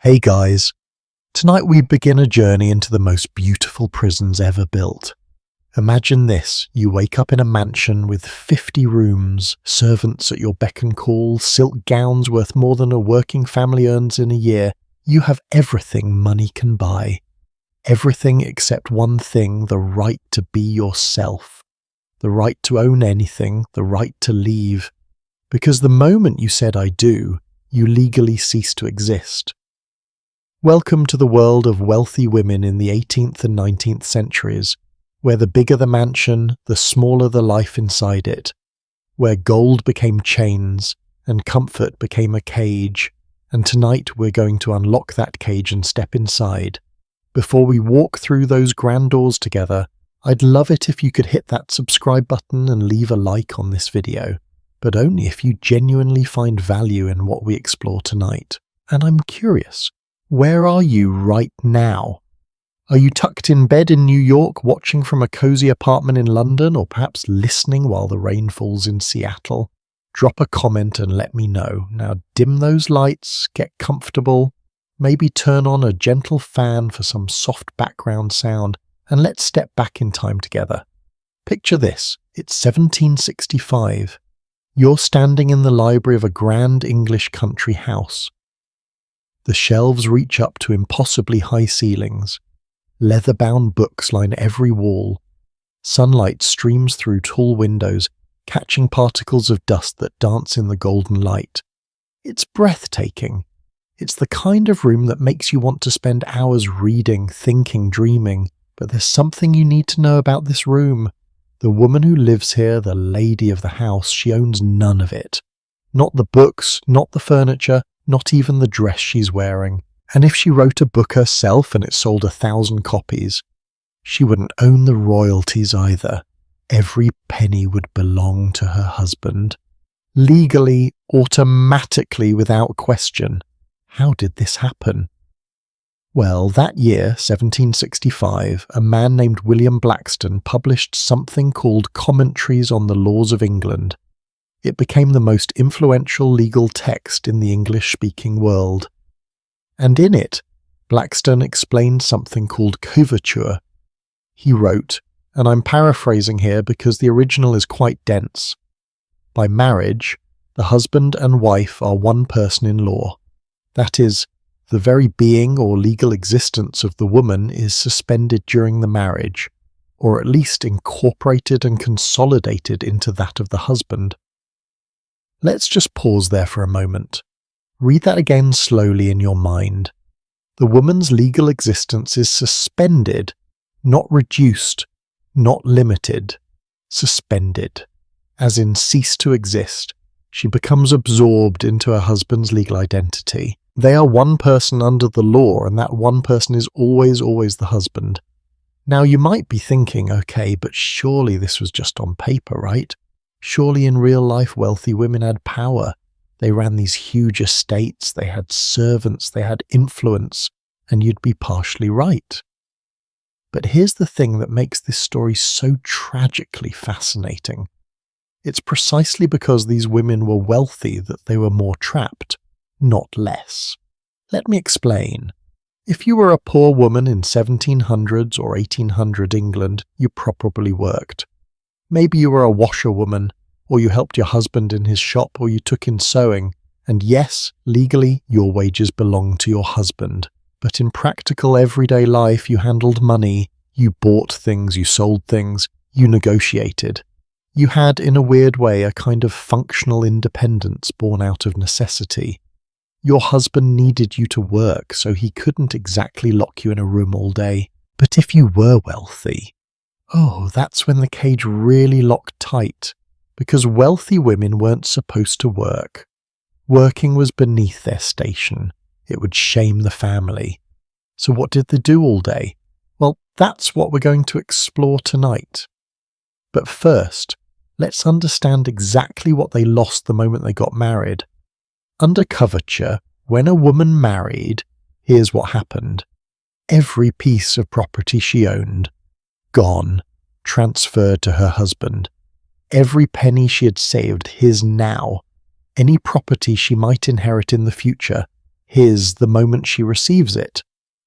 Hey guys, tonight we begin a journey into the most beautiful prisons ever built. Imagine this, you wake up in a mansion with 50 rooms, servants at your beck and call, silk gowns worth more than a working family earns in a year. You have everything money can buy. Everything except one thing, the right to be yourself. The right to own anything, the right to leave. Because the moment you said I do, you legally cease to exist. Welcome to the world of wealthy women in the 18th and 19th centuries, where the bigger the mansion, the smaller the life inside it, where gold became chains and comfort became a cage, and tonight we're going to unlock that cage and step inside. Before we walk through those grand doors together, I'd love it if you could hit that subscribe button and leave a like on this video, but only if you genuinely find value in what we explore tonight. And I'm curious, where are you right now? Are you tucked in bed in New York, watching from a cozy apartment in London, or perhaps listening while the rain falls in Seattle? Drop a comment and let me know. Now dim those lights, get comfortable, maybe turn on a gentle fan for some soft background sound, and let's step back in time together. Picture this, it's 1765. You're standing in the library of a grand English country house. The shelves reach up to impossibly high ceilings. Leather-bound books line every wall. Sunlight streams through tall windows, catching particles of dust that dance in the golden light. It's breathtaking. It's the kind of room that makes you want to spend hours reading, thinking, dreaming. But there's something you need to know about this room. The woman who lives here, the lady of the house, she owns none of it. Not the books, not the furniture, not even the dress she's wearing. And if she wrote a book herself and it sold 1,000 copies, she wouldn't own the royalties either. Every penny would belong to her husband. Legally, automatically, without question. How did this happen? Well, that year, 1765, a man named William Blackstone published something called Commentaries on the Laws of England. It became the most influential legal text in the English-speaking world. And in it, Blackstone explained something called coverture. He wrote, and I'm paraphrasing here because the original is quite dense, by marriage, the husband and wife are one person in law. That is, the very being or legal existence of the woman is suspended during the marriage, or at least incorporated and consolidated into that of the husband. Let's just pause there for a moment. Read that again slowly in your mind. The woman's legal existence is suspended, not reduced, not limited. Suspended, as in cease to exist. She becomes absorbed into her husband's legal identity. They are one person under the law, and that one person is always the husband. Now you might be thinking, okay, but surely this was just on paper, right? Surely in real life wealthy women had power. They ran these huge estates, they had servants, they had influence, and you'd be partially right. But here's the thing that makes this story so tragically fascinating. It's precisely because these women were wealthy that they were more trapped, not less. Let me explain. If you were a poor woman in 1700s or 1800 England, you probably worked. Maybe you were a washerwoman, or you helped your husband in his shop, or you took in sewing. And yes, legally, your wages belonged to your husband. But in practical everyday life, you handled money, you bought things, you sold things, you negotiated. You had, in a weird way, a kind of functional independence born out of necessity. Your husband needed you to work, so he couldn't exactly lock you in a room all day. But if you were wealthy, that's when the cage really locked tight, because wealthy women weren't supposed to work. Working was beneath their station. It would shame the family. So what did they do all day? Well, that's what we're going to explore tonight. But first, let's understand exactly what they lost the moment they got married. Under coverture, when a woman married, here's what happened. Every piece of property she owned, gone, transferred to her husband. Every penny she had saved, his now. Any property she might inherit in the future, his the moment she receives it.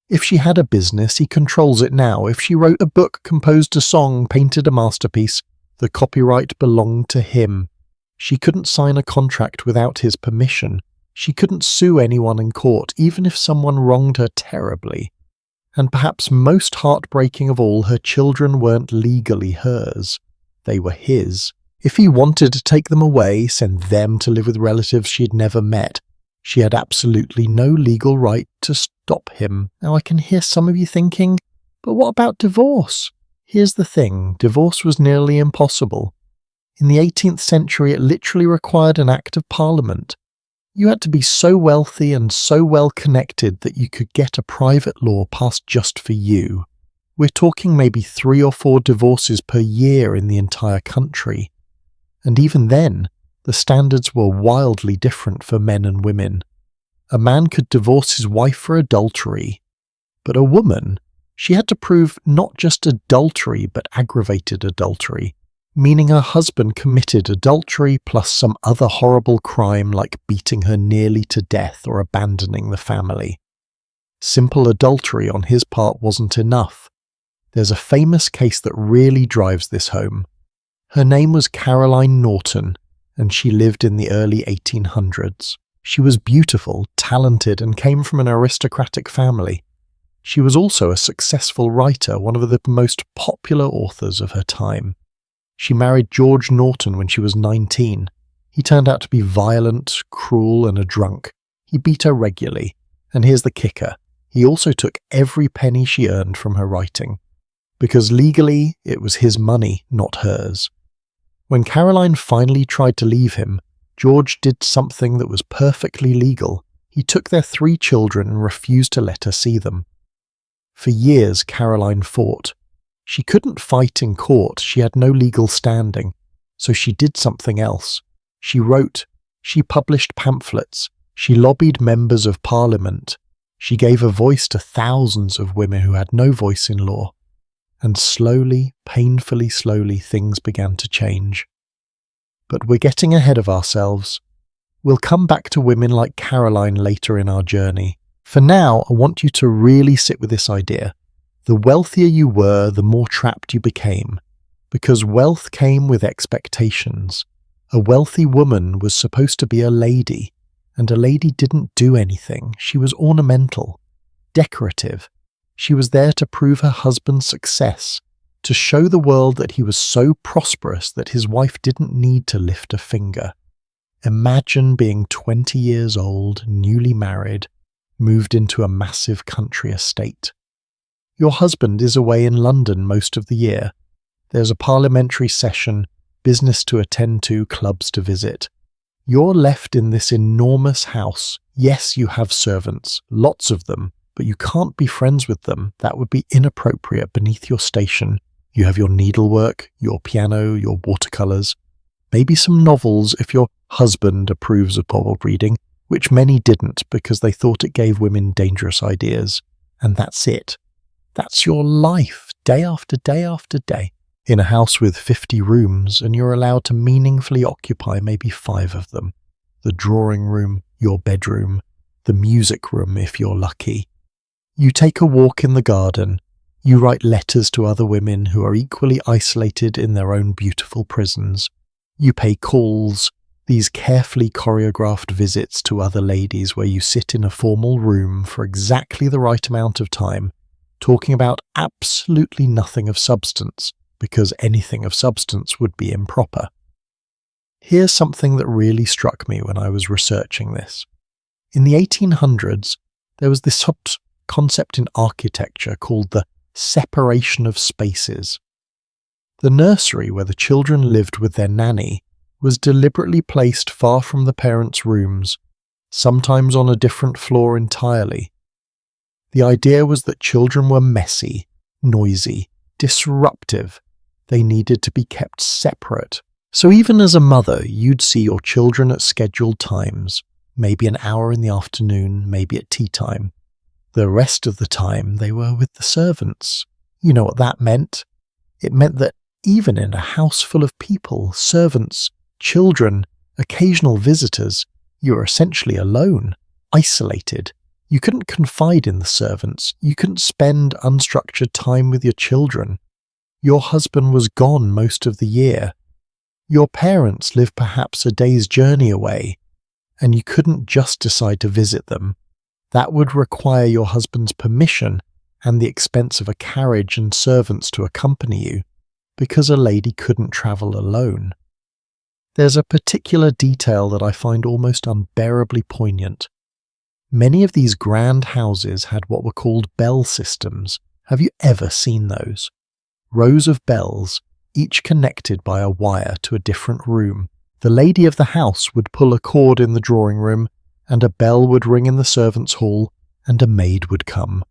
If she had a business, he controls it now. If she wrote a book, composed a song, painted a masterpiece, the copyright belonged to him. She couldn't sign a contract without his permission. She couldn't sue anyone in court, even if someone wronged her terribly. And perhaps most heartbreaking of all, her children weren't legally hers. They were his. If he wanted to take them away, send them to live with relatives she'd never met, she had absolutely no legal right to stop him. Now I can hear some of you thinking, but what about divorce? Here's the thing, divorce was nearly impossible. In the 18th century, it literally required an act of parliament. You had to be so wealthy and so well connected that you could get a private law passed just for you. We're talking maybe 3 or 4 divorces per year in the entire country. And even then, the standards were wildly different for men and women. A man could divorce his wife for adultery, but a woman, she had to prove not just adultery but aggravated adultery, meaning her husband committed adultery plus some other horrible crime like beating her nearly to death or abandoning the family. Simple adultery on his part wasn't enough. There's a famous case that really drives this home. Her name was Caroline Norton, and she lived in the early 1800s. She was beautiful, talented, and came from an aristocratic family. She was also a successful writer, one of the most popular authors of her time. She married George Norton when she was 19. He turned out to be violent, cruel, and a drunk. He beat her regularly, and here's the kicker. He also took every penny she earned from her writing, because legally it was his money, not hers. When Caroline finally tried to leave him, George did something that was perfectly legal. He took their 3 children and refused to let her see them. For years, Caroline fought. She couldn't fight in court, she had no legal standing, so she did something else. She wrote, she published pamphlets, she lobbied members of parliament, she gave a voice to thousands of women who had no voice in law. And slowly, painfully slowly, things began to change. But we're getting ahead of ourselves. We'll come back to women like Caroline later in our journey. For now, I want you to really sit with this idea. The wealthier you were, the more trapped you became, because wealth came with expectations. A wealthy woman was supposed to be a lady, and a lady didn't do anything. She was ornamental, decorative. She was there to prove her husband's success, to show the world that he was so prosperous that his wife didn't need to lift a finger. Imagine being 20 years old, newly married, moved into a massive country estate. Your husband is away in London most of the year. There's a parliamentary session, business to attend to, clubs to visit. You're left in this enormous house. Yes, you have servants, lots of them, but you can't be friends with them. That would be inappropriate beneath your station. You have your needlework, your piano, your watercolours, maybe some novels if your husband approves of novel reading, which many didn't because they thought it gave women dangerous ideas. And that's it. That's your life, day after day after day, in a house with 50 rooms, and you're allowed to meaningfully occupy maybe 5 of them. The drawing room, your bedroom, the music room if you're lucky. You take a walk in the garden. You write letters to other women who are equally isolated in their own beautiful prisons. You pay calls, these carefully choreographed visits to other ladies where you sit in a formal room for exactly the right amount of time, talking about absolutely nothing of substance, because anything of substance would be improper. Here's something that really struck me when I was researching this. In the 1800s, there was this concept in architecture called the separation of spaces. The nursery where the children lived with their nanny was deliberately placed far from the parents' rooms, sometimes on a different floor entirely. The idea was that children were messy, noisy, disruptive. They needed to be kept separate. So even as a mother, you'd see your children at scheduled times, maybe an hour in the afternoon, maybe at tea time. The rest of the time they were with the servants. You know what that meant? It meant that even in a house full of people, servants, children, occasional visitors, you were essentially alone, isolated. You couldn't confide in the servants. You couldn't spend unstructured time with your children. Your husband was gone most of the year. Your parents lived perhaps a day's journey away, and you couldn't just decide to visit them. That would require your husband's permission and the expense of a carriage and servants to accompany you, because a lady couldn't travel alone. There's a particular detail that I find almost unbearably poignant. Many of these grand houses had what were called bell systems. Have you ever seen those? Rows of bells, each connected by a wire to a different room. The lady of the house would pull a cord in the drawing room, and a bell would ring in the servants' hall, and a maid would come.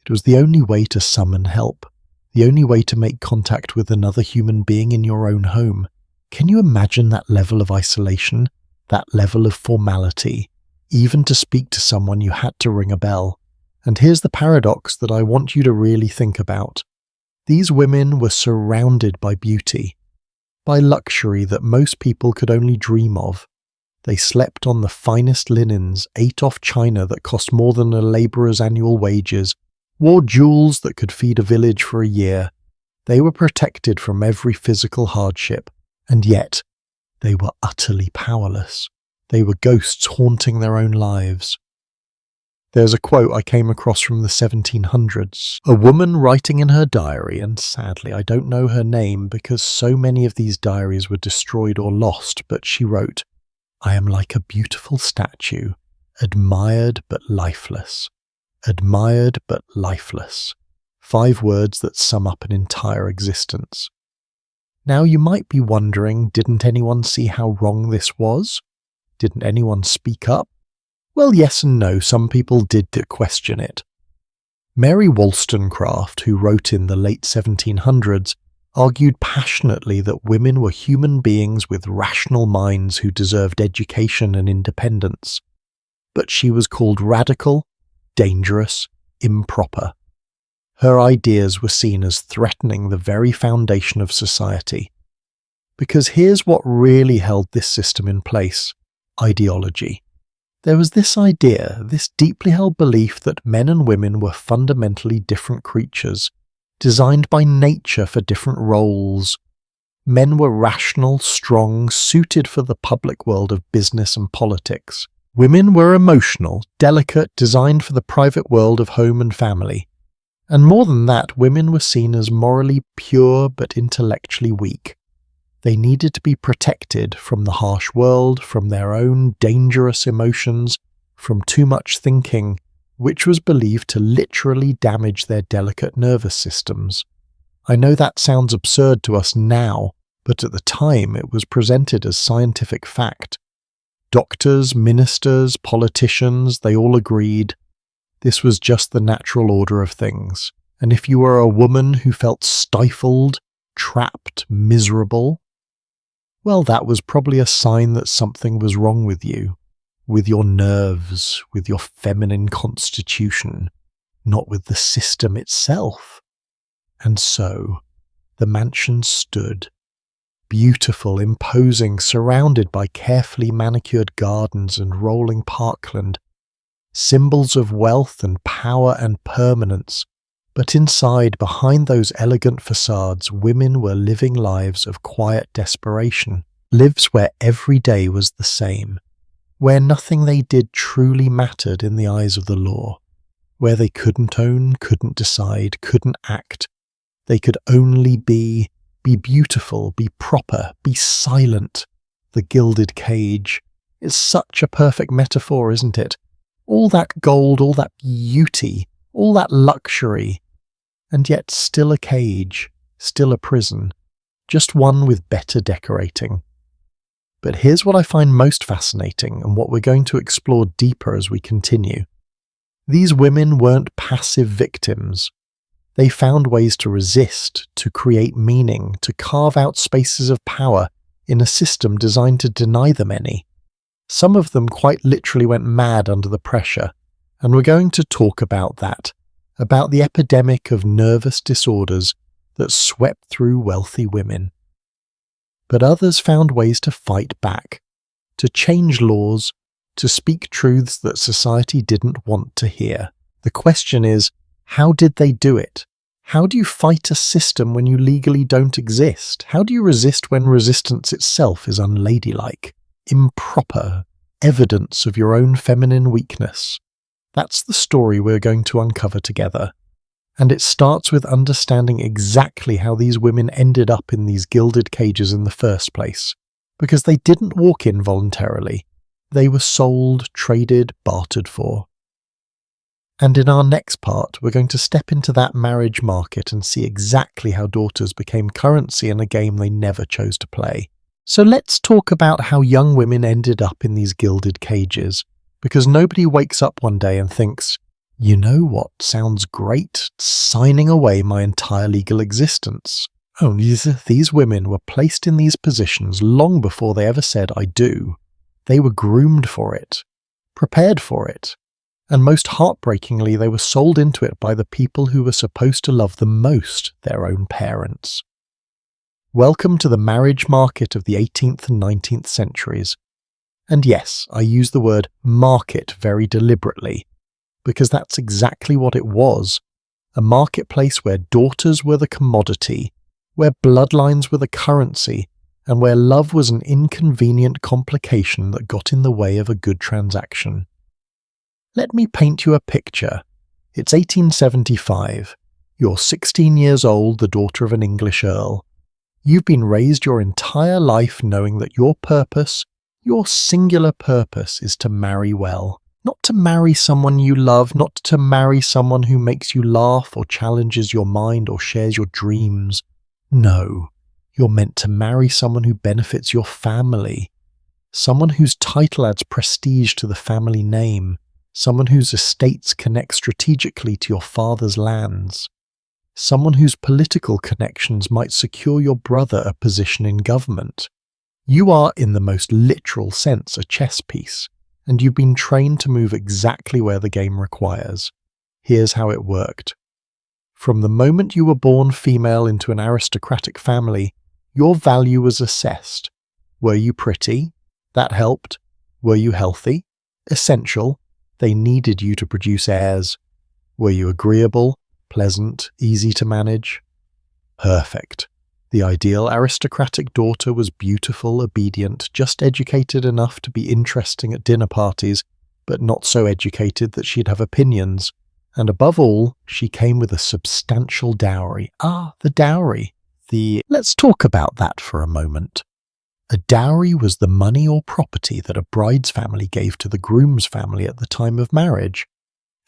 It was the only way to summon help, the only way to make contact with another human being in your own home. Can you imagine that level of isolation, that level of formality? Even to speak to someone you had to ring a bell. And here's the paradox that I want you to really think about. These women were surrounded by beauty, by luxury that most people could only dream of. They slept on the finest linens, ate off china that cost more than a labourer's annual wages, wore jewels that could feed a village for a year. They were protected from every physical hardship, and yet they were utterly powerless. They were ghosts haunting their own lives. There's a quote I came across from the 1700s. A woman writing in her diary, and sadly I don't know her name because so many of these diaries were destroyed or lost, but she wrote, "I am like a beautiful statue, admired but lifeless. Admired but lifeless." 5 words that sum up an entire existence. Now you might be wondering, didn't anyone see how wrong this was? Didn't anyone speak up? Well, yes and no, some people did question it. Mary Wollstonecraft, who wrote in the late 1700s, argued passionately that women were human beings with rational minds who deserved education and independence. But she was called radical, dangerous, improper. Her ideas were seen as threatening the very foundation of society. Because here's what really held this system in place: ideology. There was this idea, this deeply held belief that men and women were fundamentally different creatures, designed by nature for different roles. Men were rational, strong, suited for the public world of business and politics. Women were emotional, delicate, designed for the private world of home and family. And more than that, women were seen as morally pure but intellectually weak. They needed to be protected from the harsh world, from their own dangerous emotions, from too much thinking, which was believed to literally damage their delicate nervous systems. I know that sounds absurd to us now, but at the time it was presented as scientific fact. Doctors, ministers, politicians, they all agreed. This was just the natural order of things. And if you were a woman who felt stifled, trapped, miserable, well, that was probably a sign that something was wrong with you, with your nerves, with your feminine constitution, not with the system itself. And so, the mansion stood, beautiful, imposing, surrounded by carefully manicured gardens and rolling parkland, symbols of wealth and power and permanence. But inside, behind those elegant facades, women were living lives of quiet desperation, lives where every day was the same, where nothing they did truly mattered in the eyes of the law, where they couldn't own, couldn't decide, couldn't act. They could only be beautiful, be proper, be silent. The gilded cage is such a perfect metaphor, isn't it? All that gold, all that beauty, all that luxury, and yet still a cage, still a prison, just one with better decorating. But here's what I find most fascinating and what we're going to explore deeper as we continue. These women weren't passive victims. They found ways to resist, to create meaning, to carve out spaces of power in a system designed to deny them any. Some of them quite literally went mad under the pressure, and we're going to talk about that, about the epidemic of nervous disorders that swept through wealthy women. But others found ways to fight back, to change laws, to speak truths that society didn't want to hear. The question is, how did they do it? How do you fight a system when you legally don't exist? How do you resist when resistance itself is unladylike, improper, evidence of your own feminine weakness? That's the story we're going to uncover together. And it starts with understanding exactly how these women ended up in these gilded cages in the first place. Because they didn't walk in voluntarily. They were sold, traded, bartered for. And in our next part, we're going to step into that marriage market and see exactly how daughters became currency in a game they never chose to play. So let's talk about how young women ended up in these gilded cages, because nobody wakes up one day and thinks, you know what sounds great? Signing away my entire legal existence. Oh, these women were placed in these positions long before they ever said, I do. They were groomed for it, prepared for it. And most heartbreakingly, they were sold into it by the people who were supposed to love them most, their own parents. Welcome to the marriage market of the 18th and 19th centuries. And yes, I use the word market very deliberately, because that's exactly what it was. A marketplace where daughters were the commodity, where bloodlines were the currency, and where love was an inconvenient complication that got in the way of a good transaction. Let me paint you a picture. It's 1875. You're 16 years old, the daughter of an English earl. You've been raised your entire life knowing that your purpose, your singular purpose, is to marry well. Not to marry someone you love, not to marry someone who makes you laugh or challenges your mind or shares your dreams. No, you're meant to marry someone who benefits your family. Someone whose title adds prestige to the family name. Someone whose estates connect strategically to your father's lands. Someone whose political connections might secure your brother a position in government. You are, in the most literal sense, a chess piece, and you've been trained to move exactly where the game requires. Here's how it worked. From the moment you were born female into an aristocratic family, your value was assessed. Were you pretty? That helped. Were you healthy? Essential. They needed you to produce heirs. Were you agreeable, pleasant, easy to manage? Perfect. The ideal aristocratic daughter was beautiful, obedient, just educated enough to be interesting at dinner parties, but not so educated that she'd have opinions. And above all, she came with a substantial dowry. The dowry. Let's talk about that for a moment. A dowry was the money or property that a bride's family gave to the groom's family at the time of marriage.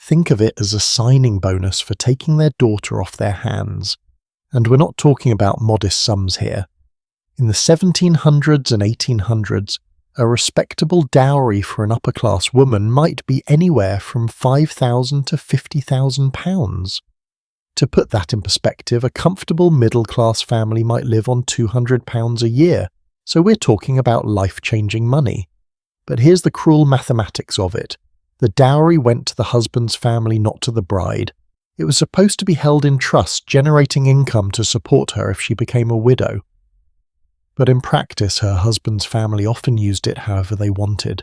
Think of it as a signing bonus for taking their daughter off their hands. And we're not talking about modest sums here. In the 1700s and 1800s, a respectable dowry for an upper-class woman might be anywhere from £5,000 to £50,000. To put that in perspective, a comfortable middle-class family might live on £200 a year, so we're talking about life-changing money. But here's the cruel mathematics of it. The dowry went to the husband's family, not to the bride. It was supposed to be held in trust, generating income to support her if she became a widow. But in practice, her husband's family often used it however they wanted.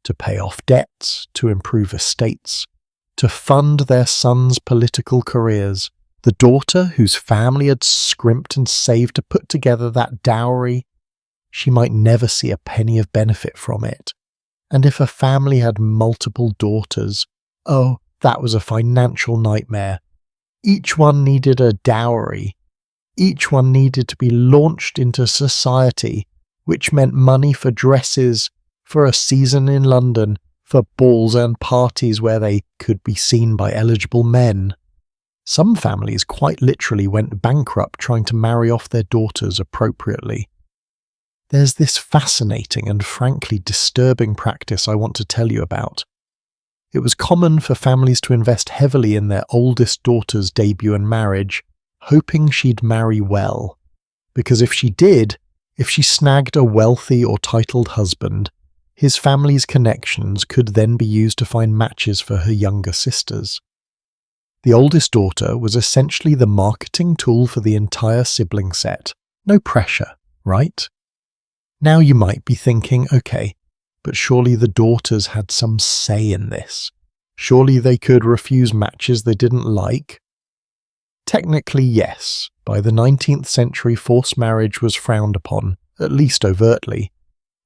To pay off debts, to improve estates, to fund their sons' political careers. The daughter, whose family had scrimped and saved to put together that dowry, she might never see a penny of benefit from it. And if a family had multiple daughters, that was a financial nightmare. Each one needed a dowry. Each one needed to be launched into society, which meant money for dresses, for a season in London, for balls and parties where they could be seen by eligible men. Some families quite literally went bankrupt trying to marry off their daughters appropriately. There's this fascinating and frankly disturbing practice I want to tell you about. It was common for families to invest heavily in their oldest daughter's debut and marriage, hoping she'd marry well. Because if she did, if she snagged a wealthy or titled husband, his family's connections could then be used to find matches for her younger sisters. The oldest daughter was essentially the marketing tool for the entire sibling set. No pressure, right? Now you might be thinking, okay, But surely the daughters had some say in this. Surely they could refuse matches they didn't like. Technically, yes. By the 19th century, forced marriage was frowned upon, at least overtly.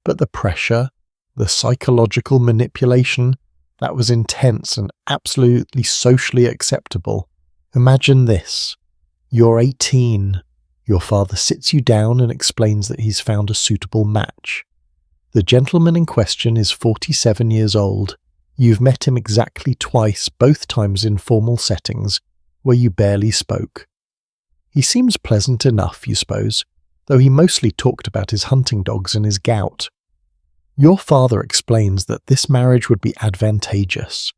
But the pressure, the psychological manipulation, that was intense and absolutely socially acceptable. Imagine this. You're 18. Your father sits you down and explains that he's found a suitable match. The gentleman in question is 47 years old. You've met him exactly twice, both times in formal settings, where you barely spoke. He seems pleasant enough, you suppose, though he mostly talked about his hunting dogs and his gout. Your father explains that this marriage would be advantageous.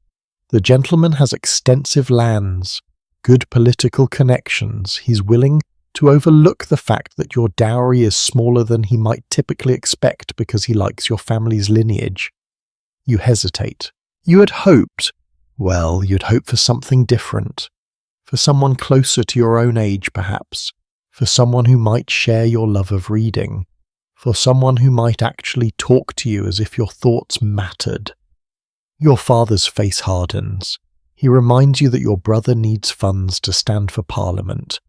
The gentleman has extensive lands, good political connections. He's willing to overlook the fact that your dowry is smaller than he might typically expect because he likes your family's lineage. You hesitate. You had hoped, well, you'd hope for something different. For someone closer to your own age, perhaps. For someone who might share your love of reading. For someone who might actually talk to you as if your thoughts mattered. Your father's face hardens. He reminds you that your brother needs funds to stand for Parliament,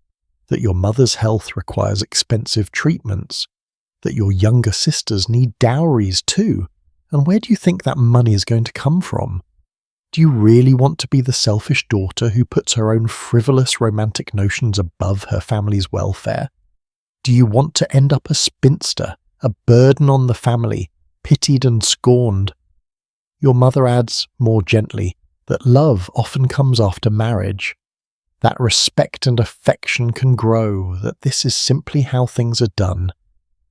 that your mother's health requires expensive treatments, that your younger sisters need dowries too, and where do you think that money is going to come from? Do you really want to be the selfish daughter who puts her own frivolous romantic notions above her family's welfare? Do you want to end up a spinster, a burden on the family, pitied and scorned? Your mother adds, more gently, that love often comes after marriage, that respect and affection can grow, that this is simply how things are done,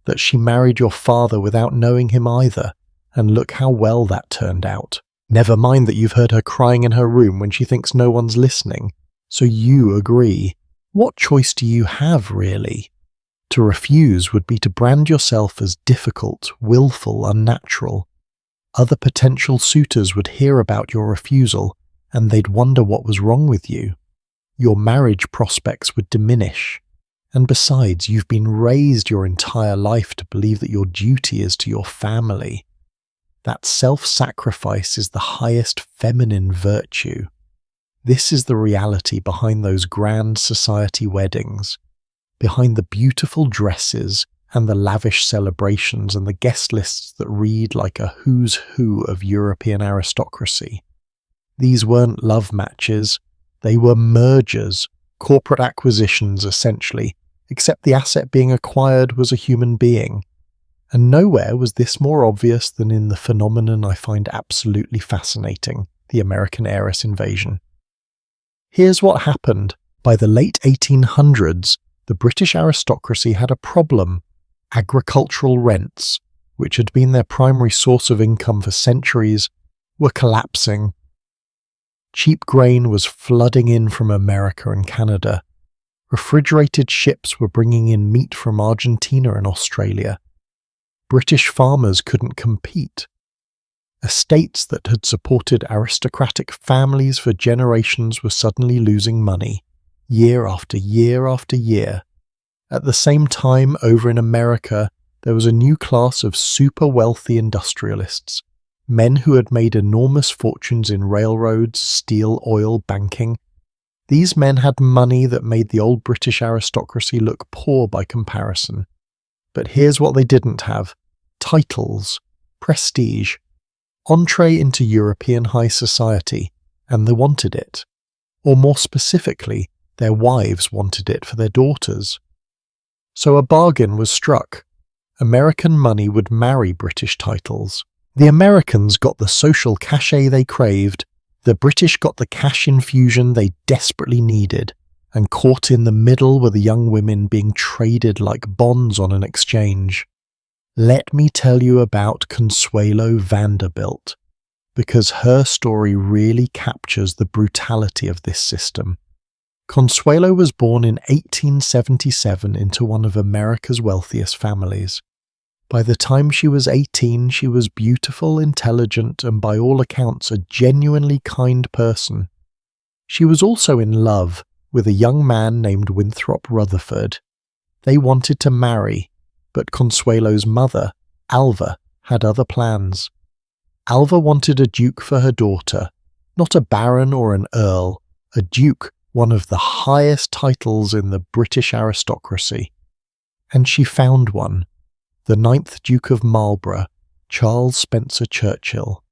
that she married your father without knowing him either, and look how well that turned out. Never mind that you've heard her crying in her room when she thinks no one's listening, so you agree. What choice do you have, really? To refuse would be to brand yourself as difficult, willful, unnatural. Other potential suitors would hear about your refusal, and they'd wonder what was wrong with you. Your marriage prospects would diminish. And besides, you've been raised your entire life to believe that your duty is to your family. That self-sacrifice is the highest feminine virtue. This is the reality behind those grand society weddings, behind the beautiful dresses and the lavish celebrations and the guest lists that read like a who's who of European aristocracy. These weren't love matches, they were mergers, corporate acquisitions essentially, except the asset being acquired was a human being. And nowhere was this more obvious than in the phenomenon I find absolutely fascinating, the American heiress invasion. Here's what happened. By the late 1800s, the British aristocracy had a problem. Agricultural rents, which had been their primary source of income for centuries, were collapsing. Cheap grain was flooding in from America and Canada. Refrigerated ships were bringing in meat from Argentina and Australia. British farmers couldn't compete. Estates that had supported aristocratic families for generations were suddenly losing money, year after year after year. At the same time, over in America, there was a new class of super wealthy industrialists, men who had made enormous fortunes in railroads, steel, oil, banking. These men had money that made the old British aristocracy look poor by comparison. But here's what they didn't have: titles, prestige, entree into European high society, and they wanted it. Or more specifically, their wives wanted it for their daughters. So a bargain was struck. American money would marry British titles. The Americans got the social cachet they craved, the British got the cash infusion they desperately needed, and caught in the middle were the young women being traded like bonds on an exchange. Let me tell you about Consuelo Vanderbilt, because her story really captures the brutality of this system. Consuelo was born in 1877 into one of America's wealthiest families. By the time she was 18, she was beautiful, intelligent, and by all accounts a genuinely kind person. She was also in love with a young man named Winthrop Rutherford. They wanted to marry, but Consuelo's mother, Alva, had other plans. Alva wanted a duke for her daughter, not a baron or an earl, a duke, one of the highest titles in the British aristocracy. And she found one, the 9th Duke of Marlborough, Charles Spencer Churchill.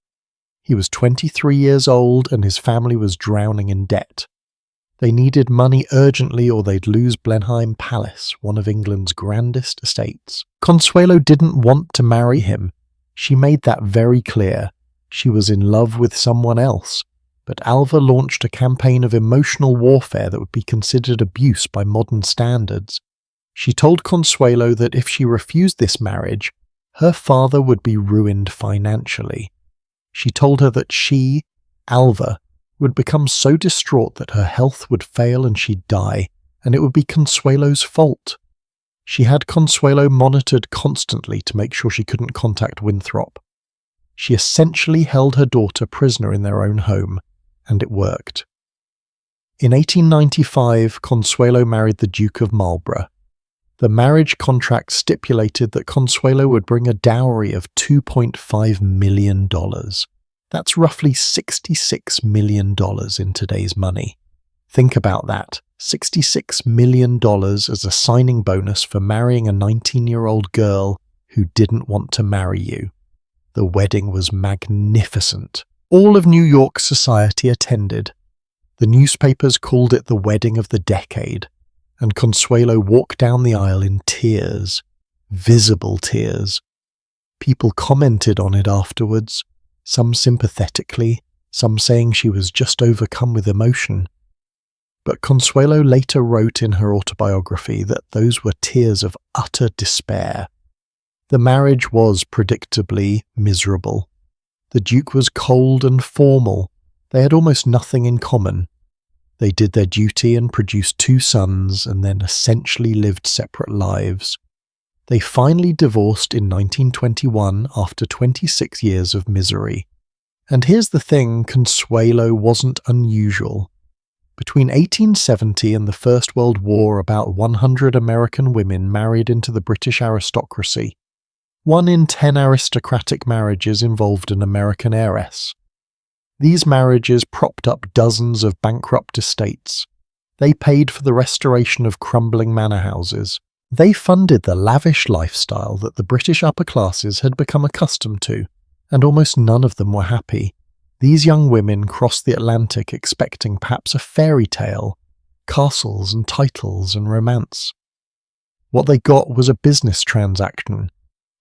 He was 23 years old and his family was drowning in debt. They needed money urgently or they'd lose Blenheim Palace, one of England's grandest estates. Consuelo didn't want to marry him. She made that very clear. She was in love with someone else. But Alva launched a campaign of emotional warfare that would be considered abuse by modern standards. She told Consuelo that if she refused this marriage, her father would be ruined financially. She told her that she, Alva, would become so distraught that her health would fail and she'd die, and it would be Consuelo's fault. She had Consuelo monitored constantly to make sure she couldn't contact Winthrop. She essentially held her daughter prisoner in their own home, and it worked. In 1895, Consuelo married the Duke of Marlborough. The marriage contract stipulated that Consuelo would bring a dowry of $2.5 million. That's roughly $66 million in today's money. Think about that. $66 million as a signing bonus for marrying a 19-year-old girl who didn't want to marry you. The wedding was magnificent. All of New York society attended. The newspapers called it the wedding of the decade, and Consuelo walked down the aisle in tears, visible tears. People commented on it afterwards, some sympathetically, some saying she was just overcome with emotion. But Consuelo later wrote in her autobiography that those were tears of utter despair. The marriage was predictably miserable. The Duke was cold and formal. They had almost nothing in common. They did their duty and produced 2 sons and then essentially lived separate lives. They finally divorced in 1921 after 26 years of misery. And here's the thing, Consuelo wasn't unusual. Between 1870 and the First World War, about 100 American women married into the British aristocracy. 1 in 10 aristocratic marriages involved an American heiress. These marriages propped up dozens of bankrupt estates. They paid for the restoration of crumbling manor houses. They funded the lavish lifestyle that the British upper classes had become accustomed to, and almost none of them were happy. These young women crossed the Atlantic expecting perhaps a fairy tale, castles and titles and romance. What they got was a business transaction.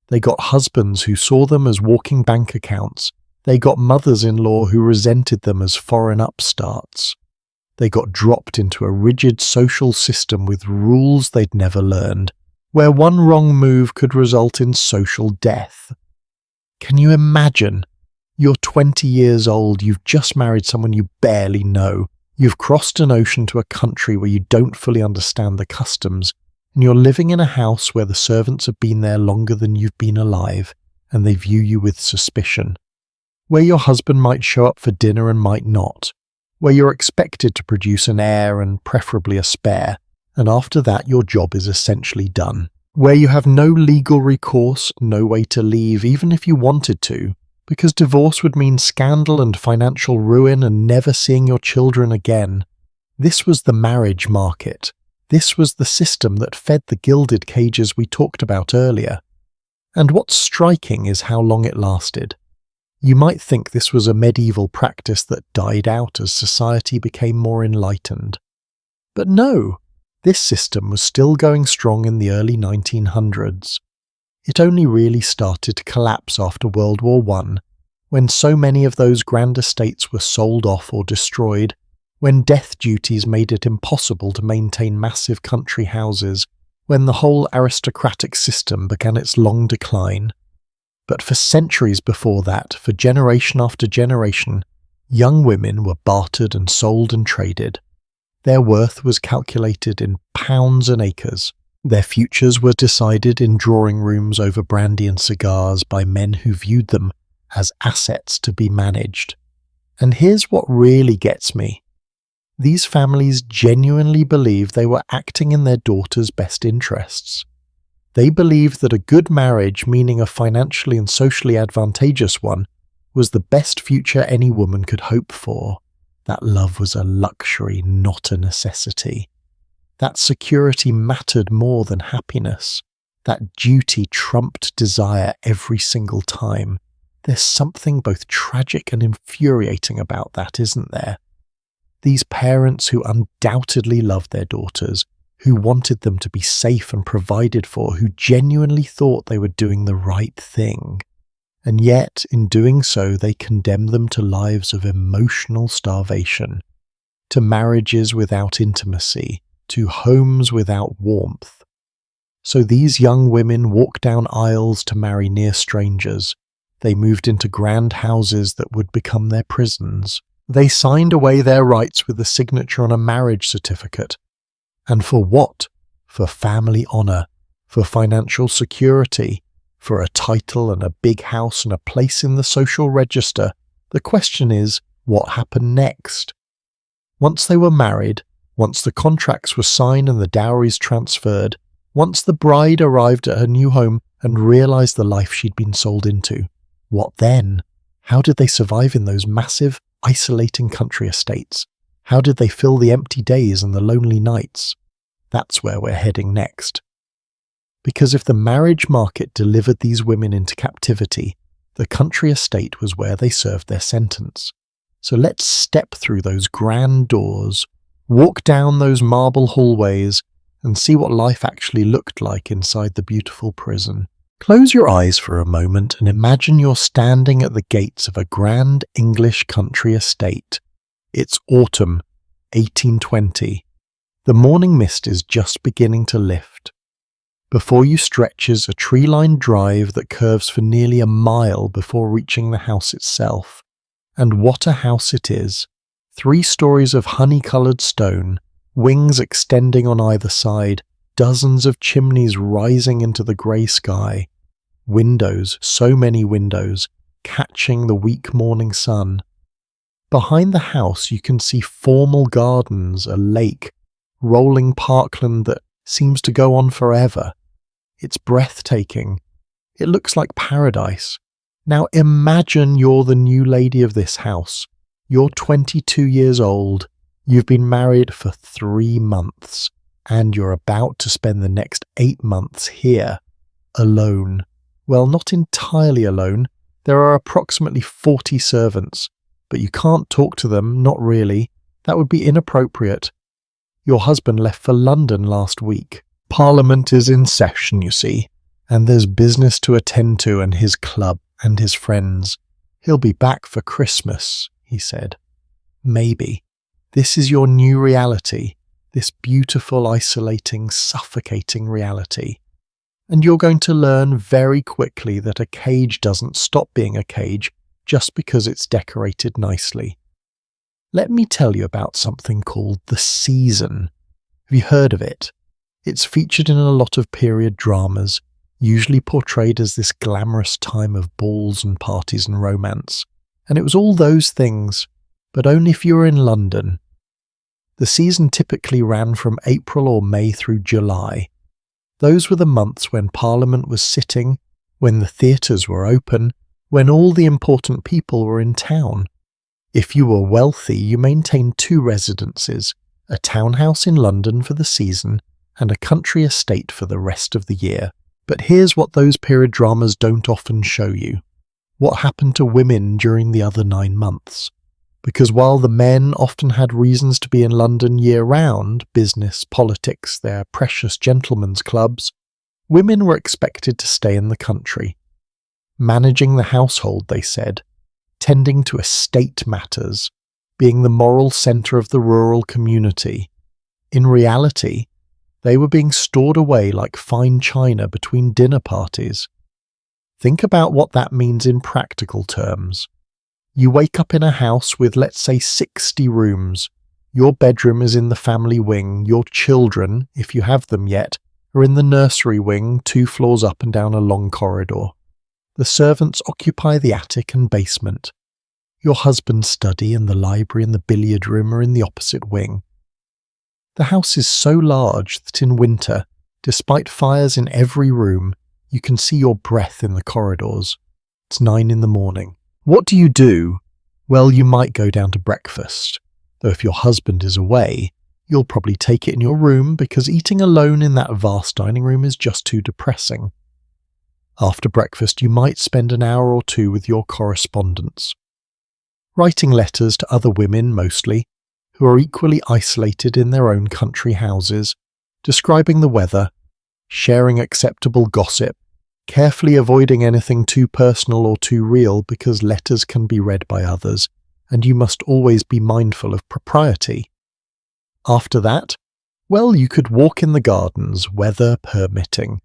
They got husbands who saw them as walking bank accounts. They got mothers-in-law who resented them as foreign upstarts. They got dropped into a rigid social system with rules they'd never learned, where one wrong move could result in social death. Can you imagine? You're 20 years old, you've just married someone you barely know, you've crossed an ocean to a country where you don't fully understand the customs, and you're living in a house where the servants have been there longer than you've been alive, and they view you with suspicion. Where your husband might show up for dinner and might not, where you're expected to produce an heir and preferably a spare, and after that your job is essentially done. Where you have no legal recourse, no way to leave even if you wanted to, because divorce would mean scandal and financial ruin and never seeing your children again. This was the marriage market. This was the system that fed the gilded cages we talked about earlier. And what's striking is how long it lasted. You might think this was a medieval practice that died out as society became more enlightened. But no, this system was still going strong in the early 1900s. It only really started to collapse after World War I, when so many of those grand estates were sold off or destroyed, when death duties made it impossible to maintain massive country houses, when the whole aristocratic system began its long decline. But for centuries before that, for generation after generation, young women were bartered and sold and traded. Their worth was calculated in pounds and acres. Their futures were decided in drawing rooms over brandy and cigars by men who viewed them as assets to be managed. And here's what really gets me. These families genuinely believed they were acting in their daughters' best interests. They believed that a good marriage, meaning a financially and socially advantageous one, was the best future any woman could hope for. That love was a luxury, not a necessity. That security mattered more than happiness. That duty trumped desire every single time. There's something both tragic and infuriating about that, isn't there? These parents who undoubtedly loved their daughters, who wanted them to be safe and provided for, who genuinely thought they were doing the right thing. And yet, in doing so, they condemn them to lives of emotional starvation, to marriages without intimacy, to homes without warmth. So these young women walked down aisles to marry near strangers. They moved into grand houses that would become their prisons. They signed away their rights with a signature on a marriage certificate. And for what? For family honour, for financial security, for a title and a big house and a place in the social register. The question is, what happened next? Once they were married, once the contracts were signed and the dowries transferred, once the bride arrived at her new home and realised the life she'd been sold into, what then? How did they survive in those massive, isolating country estates? How did they fill the empty days and the lonely nights? That's where we're heading next. Because if the marriage market delivered these women into captivity, the country estate was where they served their sentence. So let's step through those grand doors, walk down those marble hallways, and see what life actually looked like inside the beautiful prison. Close your eyes for a moment and imagine you're standing at the gates of a grand English country estate. It's autumn, 1820. The morning mist is just beginning to lift. Before you stretches a tree-lined drive that curves for nearly a mile before reaching the house itself. And what a house it is. 3 stories of honey-coloured stone, wings extending on either side, dozens of chimneys rising into the grey sky. Windows, so many windows, catching the weak morning sun. Behind the house you can see formal gardens, a lake, rolling parkland that seems to go on forever. It's breathtaking. It looks like paradise. Now imagine you're the new lady of this house. You're 22 years old. You've been married for 3 months, and you're about to spend the next 8 months here, alone. Well, not entirely alone. There are approximately 40 servants, but you can't talk to them, not really. That would be inappropriate. Your husband left for London last week. Parliament is in session, you see, and there's business to attend to and his club and his friends. He'll be back for Christmas, he said. Maybe. This is your new reality, this beautiful, isolating, suffocating reality. And you're going to learn very quickly that a cage doesn't stop being a cage just because it's decorated nicely. Let me tell you about something called the season. Have you heard of it? It's featured in a lot of period dramas, usually portrayed as this glamorous time of balls and parties and romance. And it was all those things, but only if you were in London. The season typically ran from April or May through July. Those were the months when Parliament was sitting, when the theatres were open, when all the important people were in town. If you were wealthy, you maintained 2 residences, a townhouse in London for the season and a country estate for the rest of the year. But here's what those period dramas don't often show you. What happened to women during the other 9 months? Because while the men often had reasons to be in London year-round, business, politics, their precious gentlemen's clubs, women were expected to stay in the country. Managing the household, they said, tending to estate matters, being the moral centre of the rural community. In reality, they were being stored away like fine china between dinner parties. Think about what that means in practical terms. You wake up in a house with, let's say, 60 rooms. Your bedroom is in the family wing. Your children, if you have them yet, are in the nursery wing 2 floors up and down a long corridor. The servants occupy the attic and basement. Your husband's study and the library and the billiard room are in the opposite wing. The house is so large that in winter, despite fires in every room, you can see your breath in the corridors. It's 9 in the morning. What do you do? Well, you might go down to breakfast, though if your husband is away, you'll probably take it in your room because eating alone in that vast dining room is just too depressing. After breakfast, you might spend an hour or two with your correspondence, writing letters to other women mostly, who are equally isolated in their own country houses, describing the weather, sharing acceptable gossip, carefully avoiding anything too personal or too real because letters can be read by others, and you must always be mindful of propriety. After that, well, you could walk in the gardens, weather permitting,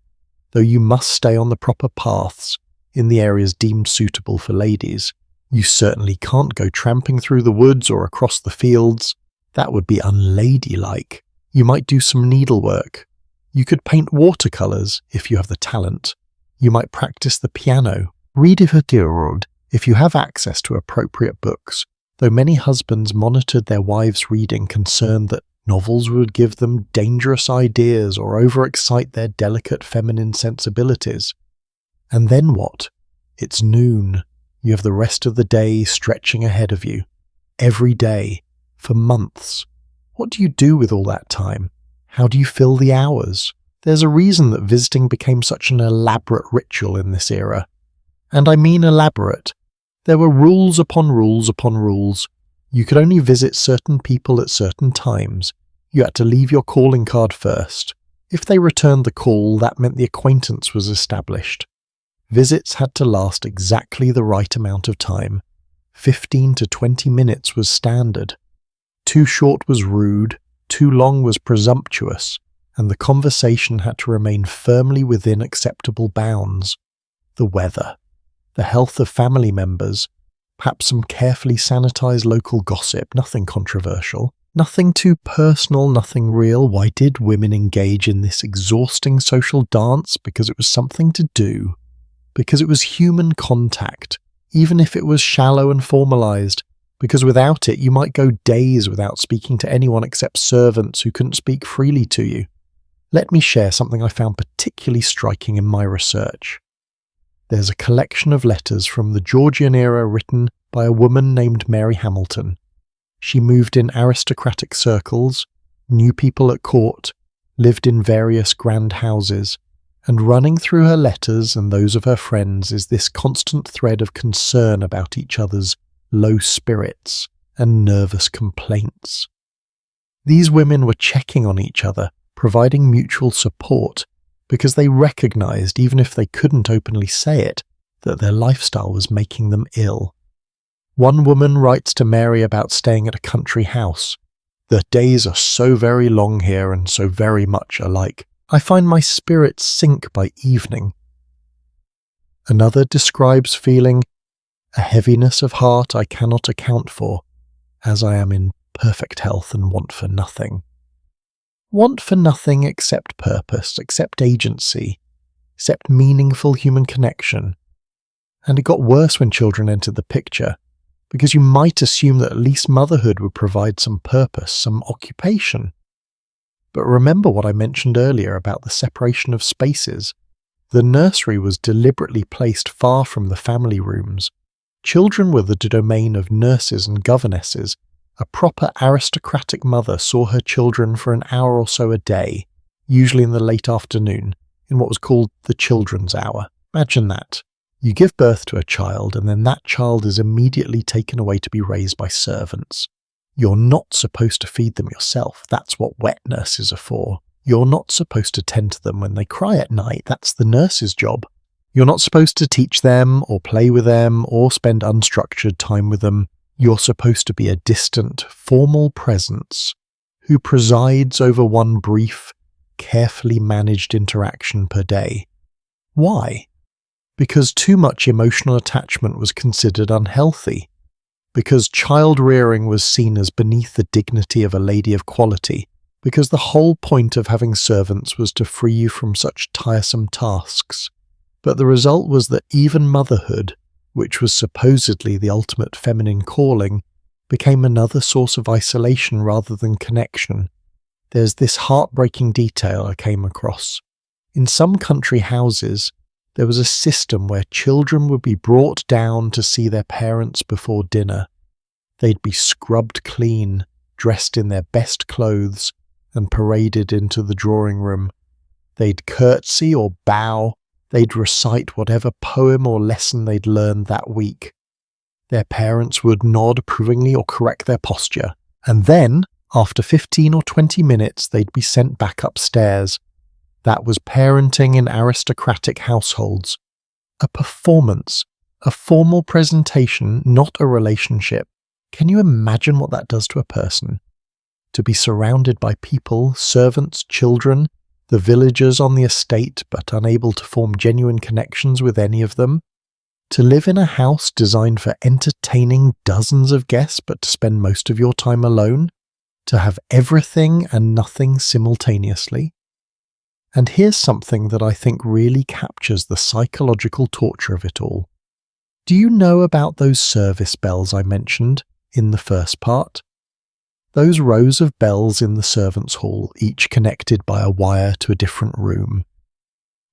though you must stay on the proper paths in the areas deemed suitable for ladies. You certainly can't go tramping through the woods or across the fields. That would be unladylike. You might do some needlework. You could paint watercolours if you have the talent. You might practice the piano. Read widowhood if you have access to appropriate books, though many husbands monitored their wives' reading concerned that novels would give them dangerous ideas or overexcite their delicate feminine sensibilities. And then what? It's noon. You have the rest of the day stretching ahead of you. Every day. For months. What do you do with all that time? How do you fill the hours? There's a reason that visiting became such an elaborate ritual in this era. And I mean elaborate. There were rules upon rules upon rules. You could only visit certain people at certain times. You had to leave your calling card first. If they returned the call, that meant the acquaintance was established. Visits had to last exactly the right amount of time. 15 to 20 minutes was standard. Too short was rude, too long was presumptuous, and the conversation had to remain firmly within acceptable bounds. The weather, the health of family members, perhaps some carefully sanitized local gossip, nothing controversial, nothing too personal, nothing real. Why did women engage in this exhausting social dance? Because it was something to do. Because it was human contact, even if it was shallow and formalized. Because without it, you might go days without speaking to anyone except servants who couldn't speak freely to you. Let me share something I found particularly striking in my research. There's a collection of letters from the Georgian era written by a woman named Mary Hamilton. She moved in aristocratic circles, knew people at court, lived in various grand houses, and running through her letters and those of her friends is this constant thread of concern about each other's low spirits and nervous complaints. These women were checking on each other, providing mutual support, because they recognized, even if they couldn't openly say it, that their lifestyle was making them ill. One woman writes to Mary about staying at a country house. "The days are so very long here and so very much alike. I find my spirits sink by evening." Another describes feeling a heaviness of heart I cannot account for, as I am in perfect health and want for nothing. Want for nothing except purpose, except agency, except meaningful human connection. And it got worse when children entered the picture, because you might assume that at least motherhood would provide some purpose, some occupation. But remember what I mentioned earlier about the separation of spaces. The nursery was deliberately placed far from the family rooms. Children were the domain of nurses and governesses. A proper aristocratic mother saw her children for an hour or so a day, usually in the late afternoon, in what was called the children's hour. Imagine that. You give birth to a child, and then that child is immediately taken away to be raised by servants. You're not supposed to feed them yourself. That's what wet nurses are for. You're not supposed to tend to them when they cry at night. That's the nurse's job. You're not supposed to teach them or play with them or spend unstructured time with them. You're supposed to be a distant, formal presence who presides over one brief, carefully managed interaction per day. Why? Because too much emotional attachment was considered unhealthy. Because child rearing was seen as beneath the dignity of a lady of quality. Because the whole point of having servants was to free you from such tiresome tasks. But the result was that even motherhood, which was supposedly the ultimate feminine calling, became another source of isolation rather than connection. There's this heartbreaking detail I came across. In some country houses, There was a system where children would be brought down to see their parents before dinner. They'd be scrubbed clean, dressed in their best clothes, and paraded into the drawing room. They'd curtsy or bow. They'd recite whatever poem or lesson they'd learned that week. Their parents would nod approvingly or correct their posture. And then, after 15 or 20 minutes, they'd be sent back upstairs. That was parenting in aristocratic households. A performance, a formal presentation, not a relationship. Can you imagine what that does to a person? To be surrounded by people, servants, children, the villagers on the estate, but unable to form genuine connections with any of them. To live in a house designed for entertaining dozens of guests, but to spend most of your time alone. To have everything and nothing simultaneously. And here's something that I think really captures the psychological torture of it all. Do you know about those service bells I mentioned in the first part? Those rows of bells in the servants' hall, each connected by a wire to a different room.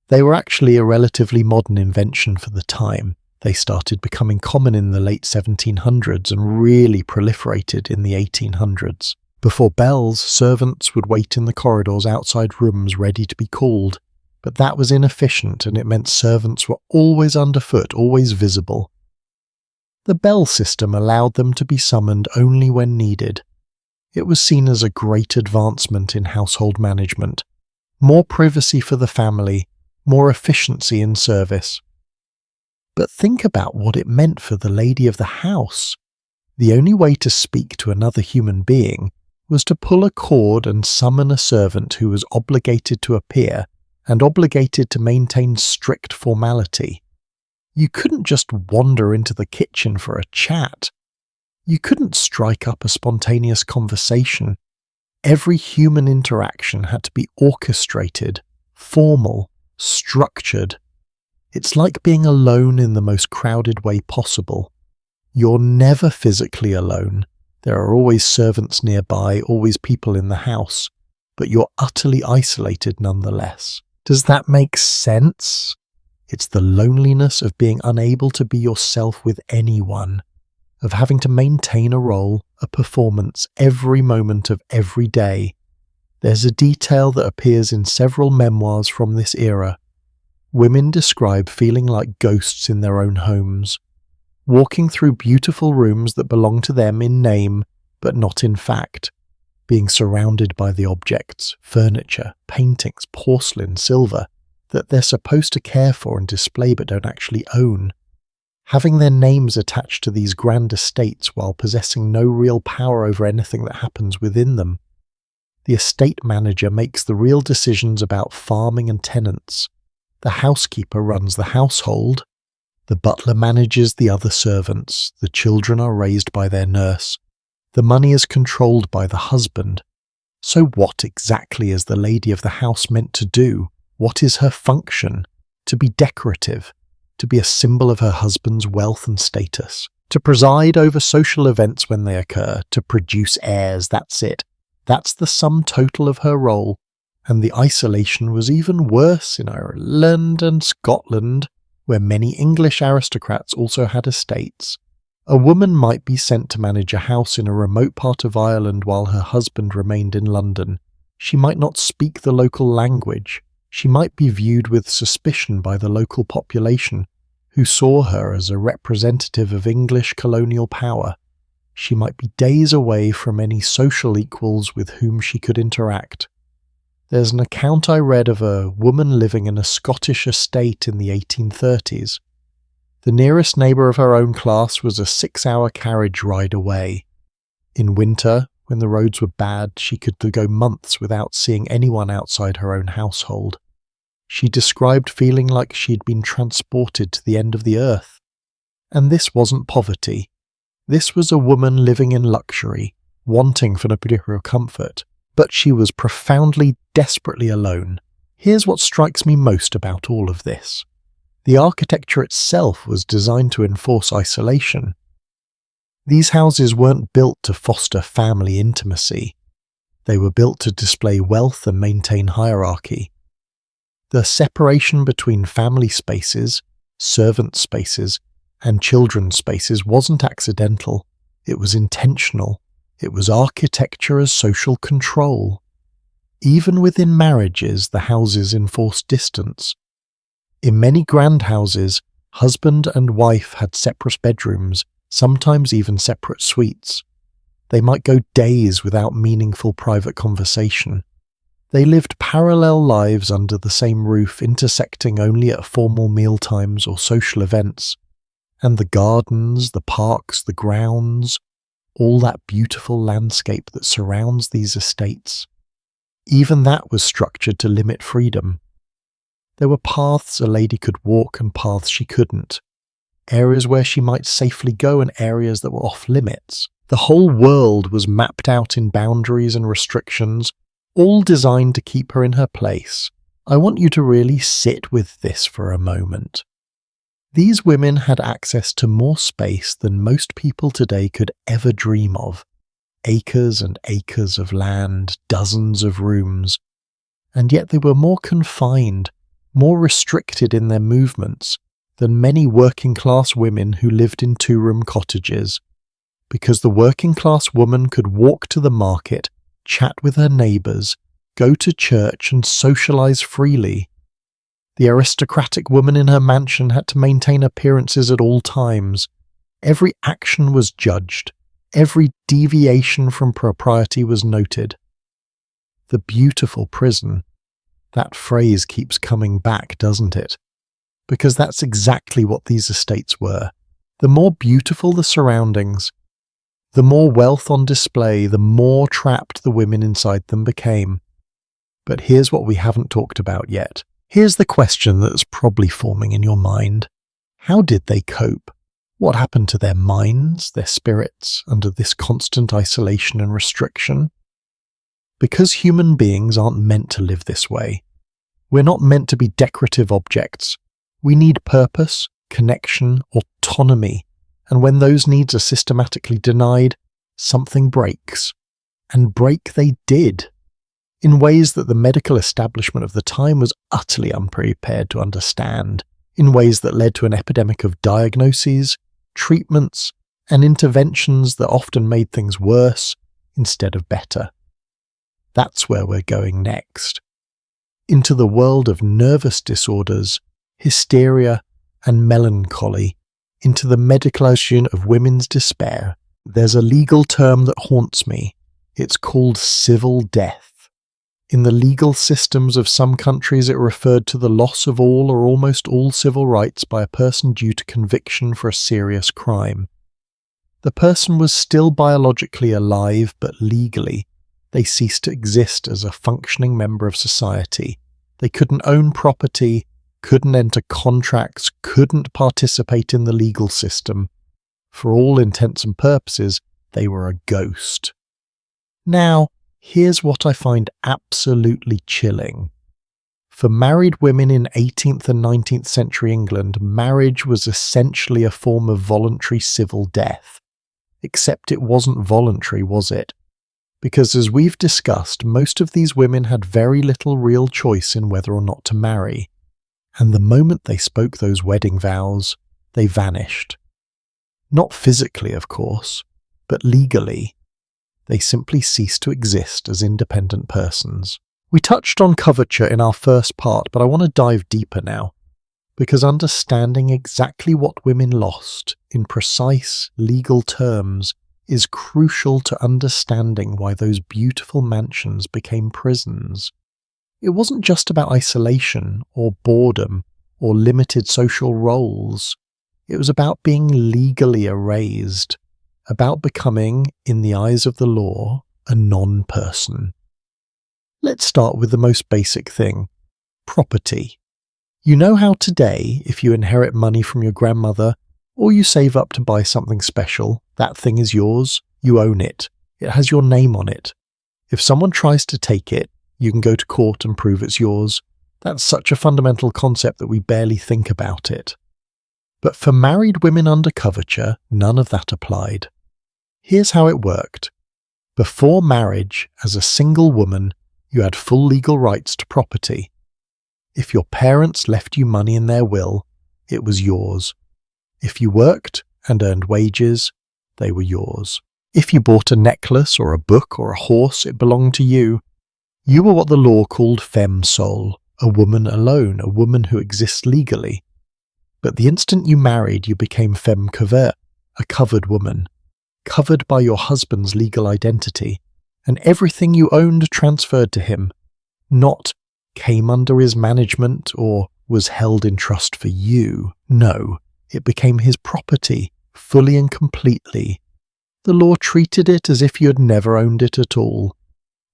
They were actually a relatively modern invention for the time. They started becoming common in the late 1700s and really proliferated in the 1800s. Before bells, servants would wait in the corridors outside rooms ready to be called, but that was inefficient and it meant servants were always underfoot, always visible. The bell system allowed them to be summoned only when needed. It was seen as a great advancement in household management, more privacy for the family, more efficiency in service. But think about what it meant for the lady of the house. The only way to speak to another human being was to pull a cord and summon a servant who was obligated to appear and obligated to maintain strict formality. You couldn't just wander into the kitchen for a chat. You couldn't strike up a spontaneous conversation. Every human interaction had to be orchestrated, formal, structured. It's like being alone in the most crowded way possible. You're never physically alone. There are always servants nearby, always people in the house, but you're utterly isolated nonetheless. Does that make sense? It's the loneliness of being unable to be yourself with anyone, of having to maintain a role, a performance, every moment of every day. There's a detail that appears in several memoirs from this era. Women describe feeling like ghosts in their own homes, walking through beautiful rooms that belong to them in name, but not in fact, being surrounded by the objects, furniture, paintings, porcelain, silver, that they're supposed to care for and display but don't actually own. Having their names attached to these grand estates while possessing no real power over anything that happens within them. The estate manager makes the real decisions about farming and tenants. The housekeeper runs the household. The butler manages the other servants. The children are raised by their nurse. The money is controlled by the husband. So what exactly is the lady of the house meant to do? What is her function? To be decorative. To be a symbol of her husband's wealth and status, to preside over social events when they occur, to produce heirs, that's it. That's the sum total of her role, and the isolation was even worse in Ireland and Scotland, where many English aristocrats also had estates. A woman might be sent to manage a house in a remote part of Ireland while her husband remained in London. She might not speak the local language. She might be viewed with suspicion by the local population, who saw her as a representative of English colonial power. She might be days away from any social equals with whom she could interact. There's an account I read of a woman living in a Scottish estate in the 1830s. The nearest neighbour of her own class was a 6-hour carriage ride away. In winter, when the roads were bad, she could go months without seeing anyone outside her own household. She described feeling like she'd been transported to the end of the earth. And this wasn't poverty. This was a woman living in luxury, wanting for no particular comfort, but she was profoundly, desperately alone. Here's what strikes me most about all of this. The architecture itself was designed to enforce isolation. These houses weren't built to foster family intimacy. They were built to display wealth and maintain hierarchy. The separation between family spaces, servant spaces, and children's spaces wasn't accidental. It was intentional. It was architecture as social control. Even within marriages, the houses enforced distance. In many grand houses, husband and wife had separate bedrooms, sometimes even separate suites. They might go days without meaningful private conversation. They lived parallel lives under the same roof, intersecting only at formal mealtimes or social events. And the gardens, the parks, the grounds, all that beautiful landscape that surrounds these estates, even that was structured to limit freedom. There were paths a lady could walk and paths she couldn't, areas where she might safely go and areas that were off limits. The whole world was mapped out in boundaries and restrictions, all designed to keep her in her place. I want you to really sit with this for a moment. These women had access to more space than most people today could ever dream of. Acres and acres of land, dozens of rooms. And yet they were more confined, more restricted in their movements than many working-class women who lived in two-room cottages. Because the working-class woman could walk to the market, chat with her neighbours, go to church and socialise freely. The aristocratic woman in her mansion had to maintain appearances at all times. Every action was judged. Every deviation from propriety was noted. The beautiful prison. That phrase keeps coming back, doesn't it? Because that's exactly what these estates were. The more beautiful the surroundings, the more wealth on display, the more trapped the women inside them became. But here's what we haven't talked about yet. Here's the question that's probably forming in your mind. How did they cope? What happened to their minds, their spirits, under this constant isolation and restriction? Because human beings aren't meant to live this way. We're not meant to be decorative objects. We need purpose, connection, autonomy. And when those needs are systematically denied, something breaks. And break they did, in ways that the medical establishment of the time was utterly unprepared to understand, in ways that led to an epidemic of diagnoses, treatments, and interventions that often made things worse instead of better. That's where we're going next. Into the world of nervous disorders, hysteria, and melancholy, into the medicalization of women's despair. There's a legal term that haunts me. It's called civil death. In the legal systems of some countries, it referred to the loss of all or almost all civil rights by a person due to conviction for a serious crime. The person was still biologically alive, but legally, they ceased to exist as a functioning member of society. They couldn't own property, couldn't enter contracts, couldn't participate in the legal system. For all intents and purposes, they were a ghost. Now, here's what I find absolutely chilling. For married women in 18th and 19th century England, marriage was essentially a form of voluntary civil death. Except it wasn't voluntary, was it? Because as we've discussed, most of these women had very little real choice in whether or not to marry. And the moment they spoke those wedding vows, they vanished. Not physically, of course, but legally. They simply ceased to exist as independent persons. We touched on coverture in our first part, but I want to dive deeper now, because understanding exactly what women lost, in precise legal terms, is crucial to understanding why those beautiful mansions became prisons. It wasn't just about isolation, or boredom, or limited social roles. It was about being legally erased, about becoming, in the eyes of the law, a non-person. Let's start with the most basic thing: property. You know how today, if you inherit money from your grandmother, or you save up to buy something special, that thing is yours, you own it, it has your name on it. If someone tries to take it, you can go to court and prove it's yours. That's such a fundamental concept that we barely think about it. But for married women under coverture, none of that applied. Here's how it worked. Before marriage, as a single woman, you had full legal rights to property. If your parents left you money in their will, it was yours. If you worked and earned wages, they were yours. If you bought a necklace or a book or a horse, it belonged to you. You were what the law called femme sole, a woman alone, a woman who exists legally. But the instant you married, you became femme couverte, a covered woman, covered by your husband's legal identity, and everything you owned transferred to him, not came under his management or was held in trust for you. No, it became his property, fully and completely. The law treated it as if you had never owned it at all.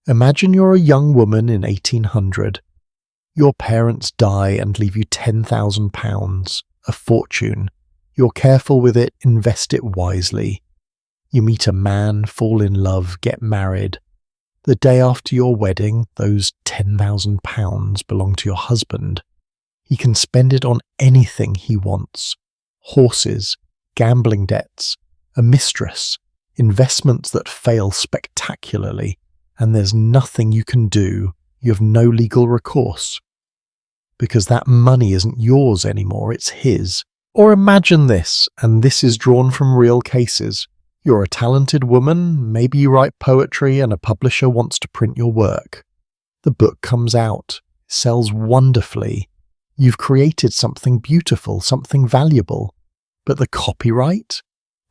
Imagine you're a young woman in 1800. Your parents die and leave you £10,000, a fortune. You're careful with it, invest it wisely. You meet a man, fall in love, get married. The day after your wedding, those £10,000 belong to your husband. He can spend it on anything he wants. Horses, gambling debts, a mistress, investments that fail spectacularly, and there's nothing you can do. You have no legal recourse. Because that money isn't yours anymore, it's his. Or imagine this, and this is drawn from real cases. You're a talented woman, maybe you write poetry and a publisher wants to print your work. The book comes out, sells wonderfully. You've created something beautiful, something valuable. But the copyright?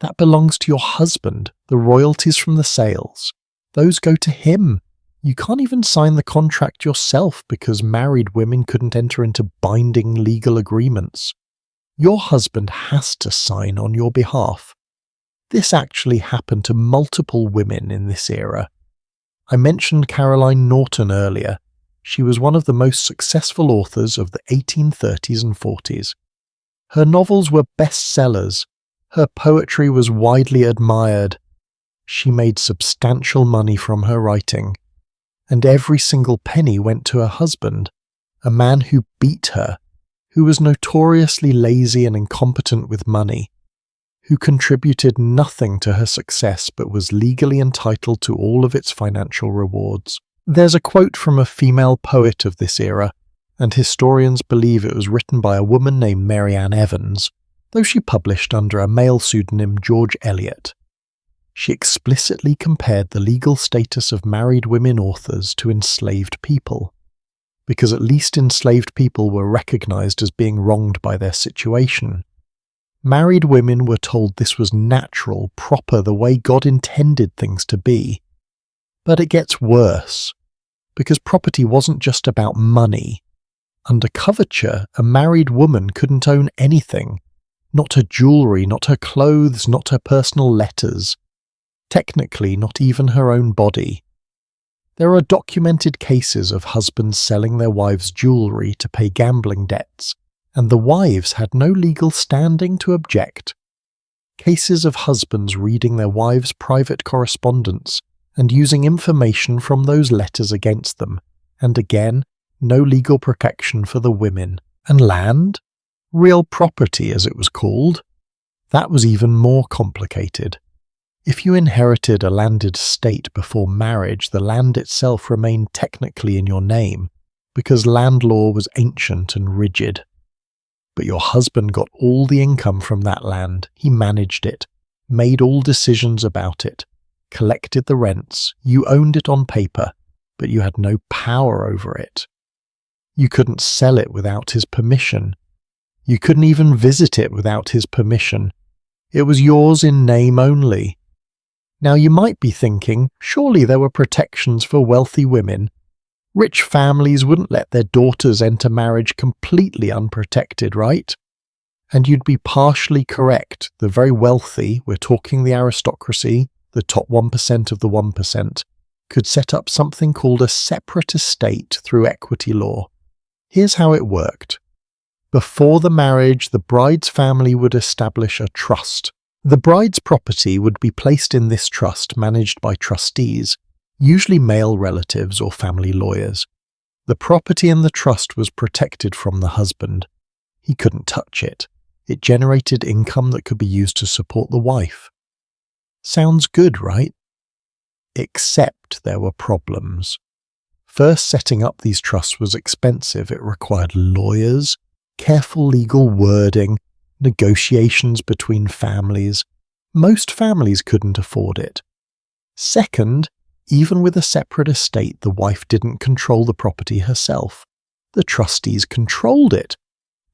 That belongs to your husband, the royalties from the sales. Those go to him. You can't even sign the contract yourself because married women couldn't enter into binding legal agreements. Your husband has to sign on your behalf. This actually happened to multiple women in this era. I mentioned Caroline Norton earlier. She was one of the most successful authors of the 1830s and 40s. Her novels were bestsellers. Her poetry was widely admired. She made substantial money from her writing. And every single penny went to her husband, a man who beat her, who was notoriously lazy and incompetent with money, who contributed nothing to her success but was legally entitled to all of its financial rewards. There's a quote from a female poet of this era, and historians believe it was written by a woman named Mary Ann Evans, though she published under a male pseudonym George Eliot. She explicitly compared the legal status of married women authors to enslaved people, because at least enslaved people were recognized as being wronged by their situation. Married women were told this was natural, proper, the way God intended things to be. But it gets worse, because property wasn't just about money. Under coverture, a married woman couldn't own anything, not her jewellery, not her clothes, not her personal letters. Technically, not even her own body. There are documented cases of husbands selling their wives' jewellery to pay gambling debts, and the wives had no legal standing to object. Cases of husbands reading their wives' private correspondence and using information from those letters against them, and again, no legal protection for the women. And land? Real property, as it was called. That was even more complicated. If you inherited a landed estate before marriage, the land itself remained technically in your name, because land law was ancient and rigid. But your husband got all the income from that land, he managed it, made all decisions about it, collected the rents, you owned it on paper, but you had no power over it. You couldn't sell it without his permission. You couldn't even visit it without his permission. It was yours in name only. Now you might be thinking, surely there were protections for wealthy women. Rich families wouldn't let their daughters enter marriage completely unprotected, right? And you'd be partially correct. The very wealthy, we're talking the aristocracy, the top 1% of the 1%, could set up something called a separate estate through equity law. Here's how it worked. Before the marriage, the bride's family would establish a trust. The bride's property would be placed in this trust managed by trustees, usually male relatives or family lawyers. The property in the trust was protected from the husband. He couldn't touch it. It generated income that could be used to support the wife. Sounds good, right? Except there were problems. First, setting up these trusts was expensive. It required lawyers, careful legal wording, negotiations between families. Most families couldn't afford it. Second, even with a separate estate, the wife didn't control the property herself. The trustees controlled it,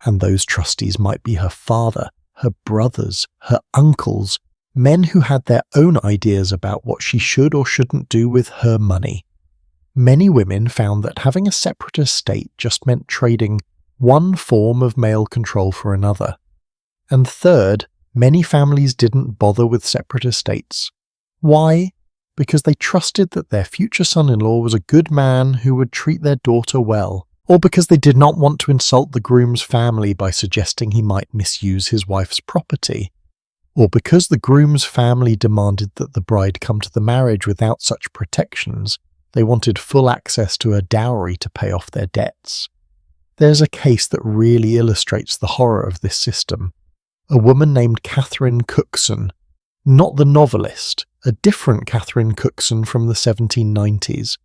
and those trustees might be her father, her brothers, her uncles, men who had their own ideas about what she should or shouldn't do with her money. Many women found that having a separate estate just meant trading one form of male control for another. And third, many families didn't bother with separate estates. Why? Because they trusted that their future son-in-law was a good man who would treat their daughter well, or because they did not want to insult the groom's family by suggesting he might misuse his wife's property, or because the groom's family demanded that the bride come to the marriage without such protections. They wanted full access to a dowry to pay off their debts. There's a case that really illustrates the horror of this system. A woman named Catherine Cookson, not the novelist, a different Catherine Cookson from the 1790s.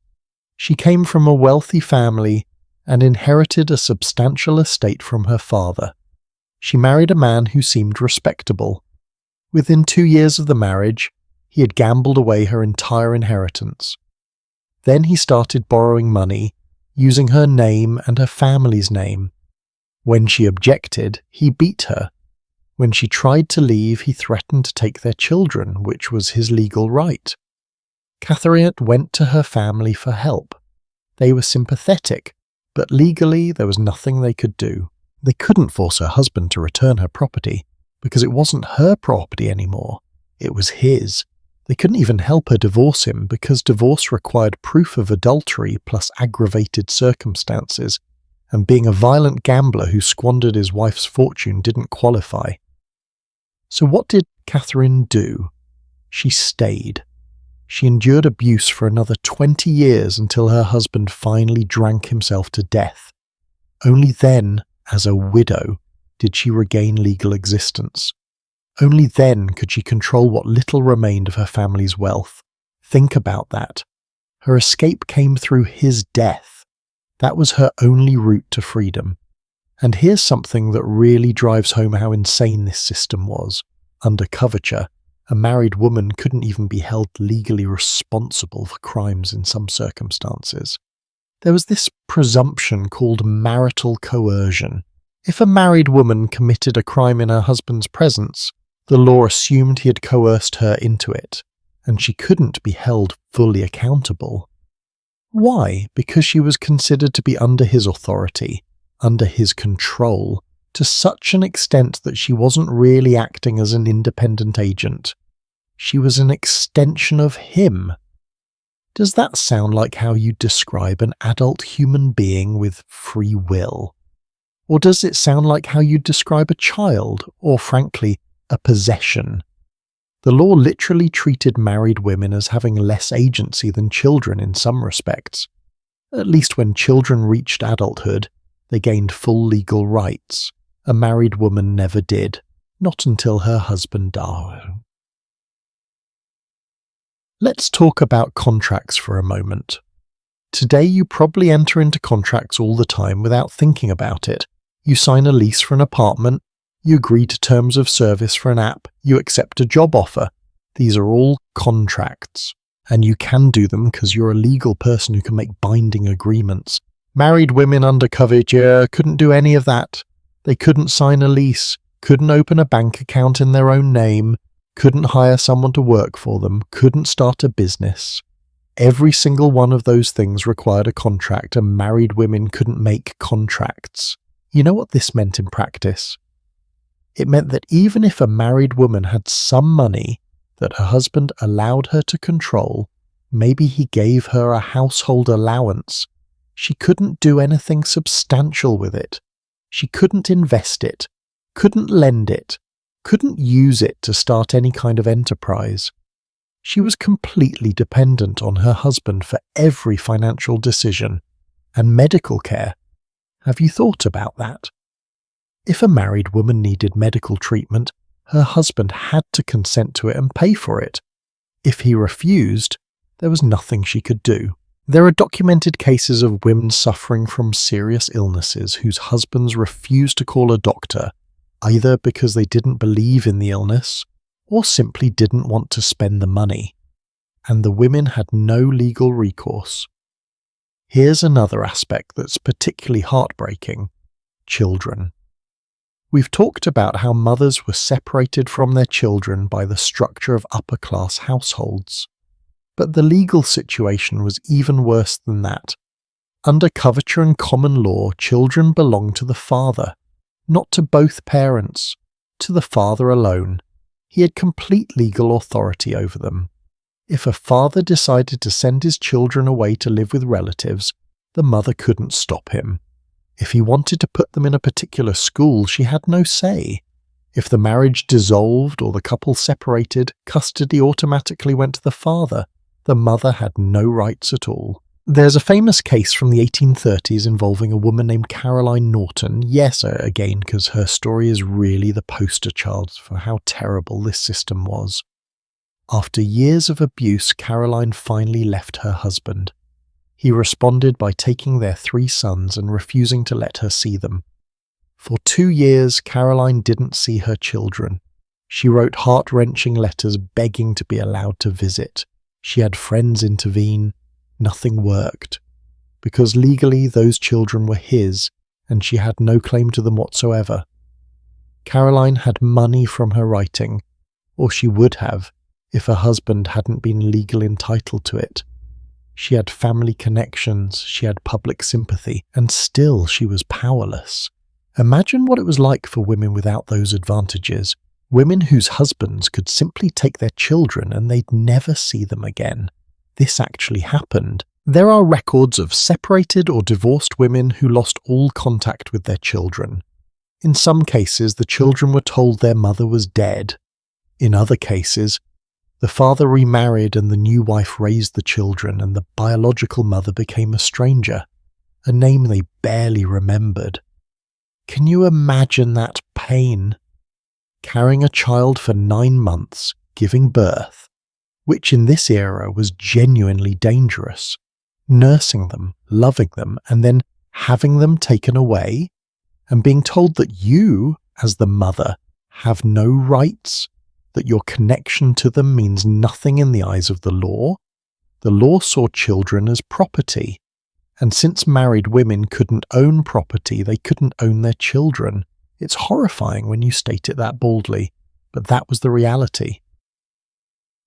She came from a wealthy family and inherited a substantial estate from her father. She married a man who seemed respectable. Within 2 years of the marriage, he had gambled away her entire inheritance. Then he started borrowing money, using her name and her family's name. When she objected, he beat her. When she tried to leave, he threatened to take their children, which was his legal right. Catherine went to her family for help. They were sympathetic, but legally there was nothing they could do. They couldn't force her husband to return her property, because it wasn't her property anymore. It was his. They couldn't even help her divorce him, because divorce required proof of adultery plus aggravated circumstances, and being a violent gambler who squandered his wife's fortune didn't qualify. So what did Catherine do? She stayed. She endured abuse for another 20 years until her husband finally drank himself to death. Only then, as a widow, did she regain legal existence. Only then could she control what little remained of her family's wealth. Think about that. Her escape came through his death. That was her only route to freedom. And here's something that really drives home how insane this system was. Under coverture, a married woman couldn't even be held legally responsible for crimes in some circumstances. There was this presumption called marital coercion. If a married woman committed a crime in her husband's presence, the law assumed he had coerced her into it, and she couldn't be held fully accountable. Why? Because she was considered to be under his authority, under his control, to such an extent that she wasn't really acting as an independent agent. She was an extension of him. Does that sound like how you describe an adult human being with free will? Or does it sound like how you describe a child, or frankly, a possession? The law literally treated married women as having less agency than children in some respects. At least when children reached adulthood, they gained full legal rights. A married woman never did, not until her husband died. Let's talk about contracts for a moment. Today you probably enter into contracts all the time without thinking about it. You sign a lease for an apartment, you agree to terms of service for an app, you accept a job offer. These are all contracts. And you can do them because you're a legal person who can make binding agreements. Married women under coverture couldn't do any of that. They couldn't sign a lease, couldn't open a bank account in their own name, couldn't hire someone to work for them, couldn't start a business. Every single one of those things required a contract, and married women couldn't make contracts. You know what this meant in practice? It meant that even if a married woman had some money that her husband allowed her to control, maybe he gave her a household allowance, she couldn't do anything substantial with it. She couldn't invest it, couldn't lend it, couldn't use it to start any kind of enterprise. She was completely dependent on her husband for every financial decision. And medical care. Have you thought about that? If a married woman needed medical treatment, her husband had to consent to it and pay for it. If he refused, there was nothing she could do. There are documented cases of women suffering from serious illnesses whose husbands refused to call a doctor, either because they didn't believe in the illness or simply didn't want to spend the money, and the women had no legal recourse. Here's another aspect that's particularly heartbreaking: children. We've talked about how mothers were separated from their children by the structure of upper-class households. But the legal situation was even worse than that. Under coverture and common law, children belonged to the father, not to both parents, to the father alone. He had complete legal authority over them. If a father decided to send his children away to live with relatives, the mother couldn't stop him. If he wanted to put them in a particular school, she had no say. If the marriage dissolved or the couple separated, custody automatically went to the father. The mother had no rights at all. There's a famous case from the 1830s involving a woman named Caroline Norton. Yes, again, because her story is really the poster child for how terrible this system was. After years of abuse, Caroline finally left her husband. He responded by taking their 3 sons and refusing to let her see them. For 2 years, Caroline didn't see her children. She wrote heart-wrenching letters begging to be allowed to visit. She had friends intervene. Nothing worked. Because legally those children were his, and she had no claim to them whatsoever. Caroline had money from her writing, or she would have, if her husband hadn't been legally entitled to it. She had family connections, she had public sympathy, and still she was powerless. Imagine what it was like for women without those advantages. Women whose husbands could simply take their children and they'd never see them again. This actually happened. There are records of separated or divorced women who lost all contact with their children. In some cases, the children were told their mother was dead. In other cases, the father remarried and the new wife raised the children, and the biological mother became a stranger, a name they barely remembered. Can you imagine that pain? Carrying a child for 9 months, giving birth, which in this era was genuinely dangerous, nursing them, loving them, and then having them taken away, and being told that you, as the mother, have no rights, that your connection to them means nothing in the eyes of the law. The law saw children as property, and since married women couldn't own property, they couldn't own their children. It's horrifying when you state it that boldly, but that was the reality.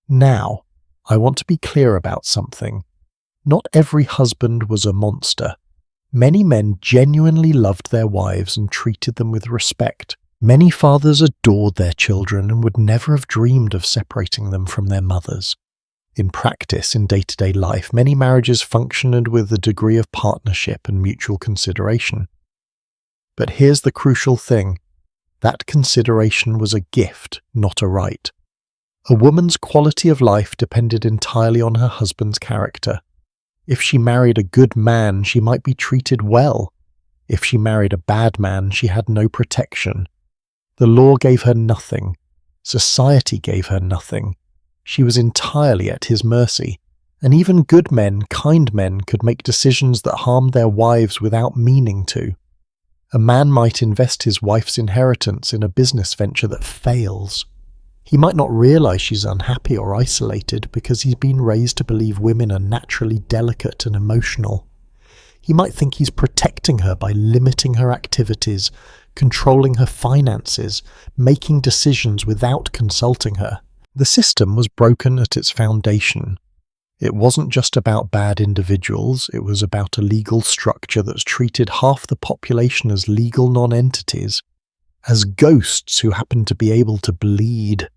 Now, I want to be clear about something. Not every husband was a monster. Many men genuinely loved their wives and treated them with respect. Many fathers adored their children and would never have dreamed of separating them from their mothers. In practice, in day-to-day life, many marriages functioned with a degree of partnership and mutual consideration. But here's the crucial thing. That consideration was a gift, not a right. A woman's quality of life depended entirely on her husband's character. If she married a good man, she might be treated well. If she married a bad man, she had no protection. The law gave her nothing. Society gave her nothing. She was entirely at his mercy. And even good men, kind men, could make decisions that harmed their wives without meaning to. A man might invest his wife's inheritance in a business venture that fails. He might not realize she's unhappy or isolated because he's been raised to believe women are naturally delicate and emotional. He might think he's protecting her by limiting her activities, controlling her finances, making decisions without consulting her. The system was broken at its foundation. It wasn't just about bad individuals, it was about a legal structure that's treated half the population as legal non-entities, as ghosts who happen to be able to bleed.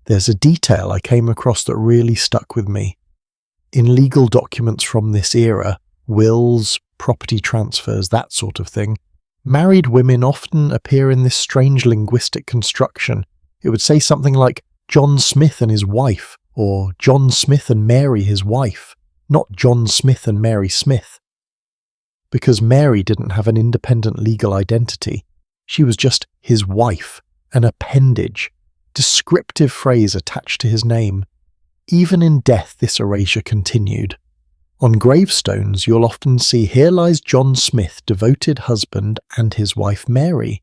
There's a detail I came across that really stuck with me. In legal documents from this era, wills, property transfers, that sort of thing, married women often appear in this strange linguistic construction. It would say something like, John Smith and his wife, or John Smith and Mary his wife, not John Smith and Mary Smith. Because Mary didn't have an independent legal identity. She was just his wife, an appendage, descriptive phrase attached to his name. Even in death this erasure continued. On gravestones, you'll often see, "Here lies John Smith, devoted husband, and his wife Mary,"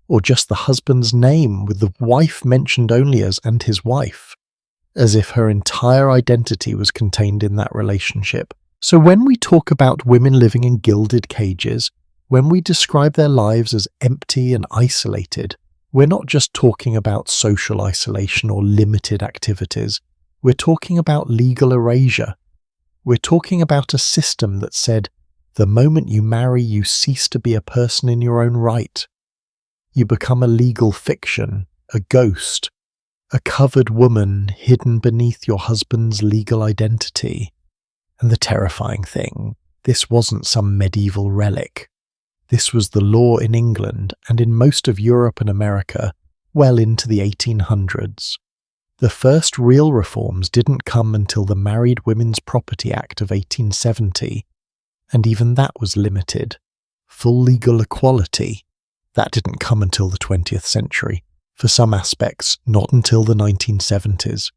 or just the husband's name with the wife mentioned only as "and his wife," as if her entire identity was contained in that relationship. So when we talk about women living in gilded cages, when we describe their lives as empty and isolated, we're not just talking about social isolation or limited activities. We're talking about legal erasure. We're talking about a system that said, the moment you marry, you cease to be a person in your own right. You become a legal fiction, a ghost, a covered woman hidden beneath your husband's legal identity. And the terrifying thing, this wasn't some medieval relic. This was the law in England and in most of Europe and America well into the 1800s. The first real reforms didn't come until the Married Women's Property Act of 1870, and even that was limited. Full legal equality, that didn't come until the 20th century. For some aspects, not until the 1970s.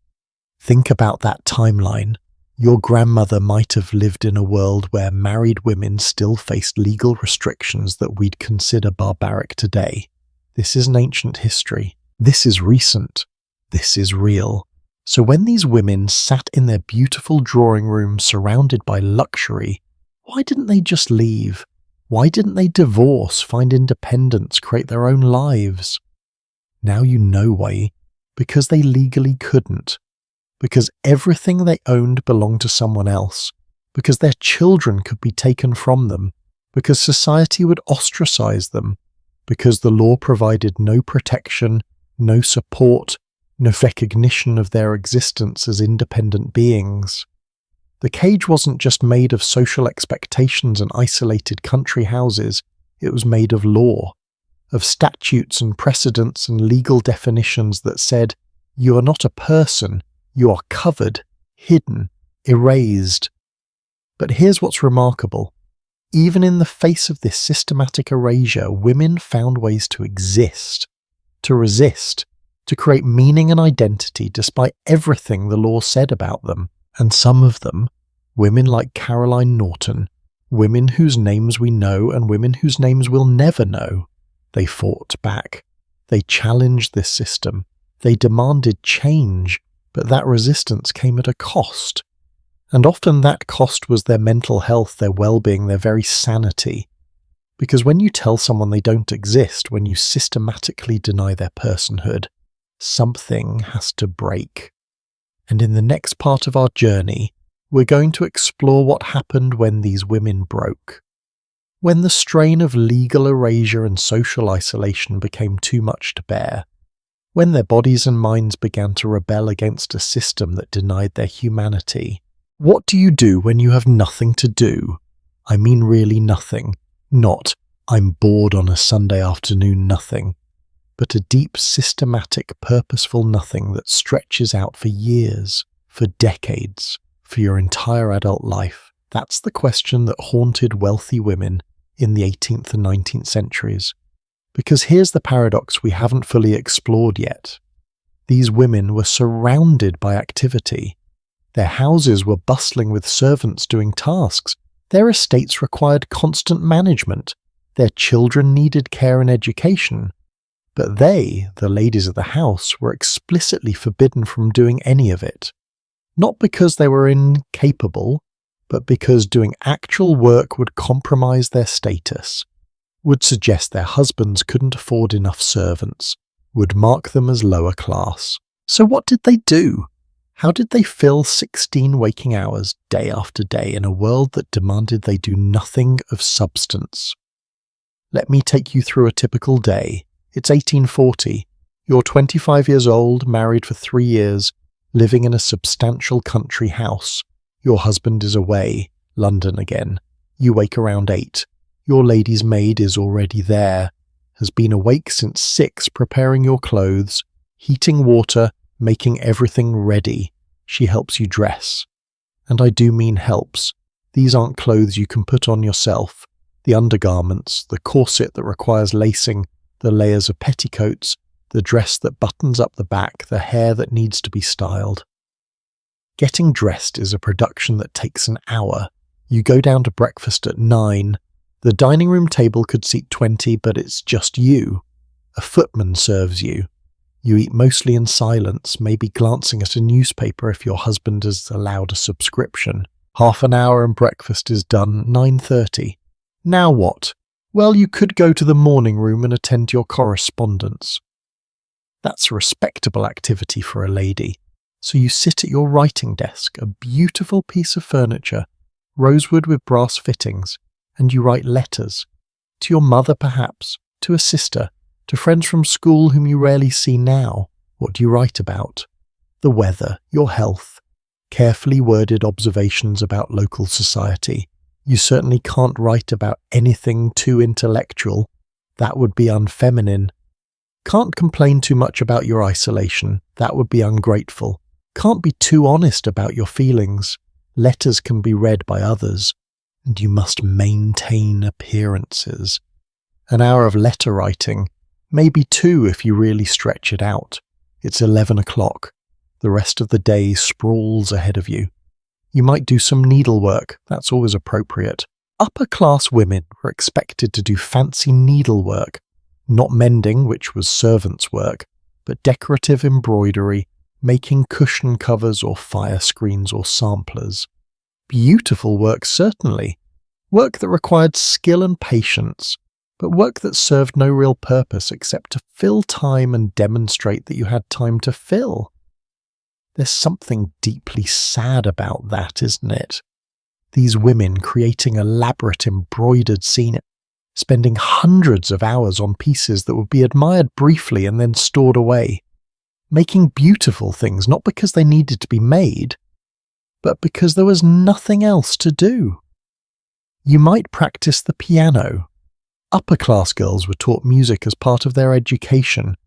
Think about that timeline. Your grandmother might have lived in a world where married women still faced legal restrictions that we'd consider barbaric today. This isn't ancient history. This is recent. This is real. So when these women sat in their beautiful drawing room surrounded by luxury, why didn't they just leave? Why didn't they divorce, find independence, create their own lives? Now you know why. Because they legally couldn't. Because everything they owned belonged to someone else. Because their children could be taken from them. Because society would ostracize them. Because the law provided no protection, no support, no recognition of their existence as independent beings. The cage wasn't just made of social expectations and isolated country houses, it was made of law, of statutes and precedents and legal definitions that said, you are not a person, you are covered, hidden, erased. But here's what's remarkable. Even in the face of this systematic erasure, women found ways to exist, to resist, to create meaning and identity despite everything the law said about them. And some of them, women like Caroline Norton, women whose names we know and women whose names we'll never know, they fought back. They challenged this system. They demanded change, but that resistance came at a cost. And often that cost was their mental health, their well-being, their very sanity. Because when you tell someone they don't exist, when you systematically deny their personhood, something has to break. And in the next part of our journey, we're going to explore what happened when these women broke. When the strain of legal erasure and social isolation became too much to bear. When their bodies and minds began to rebel against a system that denied their humanity. What do you do when you have nothing to do? I mean really nothing. Not, I'm bored on a Sunday afternoon nothing. But a deep, systematic, purposeful nothing that stretches out for years, for decades, for your entire adult life. That's the question that haunted wealthy women in the 18th and 19th centuries. Because here's the paradox we haven't fully explored yet. These women were surrounded by activity. Their houses were bustling with servants doing tasks. Their estates required constant management. Their children needed care and education. But they, the ladies of the house, were explicitly forbidden from doing any of it. Not because they were incapable, but because doing actual work would compromise their status, would suggest their husbands couldn't afford enough servants, would mark them as lower class. So what did they do? How did they fill 16 waking hours day after day in a world that demanded they do nothing of substance? Let me take you through a typical day. It's 1840. You're 25 years old, married for 3 years, living in a substantial country house. Your husband is away, London again. You wake around 8. Your lady's maid is already there, has been awake since 6 preparing your clothes, heating water, making everything ready. She helps you dress. And I do mean helps. These aren't clothes you can put on yourself. The undergarments, the corset that requires lacing, the layers of petticoats, the dress that buttons up the back, the hair that needs to be styled. Getting dressed is a production that takes an hour. You go down to breakfast at 9. The dining room table could seat 20, but it's just you. A footman serves you. You eat mostly in silence, maybe glancing at a newspaper if your husband has allowed a subscription. Half an hour and breakfast is done, 9:30. Now what? Well, you could go to the morning room and attend your correspondence. That's a respectable activity for a lady. So you sit at your writing desk, a beautiful piece of furniture, rosewood with brass fittings, and you write letters. To your mother perhaps, to a sister, to friends from school whom you rarely see now. What do you write about? The weather, your health, carefully worded observations about local society. You certainly can't write about anything too intellectual. That would be unfeminine. Can't complain too much about your isolation. That would be ungrateful. Can't be too honest about your feelings. Letters can be read by others. And you must maintain appearances. An hour of letter writing, maybe 2 if you really stretch it out. It's 11 o'clock. The rest of the day sprawls ahead of you. You might do some needlework, that's always appropriate. Upper-class women were expected to do fancy needlework, not mending, which was servants' work, but decorative embroidery, making cushion covers or fire screens or samplers. Beautiful work, certainly. Work that required skill and patience, but work that served no real purpose except to fill time and demonstrate that you had time to fill. There's something deeply sad about that, isn't it? These women creating elaborate embroidered scenery, spending hundreds of hours on pieces that would be admired briefly and then stored away, making beautiful things not because they needed to be made, but because there was nothing else to do. You might practice the piano. Upper-class girls were taught music as part of their education,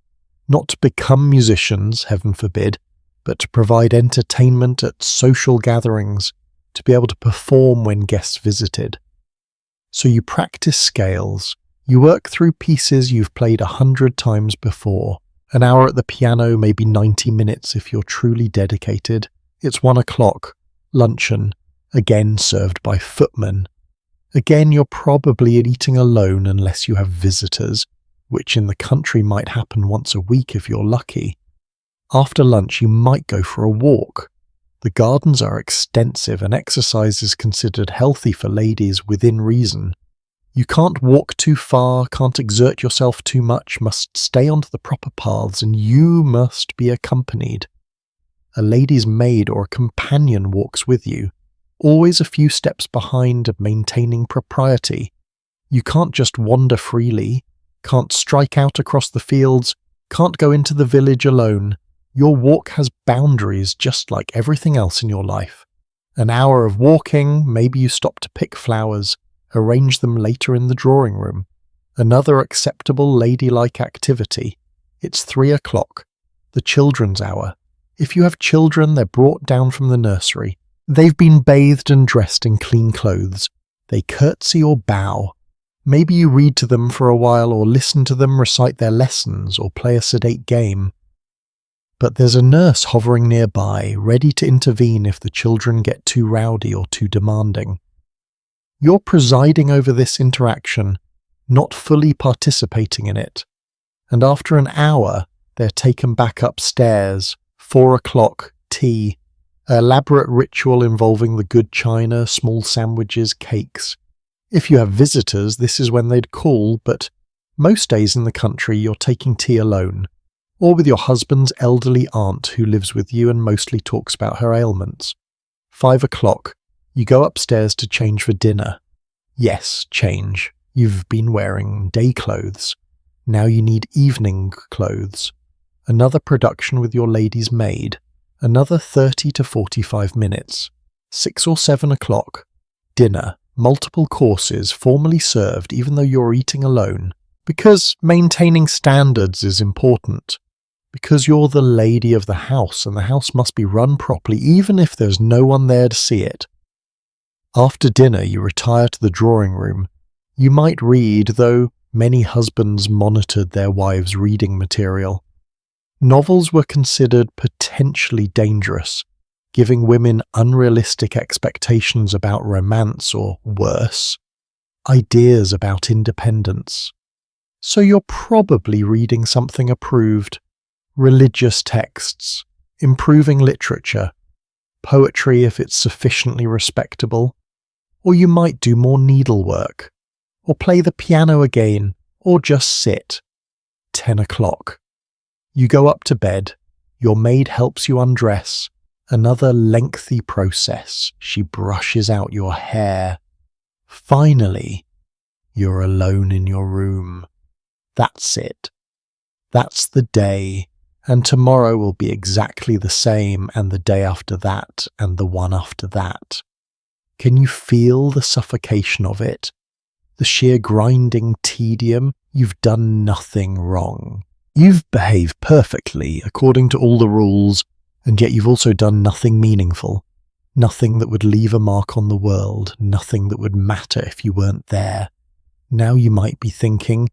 not to become musicians, heaven forbid, but to provide entertainment at social gatherings, to be able to perform when guests visited. So you practice scales, you work through pieces you've played 100 times before. An hour at the piano, maybe 90 minutes if you're truly dedicated. It's 1 o'clock, luncheon, again served by footmen. Again, you're probably eating alone unless you have visitors, which in the country might happen once a week if you're lucky. After lunch, you might go for a walk. The gardens are extensive and exercise is considered healthy for ladies within reason. You can't walk too far, can't exert yourself too much, must stay onto the proper paths, and you must be accompanied. A lady's maid or a companion walks with you, always a few steps behind and maintaining propriety. You can't just wander freely, can't strike out across the fields, can't go into the village alone. Your walk has boundaries just like everything else in your life. An hour of walking, maybe you stop to pick flowers, arrange them later in the drawing room. Another acceptable ladylike activity. It's 3 o'clock, the children's hour. If you have children, they're brought down from the nursery. They've been bathed and dressed in clean clothes. They curtsy or bow. Maybe you read to them for a while or listen to them recite their lessons or play a sedate game. But there's a nurse hovering nearby, ready to intervene if the children get too rowdy or too demanding. You're presiding over this interaction, not fully participating in it. And after an hour, they're taken back upstairs, 4 o'clock, tea, an elaborate ritual involving the good china, small sandwiches, cakes. If you have visitors, this is when they'd call, but most days in the country you're taking tea alone, or with your husband's elderly aunt who lives with you and mostly talks about her ailments. 5 o'clock, you go upstairs to change for dinner. Yes, change. You've been wearing day clothes. Now you need evening clothes. Another production with your lady's maid. Another 30 to 45 minutes. 6 or 7 o'clock, dinner. Multiple courses formally served even though you're eating alone. Because maintaining standards is important. Because you're the lady of the house and the house must be run properly even if there's no one there to see it. After dinner you retire to the drawing room. You might read, though many husbands monitored their wives' reading material. Novels were considered potentially dangerous. giving women unrealistic expectations about romance or, worse, ideas about independence. So you're probably reading something approved: religious texts, improving literature, poetry if it's sufficiently respectable, or you might do more needlework, or play the piano again, or just sit. 10 o'clock. You go up to bed, your maid helps you undress, another lengthy process, she brushes out your hair. Finally, you're alone in your room. That's it. That's the day, and tomorrow will be exactly the same, and the day after that, and the one after that. Can you feel the suffocation of it? The sheer grinding tedium? You've done nothing wrong. You've behaved perfectly according to all the rules, and yet you've also done nothing meaningful. Nothing that would leave a mark on the world, nothing that would matter if you weren't there. Now you might be thinking,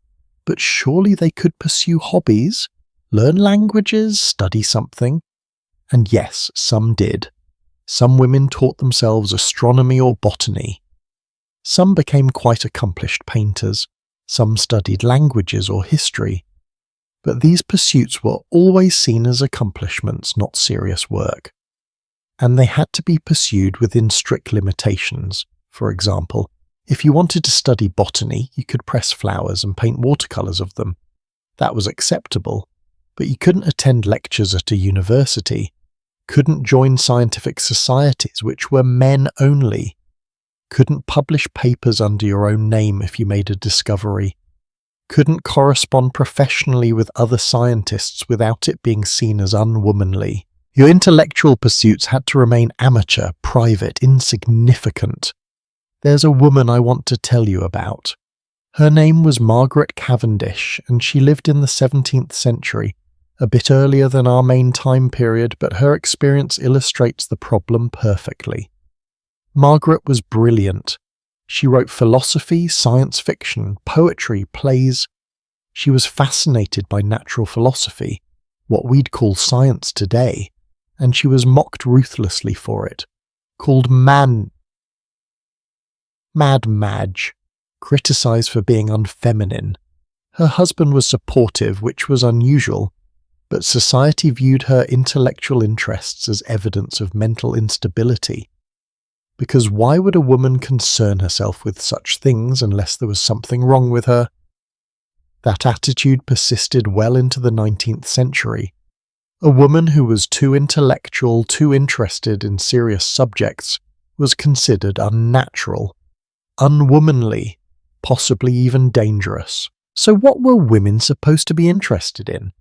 but surely they could pursue hobbies, learn languages, study something. And yes, some did. Some women taught themselves astronomy or botany. Some became quite accomplished painters. Some studied languages or history. But these pursuits were always seen as accomplishments, not serious work. And they had to be pursued within strict limitations. For example, if you wanted to study botany, you could press flowers and paint watercolours of them. That was acceptable, but you couldn't attend lectures at a university, couldn't join scientific societies which were men only, couldn't publish papers under your own name if you made a discovery, couldn't correspond professionally with other scientists without it being seen as unwomanly. Your intellectual pursuits had to remain amateur, private, insignificant. There's a woman I want to tell you about. Her name was Margaret Cavendish, and she lived in the 17th century, a bit earlier than our main time period, but her experience illustrates the problem perfectly. Margaret was brilliant. She wrote philosophy, science fiction, poetry, plays. She was fascinated by natural philosophy, what we'd call science today, and she was mocked ruthlessly for it, called Mad Madge, criticised for being unfeminine. Her husband was supportive, which was unusual, but society viewed her intellectual interests as evidence of mental instability. Because why would a woman concern herself with such things unless there was something wrong with her? That attitude persisted well into the 19th century. A woman who was too intellectual, too interested in serious subjects, was considered unnatural, unwomanly, possibly even dangerous. So what were women supposed to be interested in?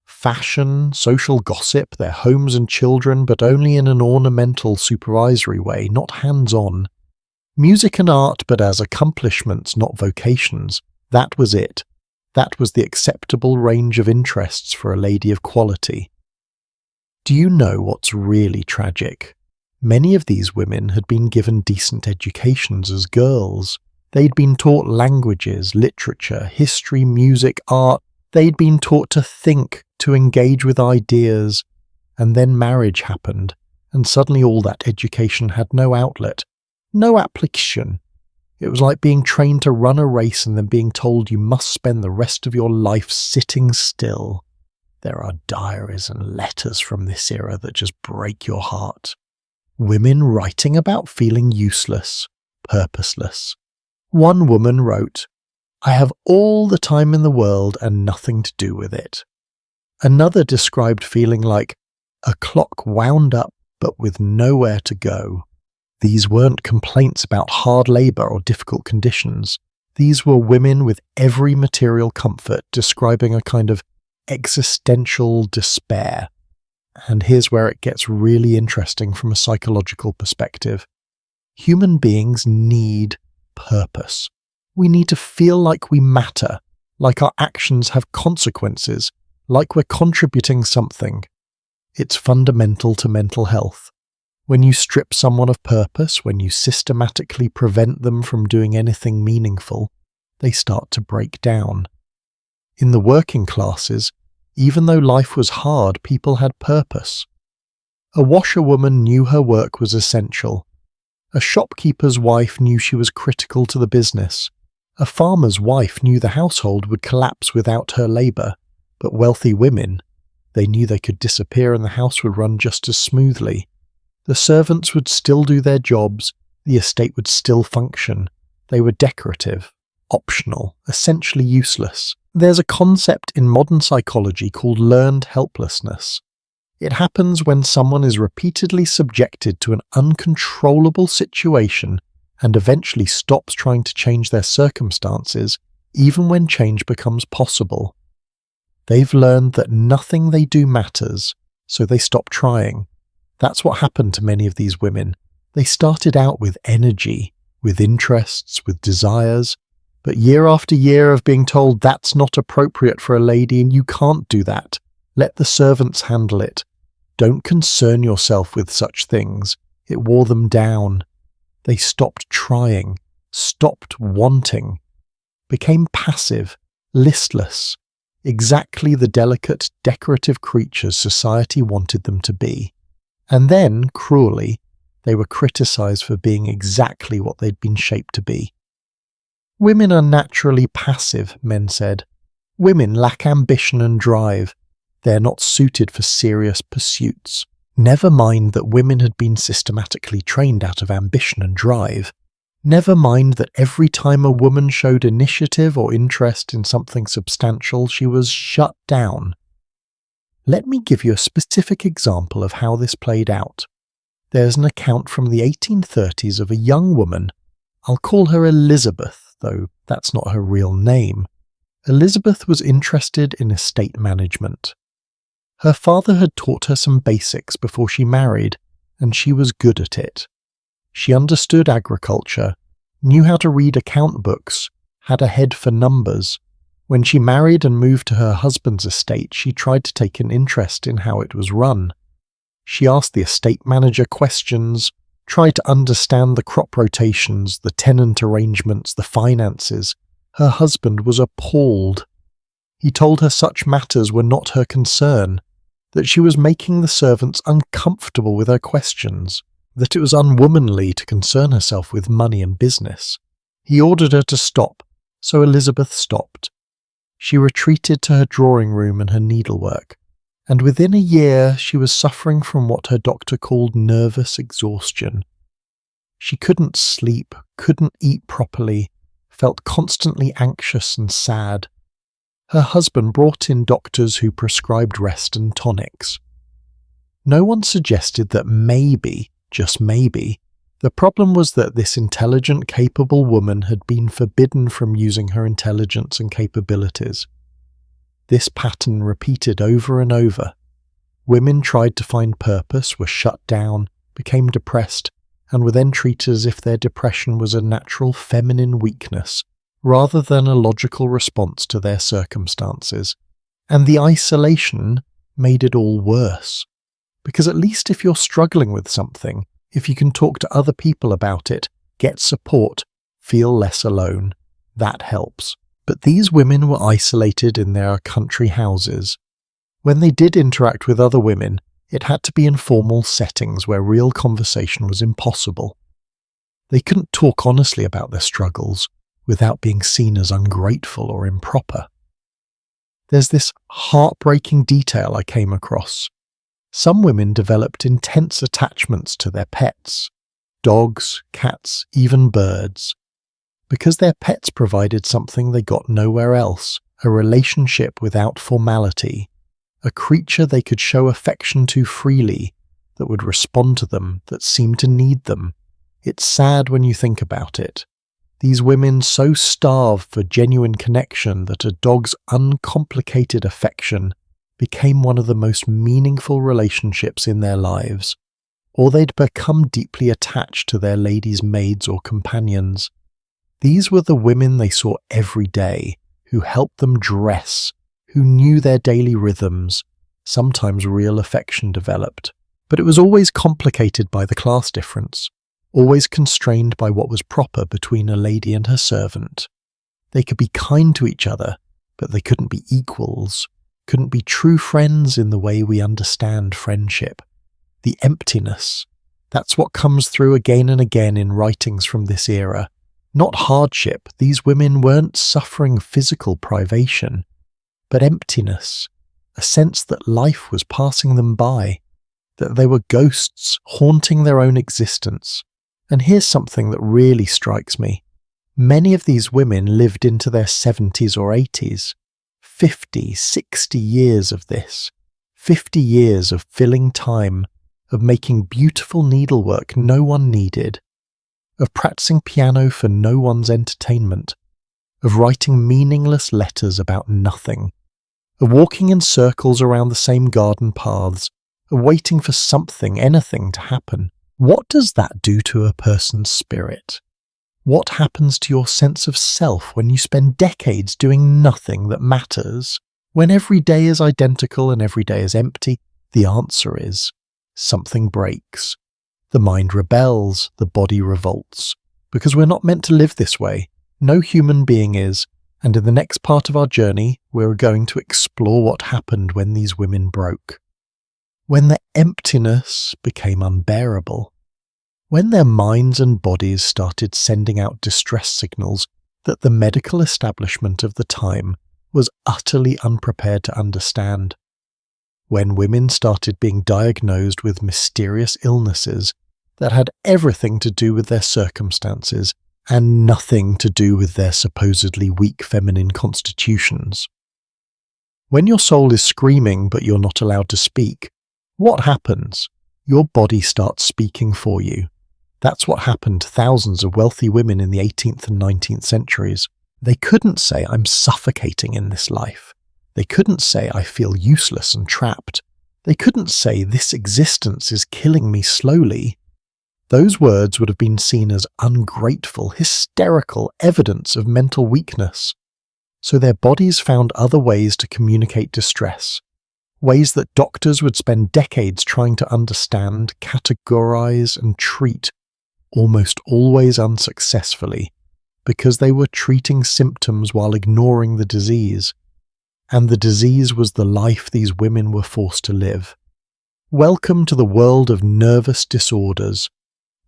Fashion, social gossip, their homes and children, but only in an ornamental, supervisory way, not hands-on. Music and art, but as accomplishments, not vocations. That was it. That was the acceptable range of interests for a lady of quality. Do you know what's really tragic? Many of these women had been given decent educations as girls. They'd been taught languages, literature, history, music, art. They'd been taught to think, to engage with ideas. And then marriage happened, and suddenly all that education had no outlet, no application. It was like being trained to run a race and then being told you must spend the rest of your life sitting still. There are diaries and letters from this era that just break your heart. Women writing about feeling useless, purposeless. One woman wrote, "I have all the time in the world and nothing to do with it." Another described feeling like a clock wound up but with nowhere to go. These weren't complaints about hard labour or difficult conditions. These were women with every material comfort describing a kind of existential despair. And here's where it gets really interesting from a psychological perspective. Human beings need purpose. We need to feel like we matter, like our actions have consequences, like we're contributing something. It's fundamental to mental health. When you strip someone of purpose, when you systematically prevent them from doing anything meaningful, they start to break down. In the working classes, even though life was hard, people had purpose. A washerwoman knew her work was essential. A shopkeeper's wife knew she was critical to the business. A farmer's wife knew the household would collapse without her labour, but wealthy women, they knew they could disappear and the house would run just as smoothly. The servants would still do their jobs, the estate would still function. They were decorative, optional, essentially useless. There's a concept in modern psychology called learned helplessness. It happens when someone is repeatedly subjected to an uncontrollable situation and eventually stops trying to change their circumstances, even when change becomes possible. They've learned that nothing they do matters, so they stop trying. That's what happened to many of these women. They started out with energy, with interests, with desires, but year after year of being told that's not appropriate for a lady and you can't do that, let the servants handle it. Don't concern yourself with such things. It wore them down. They stopped trying, stopped wanting, became passive, listless, exactly the delicate, decorative creatures society wanted them to be. And then, cruelly, they were criticised for being exactly what they'd been shaped to be. Women are naturally passive, men said. Women lack ambition and drive. They're not suited for serious pursuits. Never mind that women had been systematically trained out of ambition and drive. Never mind that every time a woman showed initiative or interest in something substantial, she was shut down. Let me give you a specific example of how this played out. There's an account from the 1830s of a young woman. I'll call her Elizabeth, though that's not her real name. Elizabeth was interested in estate management. Her father had taught her some basics before she married, and she was good at it. She understood agriculture, knew how to read account books, had a head for numbers. When she married and moved to her husband's estate, she tried to take an interest in how it was run. She asked the estate manager questions, tried to understand the crop rotations, the tenant arrangements, the finances. Her husband was appalled. He told her such matters were not her concern, that she was making the servants uncomfortable with her questions, that it was unwomanly to concern herself with money and business. He ordered her to stop, so Elizabeth stopped. She retreated to her drawing room and her needlework, and within a year she was suffering from what her doctor called nervous exhaustion. She couldn't sleep, couldn't eat properly, felt constantly anxious and sad. Her husband brought in doctors who prescribed rest and tonics. No one suggested that maybe, just maybe, the problem was that this intelligent, capable woman had been forbidden from using her intelligence and capabilities. This pattern repeated over and over. Women tried to find purpose, were shut down, became depressed, and were then treated as if their depression was a natural feminine weakness, rather than a logical response to their circumstances. And the isolation made it all worse. Because at least if you're struggling with something, if you can talk to other people about it, get support, feel less alone, that helps. But these women were isolated in their country houses. When they did interact with other women, it had to be in formal settings where real conversation was impossible. They couldn't talk honestly about their struggles without being seen as ungrateful or improper. There's this heartbreaking detail I came across. Some women developed intense attachments to their pets, dogs, cats, even birds, because their pets provided something they got nowhere else, a relationship without formality, a creature they could show affection to freely, that would respond to them, that seemed to need them. It's sad when you think about it. These women so starved for genuine connection that a dog's uncomplicated affection became one of the most meaningful relationships in their lives, or they'd become deeply attached to their ladies' maids or companions. These were the women they saw every day, who helped them dress, who knew their daily rhythms. Sometimes real affection developed, but it was always complicated by the class difference, always constrained by what was proper between a lady and her servant. They could be kind to each other, but they couldn't be equals, couldn't be true friends in the way we understand friendship. the emptiness. That's what comes through again and again in writings from this era. Not hardship, these women weren't suffering physical privation, but emptiness, a sense that life was passing them by, that they were ghosts haunting their own existence. And here's something that really strikes me. Many of these women lived into their 70s or 80s. 50, 60 years of this. 50 years of filling time, of making beautiful needlework no one needed, of practicing piano for no one's entertainment, of writing meaningless letters about nothing, of walking in circles around the same garden paths, of waiting for something, anything to happen. What does that do to a person's spirit? What happens to your sense of self when you spend decades doing nothing that matters? When every day is identical and every day is empty, the answer is something breaks. The mind rebels, the body revolts. Because we're not meant to live this way. No human being is. And in the next part of our journey, we're going to explore what happened when these women broke. When the emptiness became unbearable. When their minds and bodies started sending out distress signals that the medical establishment of the time was utterly unprepared to understand. When women started being diagnosed with mysterious illnesses that had everything to do with their circumstances and nothing to do with their supposedly weak feminine constitutions. When your soul is screaming but you're not allowed to speak, what happens? Your body starts speaking for you. That's what happened to thousands of wealthy women in the 18th and 19th centuries. They couldn't say, "I'm suffocating in this life." They couldn't say, "I feel useless and trapped." They couldn't say, "This existence is killing me slowly." Those words would have been seen as ungrateful, hysterical evidence of mental weakness. So their bodies found other ways to communicate distress, ways that doctors would spend decades trying to understand, categorize, and treat, almost always unsuccessfully, because they were treating symptoms while ignoring the disease. And the disease was the life these women were forced to live. Welcome to the world of nervous disorders,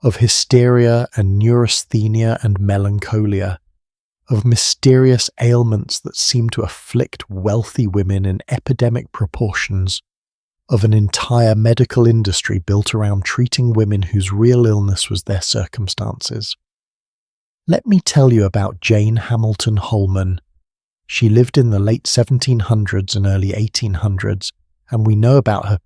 of hysteria and neurasthenia and melancholia, of mysterious ailments that seem to afflict wealthy women in epidemic proportions, of an entire medical industry built around treating women whose real illness was their circumstances. Let me tell you about Jane Hamilton Holman. She lived in the late 1700s and early 1800s, and we know about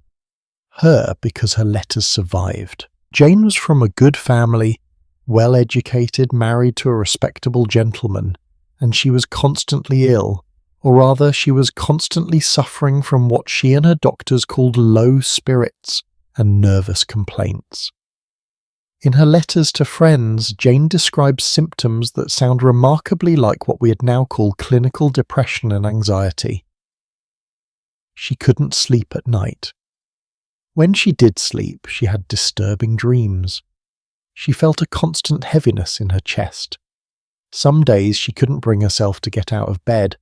her because her letters survived. Jane was from a good family, well-educated, married to a respectable gentleman, and she was constantly ill, or rather she was constantly suffering from what she and her doctors called low spirits and nervous complaints. In her letters to friends, Jane describes symptoms that sound remarkably like what we would now call clinical depression and anxiety. She couldn't sleep at night. When she did sleep, she had disturbing dreams. She felt a constant heaviness in her chest. Some days she couldn't bring herself to get out of bed.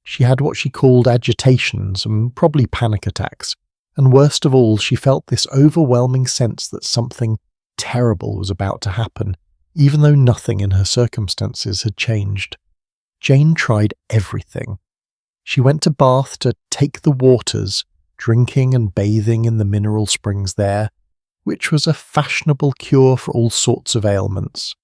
She had what she called agitations and probably panic attacks, and worst of all, she felt this overwhelming sense that something terrible was about to happen, even though nothing in her circumstances had changed. Jane tried everything. She went to Bath to take the waters, drinking and bathing in the mineral springs there, which was a fashionable cure for all sorts of ailments.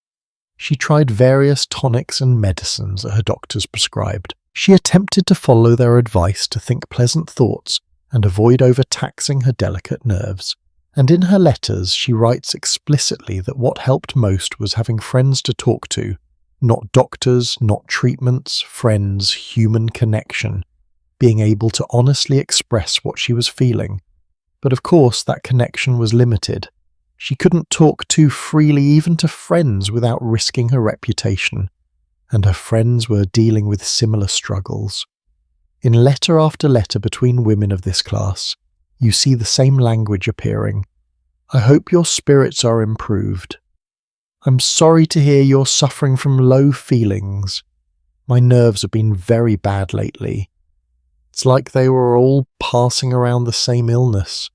She tried various tonics and medicines that her doctors prescribed. She attempted to follow their advice to think pleasant thoughts and avoid overtaxing her delicate nerves. And in her letters, she writes explicitly that what helped most was having friends to talk to, not doctors, not treatments, friends, human connection, being able to honestly express what she was feeling. But of course, that connection was limited. She couldn't talk too freely even to friends without risking her reputation, and her friends were dealing with similar struggles. In letter after letter between women of this class, you see the same language appearing. "I hope your spirits are improved. I'm sorry to hear you're suffering from low feelings. My nerves have been very bad lately." It's like they were all passing around the same illness.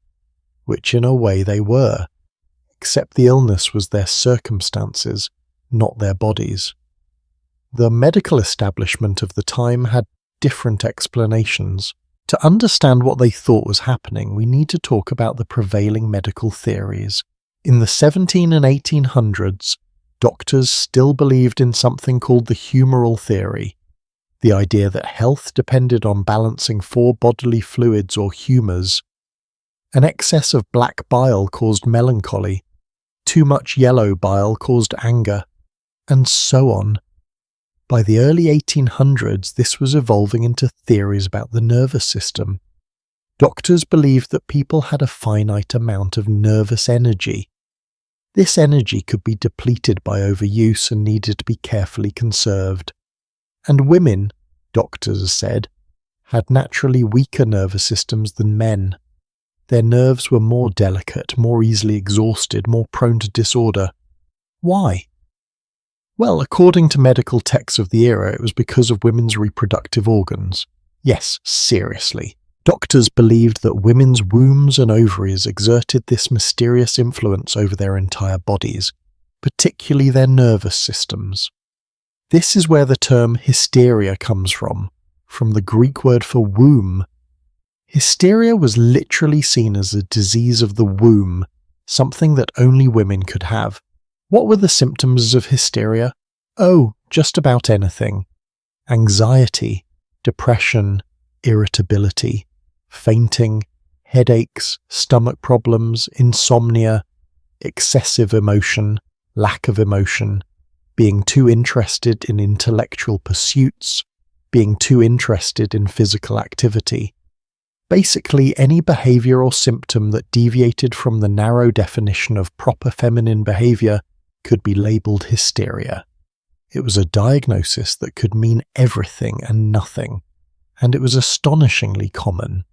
which in a way they were, except the illness was their circumstances, not their bodies. The medical establishment of the time had different explanations. To understand what they thought was happening, we need to talk about the prevailing medical theories. In the 17 and 1800s, doctors still believed in something called the humoral theory, the idea that health depended on balancing 4 bodily fluids or humours. An excess of black bile caused melancholy, too much yellow bile caused anger, and so on. By the early 1800s, this was evolving into theories about the nervous system. Doctors believed that people had a finite amount of nervous energy. This energy could be depleted by overuse and needed to be carefully conserved. And women, doctors said, had naturally weaker nervous systems than men. Their nerves were more delicate, more easily exhausted, more prone to disorder. Why? Well, according to medical texts of the era, it was because of women's reproductive organs. Yes, seriously. Doctors believed that women's wombs and ovaries exerted this mysterious influence over their entire bodies, particularly their nervous systems. This is where the term hysteria comes from the Greek word for womb. Hysteria was literally seen as a disease of the womb, something that only women could have. What were the symptoms of hysteria? Oh, just about anything. Anxiety, depression, irritability, fainting, headaches, stomach problems, insomnia, excessive emotion, lack of emotion, being too interested in intellectual pursuits, being too interested in physical activity. Basically, any behavior or symptom that deviated from the narrow definition of proper feminine behavior could be labeled hysteria. It was a diagnosis that could mean everything and nothing, and it was astonishingly common.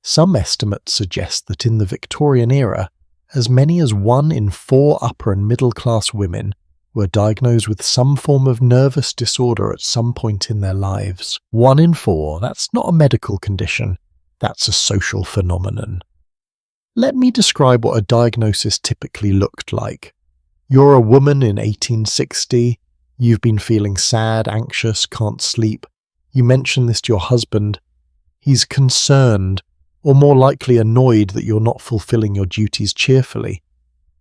Some estimates suggest that in the Victorian era, as many as 1 in 4 upper and middle-class women were diagnosed with some form of nervous disorder at some point in their lives. 1 in 4, that's not a medical condition, that's a social phenomenon. Let me describe what a diagnosis typically looked like. You're a woman in 1860, you've been feeling sad, anxious, can't sleep. You mention this to your husband. He's concerned, or more likely annoyed that you're not fulfilling your duties cheerfully.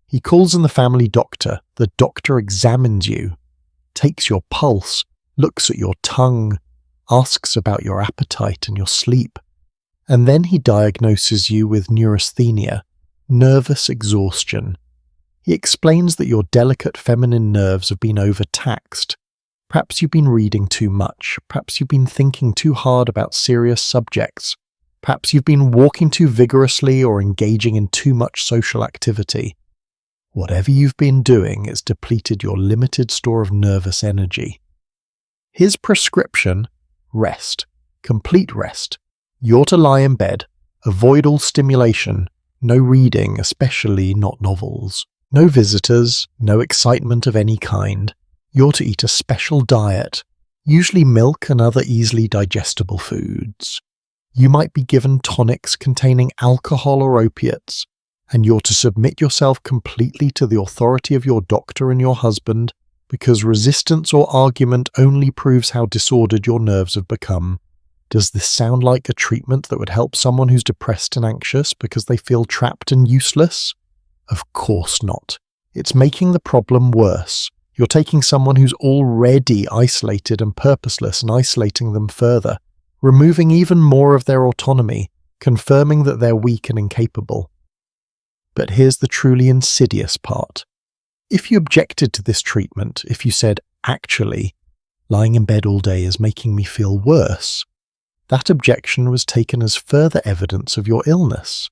He calls in the family doctor. The doctor examines you, takes your pulse, looks at your tongue, asks about your appetite and your sleep, and then he diagnoses you with neurasthenia, nervous exhaustion. He explains that your delicate feminine nerves have been overtaxed. Perhaps you've been reading too much. Perhaps you've been thinking too hard about serious subjects. Perhaps you've been walking too vigorously or engaging in too much social activity. Whatever you've been doing, it's depleted your limited store of nervous energy. His prescription? Rest. Complete rest. You're to lie in bed, avoid all stimulation, no reading, especially not novels. No visitors, no excitement of any kind. You're to eat a special diet, usually milk and other easily digestible foods. You might be given tonics containing alcohol or opiates, and you're to submit yourself completely to the authority of your doctor and your husband, because resistance or argument only proves how disordered your nerves have become. Does this sound like a treatment that would help someone who's depressed and anxious because they feel trapped and useless? Of course not. It's making the problem worse. You're taking someone who's already isolated and purposeless and isolating them further, removing even more of their autonomy, confirming that they're weak and incapable. But here's the truly insidious part. If you objected to this treatment, if you said, actually, lying in bed all day is making me feel worse, that objection was taken as further evidence of your illness.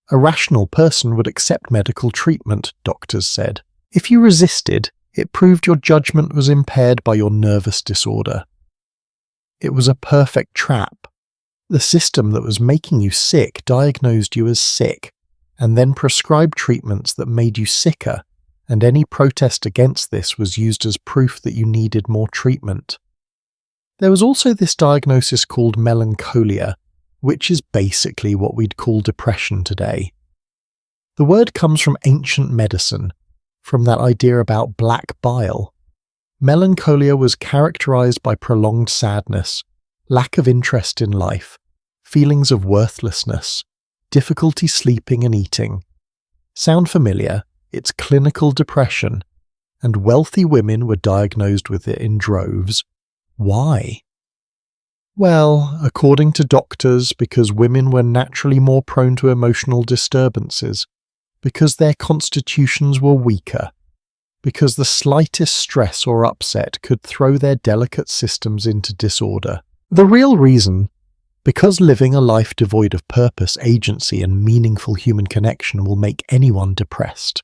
A rational person would accept medical treatment, doctors said. If you resisted, it proved your judgment was impaired by your nervous disorder. It was a perfect trap. The system that was making you sick diagnosed you as sick, and then prescribed treatments that made you sicker, and any protest against this was used as proof that you needed more treatment. There was also this diagnosis called melancholia, which is basically what we'd call depression today. The word comes from ancient medicine, from that idea about black bile. Melancholia was characterized by prolonged sadness, lack of interest in life, feelings of worthlessness, difficulty sleeping and eating. Sound familiar? It's clinical depression, and wealthy women were diagnosed with it in droves. Why? Well, according to doctors, because women were naturally more prone to emotional disturbances, because their constitutions were weaker, because the slightest stress or upset could throw their delicate systems into disorder. The real reason, because living a life devoid of purpose, agency, and meaningful human connection will make anyone depressed.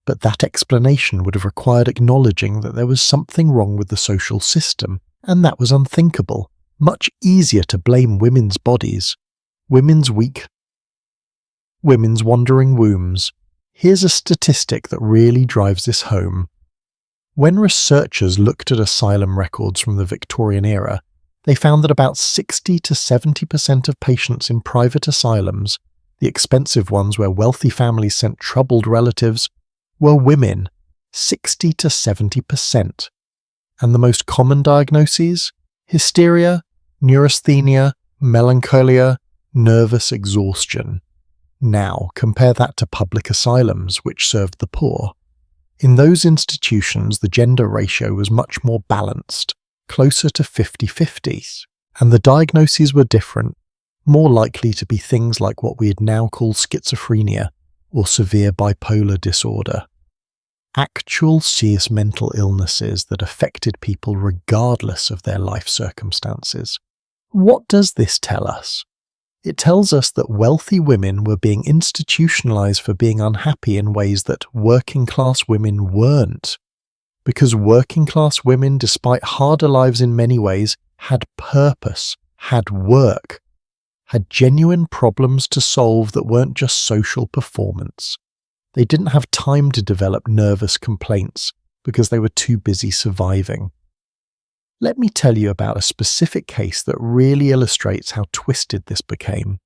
But that explanation would have required acknowledging that there was something wrong with the social system, and that was unthinkable. Much easier to blame women's bodies, women's wandering wombs. Here's a statistic that really drives this home. When researchers looked at asylum records from the Victorian era, they found that about 60 to 70% of patients in private asylums, the expensive ones where wealthy families sent troubled relatives, were women. 60 to 70%. And the most common diagnoses? Hysteria, neurasthenia, melancholia, nervous exhaustion. Now, compare that to public asylums, which served the poor. In those institutions, the gender ratio was much more balanced, closer to 50-50, and the diagnoses were different, more likely to be things like what we'd now call schizophrenia or severe bipolar disorder. Actual serious mental illnesses that affected people regardless of their life circumstances. What does this tell us? It tells us that wealthy women were being institutionalized for being unhappy in ways that working-class women weren't. Because working-class women, despite harder lives in many ways, had purpose, had work, had genuine problems to solve that weren't just social performance. They didn't have time to develop nervous complaints because they were too busy surviving. Let me tell you about a specific case that really illustrates how twisted this became.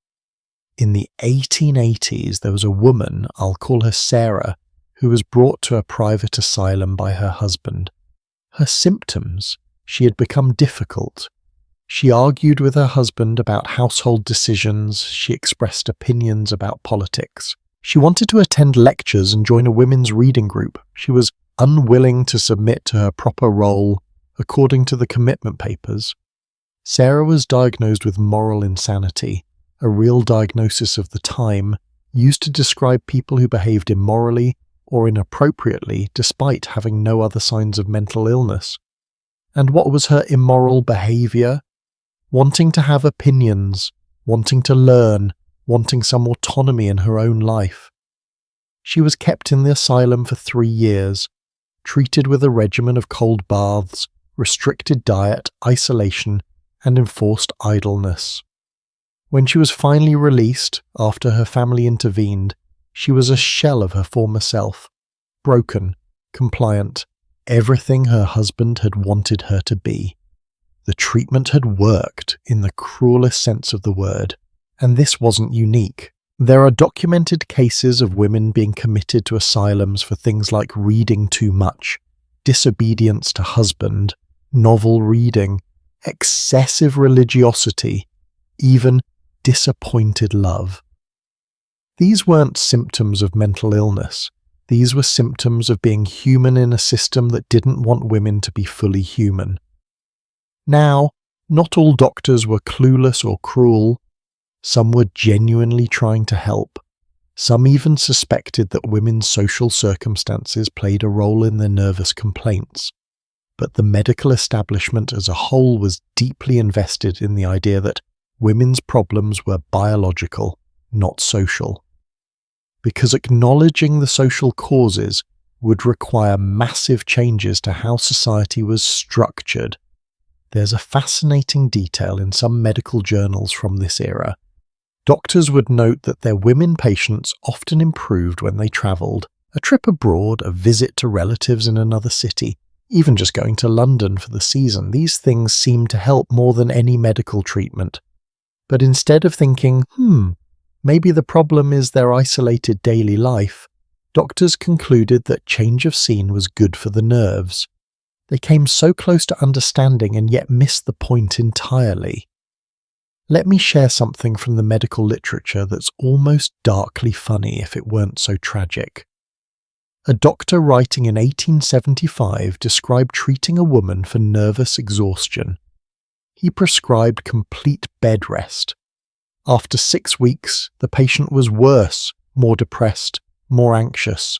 In the 1880s, there was a woman, I'll call her Sarah, who was brought to a private asylum by her husband. Her symptoms: she had become difficult. She argued with her husband about household decisions. She expressed opinions about politics. She wanted to attend lectures and join a women's reading group. She was unwilling to submit to her proper role, according to the commitment papers. Sarah was diagnosed with moral insanity, a real diagnosis of the time, used to describe people who behaved immorally or inappropriately despite having no other signs of mental illness. And what was her immoral behaviour? Wanting to have opinions, wanting to learn, wanting some autonomy in her own life. She was kept in the asylum for 3 years, treated with a regimen of cold baths, restricted diet, isolation, and enforced idleness. When she was finally released, after her family intervened, she was a shell of her former self, broken, compliant, everything her husband had wanted her to be. The treatment had worked in the cruelest sense of the word, and this wasn't unique. There are documented cases of women being committed to asylums for things like reading too much, disobedience to husband, novel reading, excessive religiosity, even disappointed love. These weren't symptoms of mental illness. These were symptoms of being human in a system that didn't want women to be fully human. Now, not all doctors were clueless or cruel. Some were genuinely trying to help. Some even suspected that women's social circumstances played a role in their nervous complaints. But the medical establishment as a whole was deeply invested in the idea that women's problems were biological, not social. Because acknowledging the social causes would require massive changes to how society was structured. There's a fascinating detail in some medical journals from this era. Doctors would note that their women patients often improved when they travelled, a trip abroad, a visit to relatives in another city, even just going to London for the season. These things seemed to help more than any medical treatment. But instead of thinking, Maybe the problem is their isolated daily life. Doctors concluded that change of scene was good for the nerves. They came so close to understanding and yet missed the point entirely. Let me share something from the medical literature that's almost darkly funny if it weren't so tragic. A doctor writing in 1875 described treating a woman for nervous exhaustion. He prescribed complete bed rest. After 6 weeks, the patient was worse, more depressed, more anxious.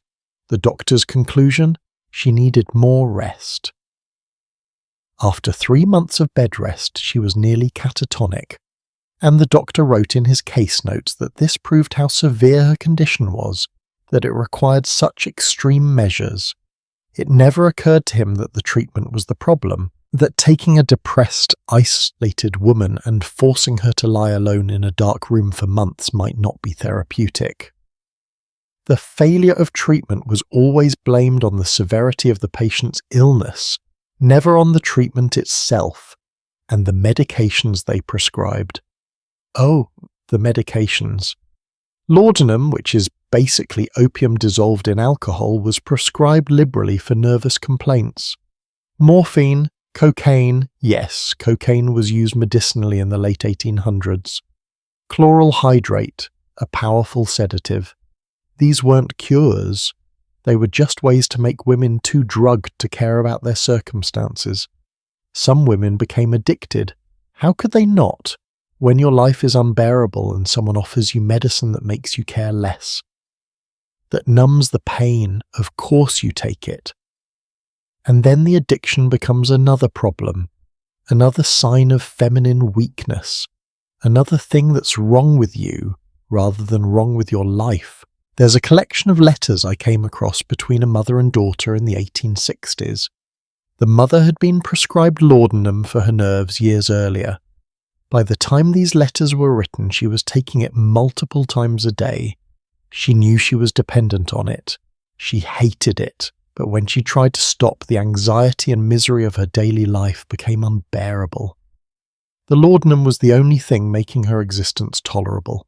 The doctor's conclusion? She needed more rest. After 3 months of bed rest, she was nearly catatonic, and the doctor wrote in his case notes that this proved how severe her condition was, that it required such extreme measures. It never occurred to him that the treatment was the problem, that taking a depressed, isolated woman and forcing her to lie alone in a dark room for months might not be therapeutic. The failure of treatment was always blamed on the severity of the patient's illness, never on the treatment itself, and the medications they prescribed. Oh, the medications. Laudanum, which is basically opium dissolved in alcohol, was prescribed liberally for nervous complaints. Morphine, cocaine, yes, cocaine was used medicinally in the late 1800s. Chloral hydrate, a powerful sedative. These weren't cures. They were just ways to make women too drugged to care about their circumstances. Some women became addicted. How could they not, when your life is unbearable and someone offers you medicine that makes you care less? That numbs the pain, of course you take it. And then the addiction becomes another problem, another sign of feminine weakness, another thing that's wrong with you rather than wrong with your life. There's a collection of letters I came across between a mother and daughter in the 1860s. The mother had been prescribed laudanum for her nerves years earlier. By the time these letters were written, she was taking it multiple times a day. She knew she was dependent on it. She hated it, but when she tried to stop, the anxiety and misery of her daily life became unbearable. The laudanum was the only thing making her existence tolerable.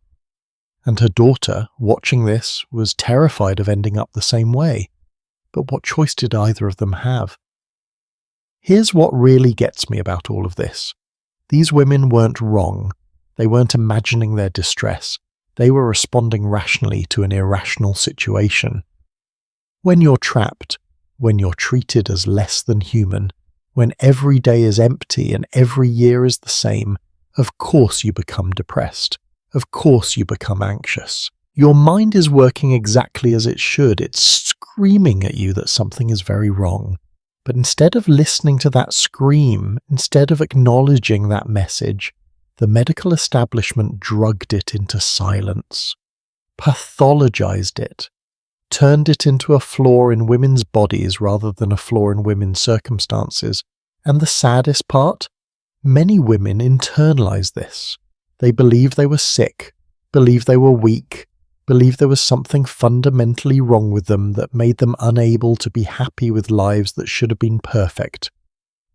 And her daughter, watching this, was terrified of ending up the same way. But what choice did either of them have? Here's what really gets me about all of this. These women weren't wrong. They weren't imagining their distress. They were responding rationally to an irrational situation. When you're trapped, when you're treated as less than human, when every day is empty and every year is the same, of course you become depressed. Of course you become anxious. Your mind is working exactly as it should. It's screaming at you that something is very wrong. But instead of listening to that scream, instead of acknowledging that message, the medical establishment drugged it into silence, pathologized it, turned it into a flaw in women's bodies rather than a flaw in women's circumstances. And the saddest part? Many women internalize this. They believed they were sick, believed they were weak, believed there was something fundamentally wrong with them that made them unable to be happy with lives that should have been perfect.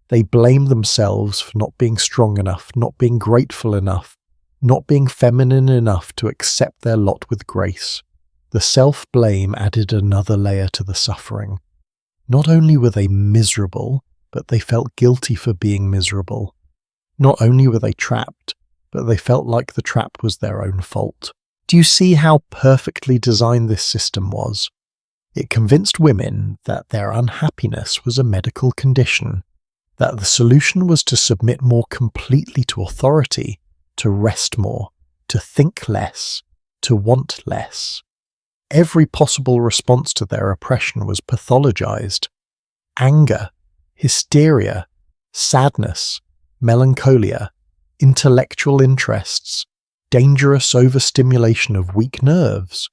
They blamed themselves for not being strong enough, not being grateful enough, not being feminine enough to accept their lot with grace. The self-blame added another layer to the suffering. Not only were they miserable, but they felt guilty for being miserable. Not only were they trapped, but they felt like the trap was their own fault. Do you see how perfectly designed this system was? It convinced women that their unhappiness was a medical condition, that the solution was to submit more completely to authority, to rest more, to think less, to want less. Every possible response to their oppression was pathologized. Anger, hysteria, sadness, melancholia, intellectual interests, dangerous overstimulation of weak nerves,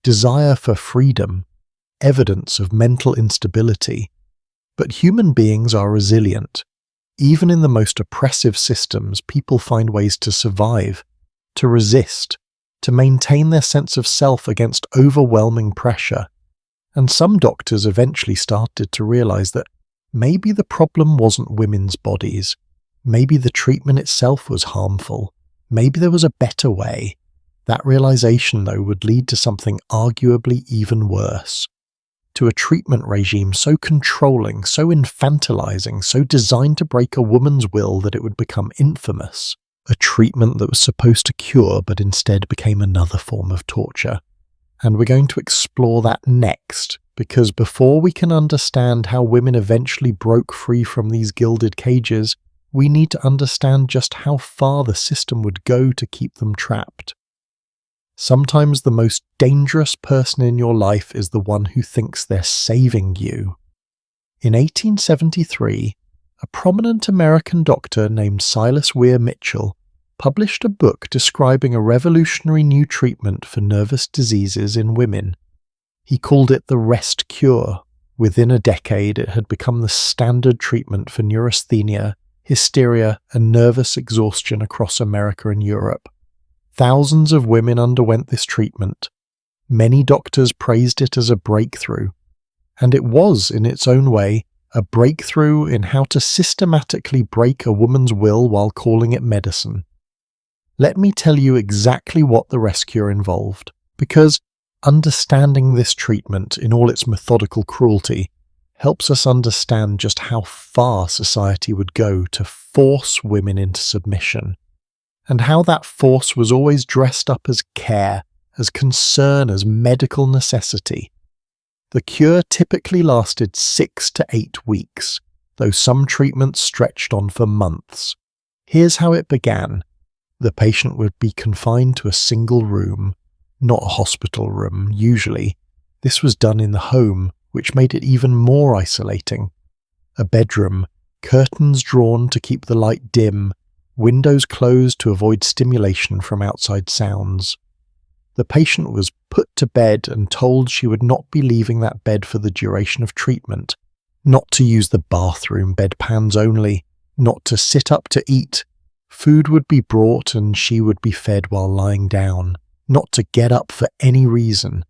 desire for freedom, evidence of mental instability. But human beings are resilient. Even in the most oppressive systems, people find ways to survive, to resist, to maintain their sense of self against overwhelming pressure. And some doctors eventually started to realize that maybe the problem wasn't women's bodies. Maybe the treatment itself was harmful. Maybe there was a better way. That realization, though, would lead to something arguably even worse. To a treatment regime so controlling, so infantilizing, so designed to break a woman's will that it would become infamous. A treatment that was supposed to cure but instead became another form of torture. And we're going to explore that next, because before we can understand how women eventually broke free from these gilded cages, we need to understand just how far the system would go to keep them trapped. Sometimes the most dangerous person in your life is the one who thinks they're saving you. In 1873, a prominent American doctor named Silas Weir Mitchell published a book describing a revolutionary new treatment for nervous diseases in women. He called it the rest cure. Within a decade, it had become the standard treatment for neurasthenia, hysteria, and nervous exhaustion across America and Europe. Thousands of women underwent this treatment. Many doctors praised it as a breakthrough. And it was, in its own way, a breakthrough in how to systematically break a woman's will while calling it medicine. Let me tell you exactly what the rest cure involved, because understanding this treatment in all its methodical cruelty helps us understand just how far society would go to force women into submission, and how that force was always dressed up as care, as concern, as medical necessity. The cure typically lasted 6 to 8 weeks, though some treatments stretched on for months. Here's how it began. The patient would be confined to a single room, not a hospital room, usually. This was done in the home, which made it even more isolating. A bedroom, curtains drawn to keep the light dim, windows closed to avoid stimulation from outside sounds. The patient was put to bed and told she would not be leaving that bed for the duration of treatment, not to use the bathroom, bedpans only, not to sit up to eat. Food would be brought and she would be fed while lying down, not to get up for any reason.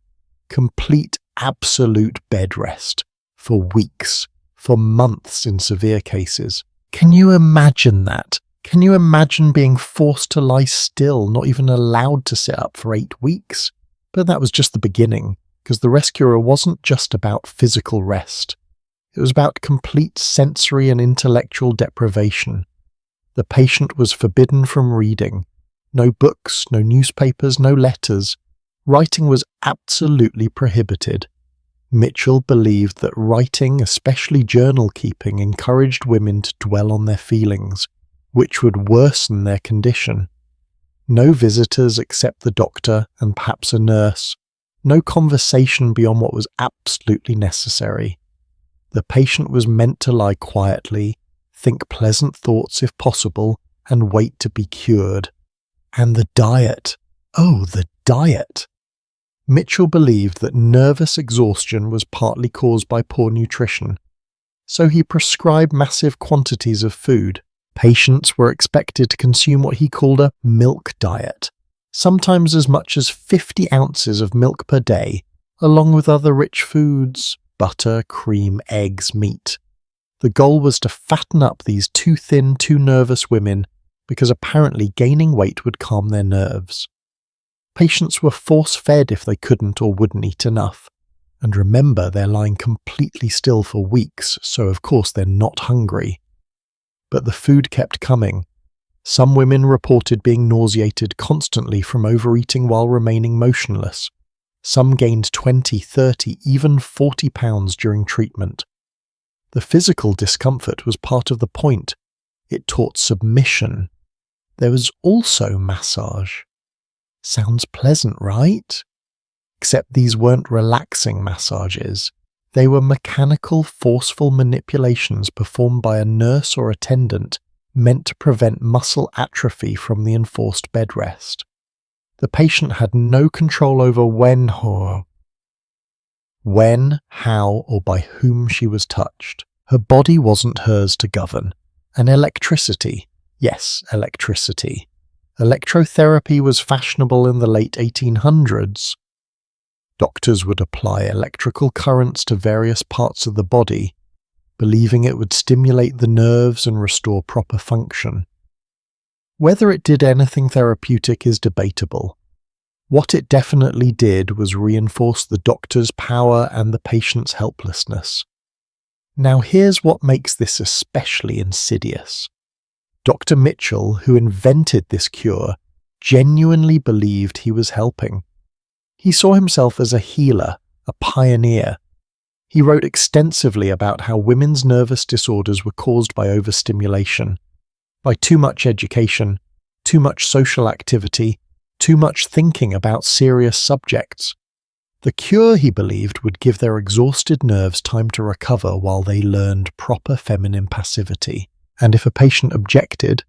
Complete, absolute bed rest, for weeks, for months in severe cases. Can you imagine that? Can you imagine being forced to lie still, not even allowed to sit up for 8 weeks? But that was just the beginning, because the rest cure wasn't just about physical rest. It was about complete sensory and intellectual deprivation. The patient was forbidden from reading. No books, no newspapers, no letters. Writing was absolutely prohibited. Mitchell believed that writing, especially journal keeping, encouraged women to dwell on their feelings, which would worsen their condition. No visitors except the doctor and perhaps a nurse. No conversation beyond what was absolutely necessary. The patient was meant to lie quietly, think pleasant thoughts if possible, and wait to be cured. And the diet. Oh, the diet! Mitchell believed that nervous exhaustion was partly caused by poor nutrition, so he prescribed massive quantities of food. Patients were expected to consume what he called a milk diet, sometimes as much as 50 ounces of milk per day, along with other rich foods, butter, cream, eggs, meat. The goal was to fatten up these too thin, too nervous women, because apparently gaining weight would calm their nerves. Patients were force-fed if they couldn't or wouldn't eat enough. And remember, they're lying completely still for weeks, so of course they're not hungry. But the food kept coming. Some women reported being nauseated constantly from overeating while remaining motionless. Some gained 20, 30, even 40 pounds during treatment. The physical discomfort was part of the point. It taught submission. There was also massage. Sounds pleasant, right? Except these weren't relaxing massages. They were mechanical, forceful manipulations performed by a nurse or attendant meant to prevent muscle atrophy from the enforced bed rest. The patient had no control over when, how, or by whom she was touched. Her body wasn't hers to govern. And electricity. Yes, electricity. Electrotherapy was fashionable in the late 1800s. Doctors would apply electrical currents to various parts of the body, believing it would stimulate the nerves and restore proper function. Whether it did anything therapeutic is debatable. What it definitely did was reinforce the doctor's power and the patient's helplessness. Now here's what makes this especially insidious. Dr. Mitchell, who invented this cure, genuinely believed he was helping. He saw himself as a healer, a pioneer. He wrote extensively about how women's nervous disorders were caused by overstimulation, by too much education, too much social activity, too much thinking about serious subjects. The cure, he believed, would give their exhausted nerves time to recover while they learned proper feminine passivity. And if a patient objected,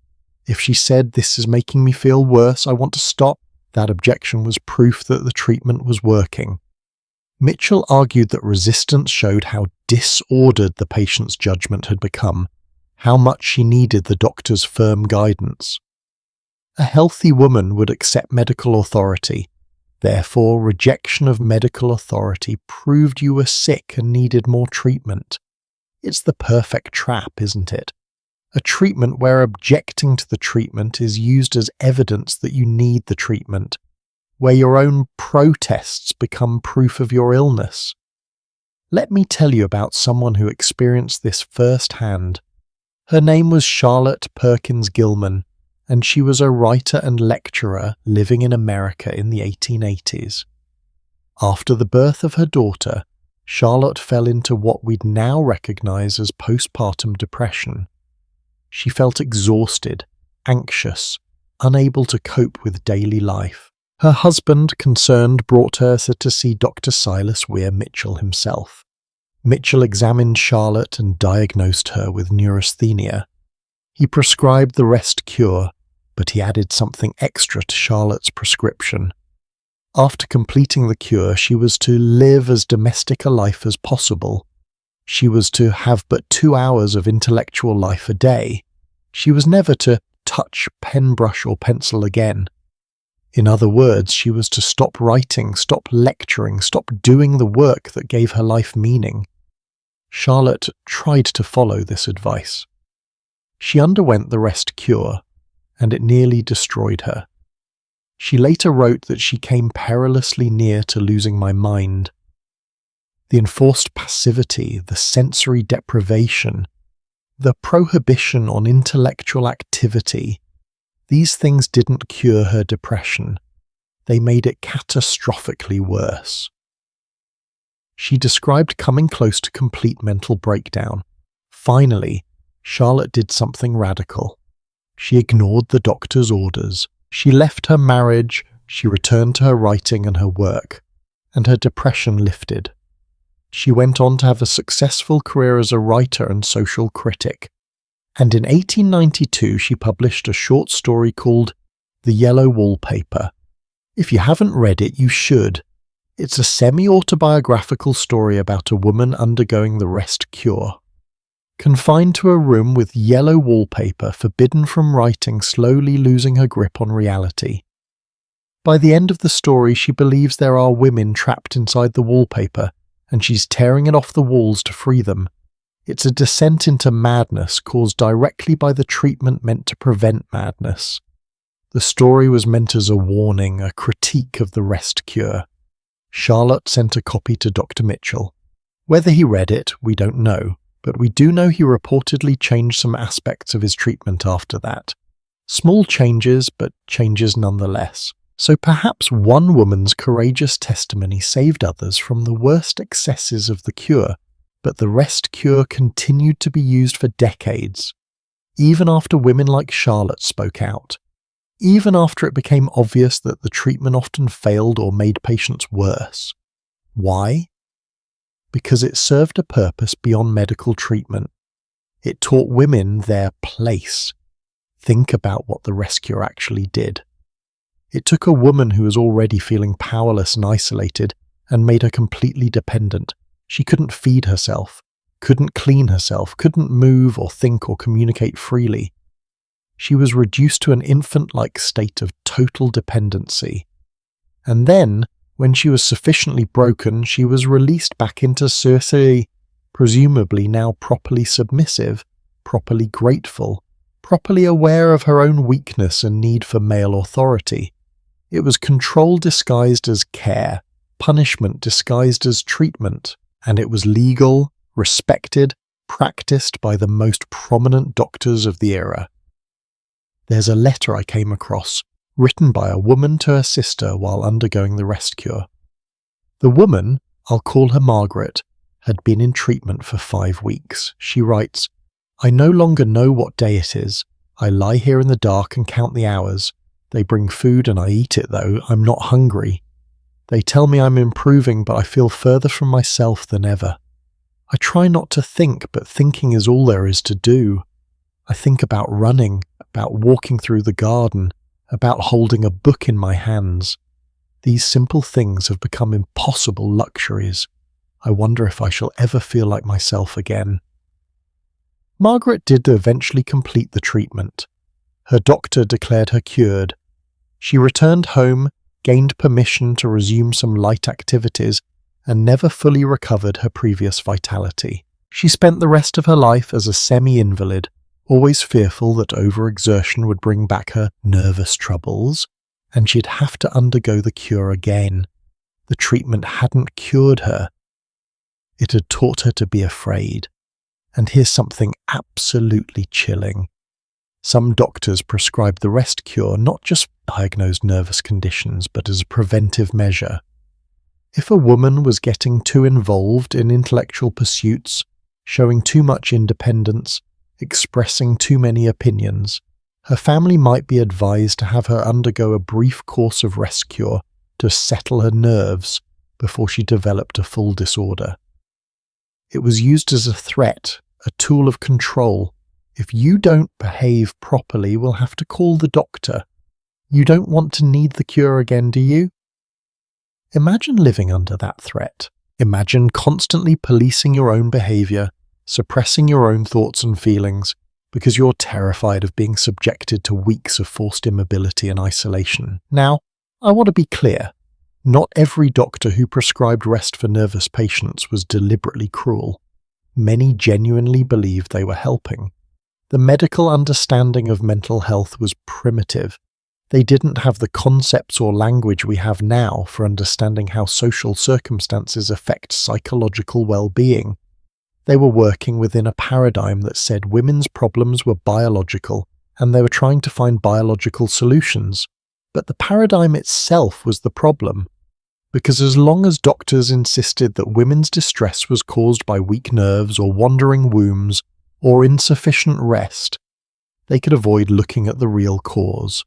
if she said, "This is making me feel worse, I want to stop," that objection was proof that the treatment was working. Mitchell argued that resistance showed how disordered the patient's judgment had become, how much she needed the doctor's firm guidance. A healthy woman would accept medical authority. Therefore, rejection of medical authority proved you were sick and needed more treatment. It's the perfect trap, isn't it? A treatment where objecting to the treatment is used as evidence that you need the treatment, where your own protests become proof of your illness. Let me tell you about someone who experienced this firsthand. Her name was Charlotte Perkins Gilman, and she was a writer and lecturer living in America in the 1880s. After the birth of her daughter, Charlotte fell into what we'd now recognize as postpartum depression. She felt exhausted, anxious, unable to cope with daily life. Her husband, concerned, brought her to see Dr. Silas Weir Mitchell himself. Mitchell examined Charlotte and diagnosed her with neurasthenia. He prescribed the rest cure, but he added something extra to Charlotte's prescription. After completing the cure, she was to live as domestic a life as possible. She was to have but 2 hours of intellectual life a day. She was never to touch pen, brush, or pencil again. In other words, she was to stop writing, stop lecturing, stop doing the work that gave her life meaning. Charlotte tried to follow this advice. She underwent the rest cure, and it nearly destroyed her. She later wrote that she came perilously near to losing my mind. The enforced passivity, the sensory deprivation, the prohibition on intellectual activity, these things didn't cure her depression. They made it catastrophically worse. She described coming close to complete mental breakdown. Finally, Charlotte did something radical. She ignored the doctor's orders. She left her marriage, she returned to her writing and her work, and her depression lifted. She went on to have a successful career as a writer and social critic, and in 1892 she published a short story called The Yellow Wallpaper. If you haven't read it, you should. It's a semi-autobiographical story about a woman undergoing the rest cure. Confined to a room with yellow wallpaper, forbidden from writing, slowly losing her grip on reality. By the end of the story, she believes there are women trapped inside the wallpaper, and she's tearing it off the walls to free them. It's a descent into madness caused directly by the treatment meant to prevent madness. The story was meant as a warning, a critique of the rest cure. Charlotte sent a copy to Dr. Mitchell. Whether he read it, we don't know, but we do know he reportedly changed some aspects of his treatment after that. Small changes, but changes nonetheless. So perhaps one woman's courageous testimony saved others from the worst excesses of the cure, but the rest cure continued to be used for decades, even after women like Charlotte spoke out, even after it became obvious that the treatment often failed or made patients worse. Why? Because it served a purpose beyond medical treatment. It taught women their place. Think about what the rest cure actually did. It took a woman who was already feeling powerless and isolated and made her completely dependent. She couldn't feed herself, couldn't clean herself, couldn't move or think or communicate freely. She was reduced to an infant-like state of total dependency. And then, when she was sufficiently broken, she was released back into society, presumably now properly submissive, properly grateful, properly aware of her own weakness and need for male authority. It was control disguised as care, punishment disguised as treatment, and it was legal, respected, practiced by the most prominent doctors of the era. There's a letter I came across, written by a woman to her sister while undergoing the rest cure. The woman, I'll call her Margaret, had been in treatment for 5 weeks. She writes, "I no longer know what day it is. I lie here in the dark and count the hours. They bring food and I eat it though. I'm not hungry. They tell me I'm improving, but I feel further from myself than ever. I try not to think, but thinking is all there is to do. I think about running, about walking through the garden, about holding a book in my hands. These simple things have become impossible luxuries. I wonder if I shall ever feel like myself again." Margaret did eventually complete the treatment. Her doctor declared her cured. She returned home, gained permission to resume some light activities, and never fully recovered her previous vitality. She spent the rest of her life as a semi-invalid, always fearful that overexertion would bring back her nervous troubles, and she'd have to undergo the cure again. The treatment hadn't cured her. It had taught her to be afraid. And here's something absolutely chilling. Some doctors prescribed the rest cure not just for diagnosed nervous conditions, but as a preventive measure. If a woman was getting too involved in intellectual pursuits, showing too much independence, expressing too many opinions, her family might be advised to have her undergo a brief course of rest cure to settle her nerves before she developed a full disorder. It was used as a threat, a tool of control. If you don't behave properly, we'll have to call the doctor. You don't want to need the cure again, do you? Imagine living under that threat. Imagine constantly policing your own behavior, suppressing your own thoughts and feelings, because you're terrified of being subjected to weeks of forced immobility and isolation. Now, I want to be clear. Not every doctor who prescribed rest for nervous patients was deliberately cruel. Many genuinely believed they were helping. The medical understanding of mental health was primitive. They didn't have the concepts or language we have now for understanding how social circumstances affect psychological well-being. They were working within a paradigm that said women's problems were biological, and they were trying to find biological solutions. But the paradigm itself was the problem, because as long as doctors insisted that women's distress was caused by weak nerves or wandering wombs or insufficient rest, they could avoid looking at the real cause.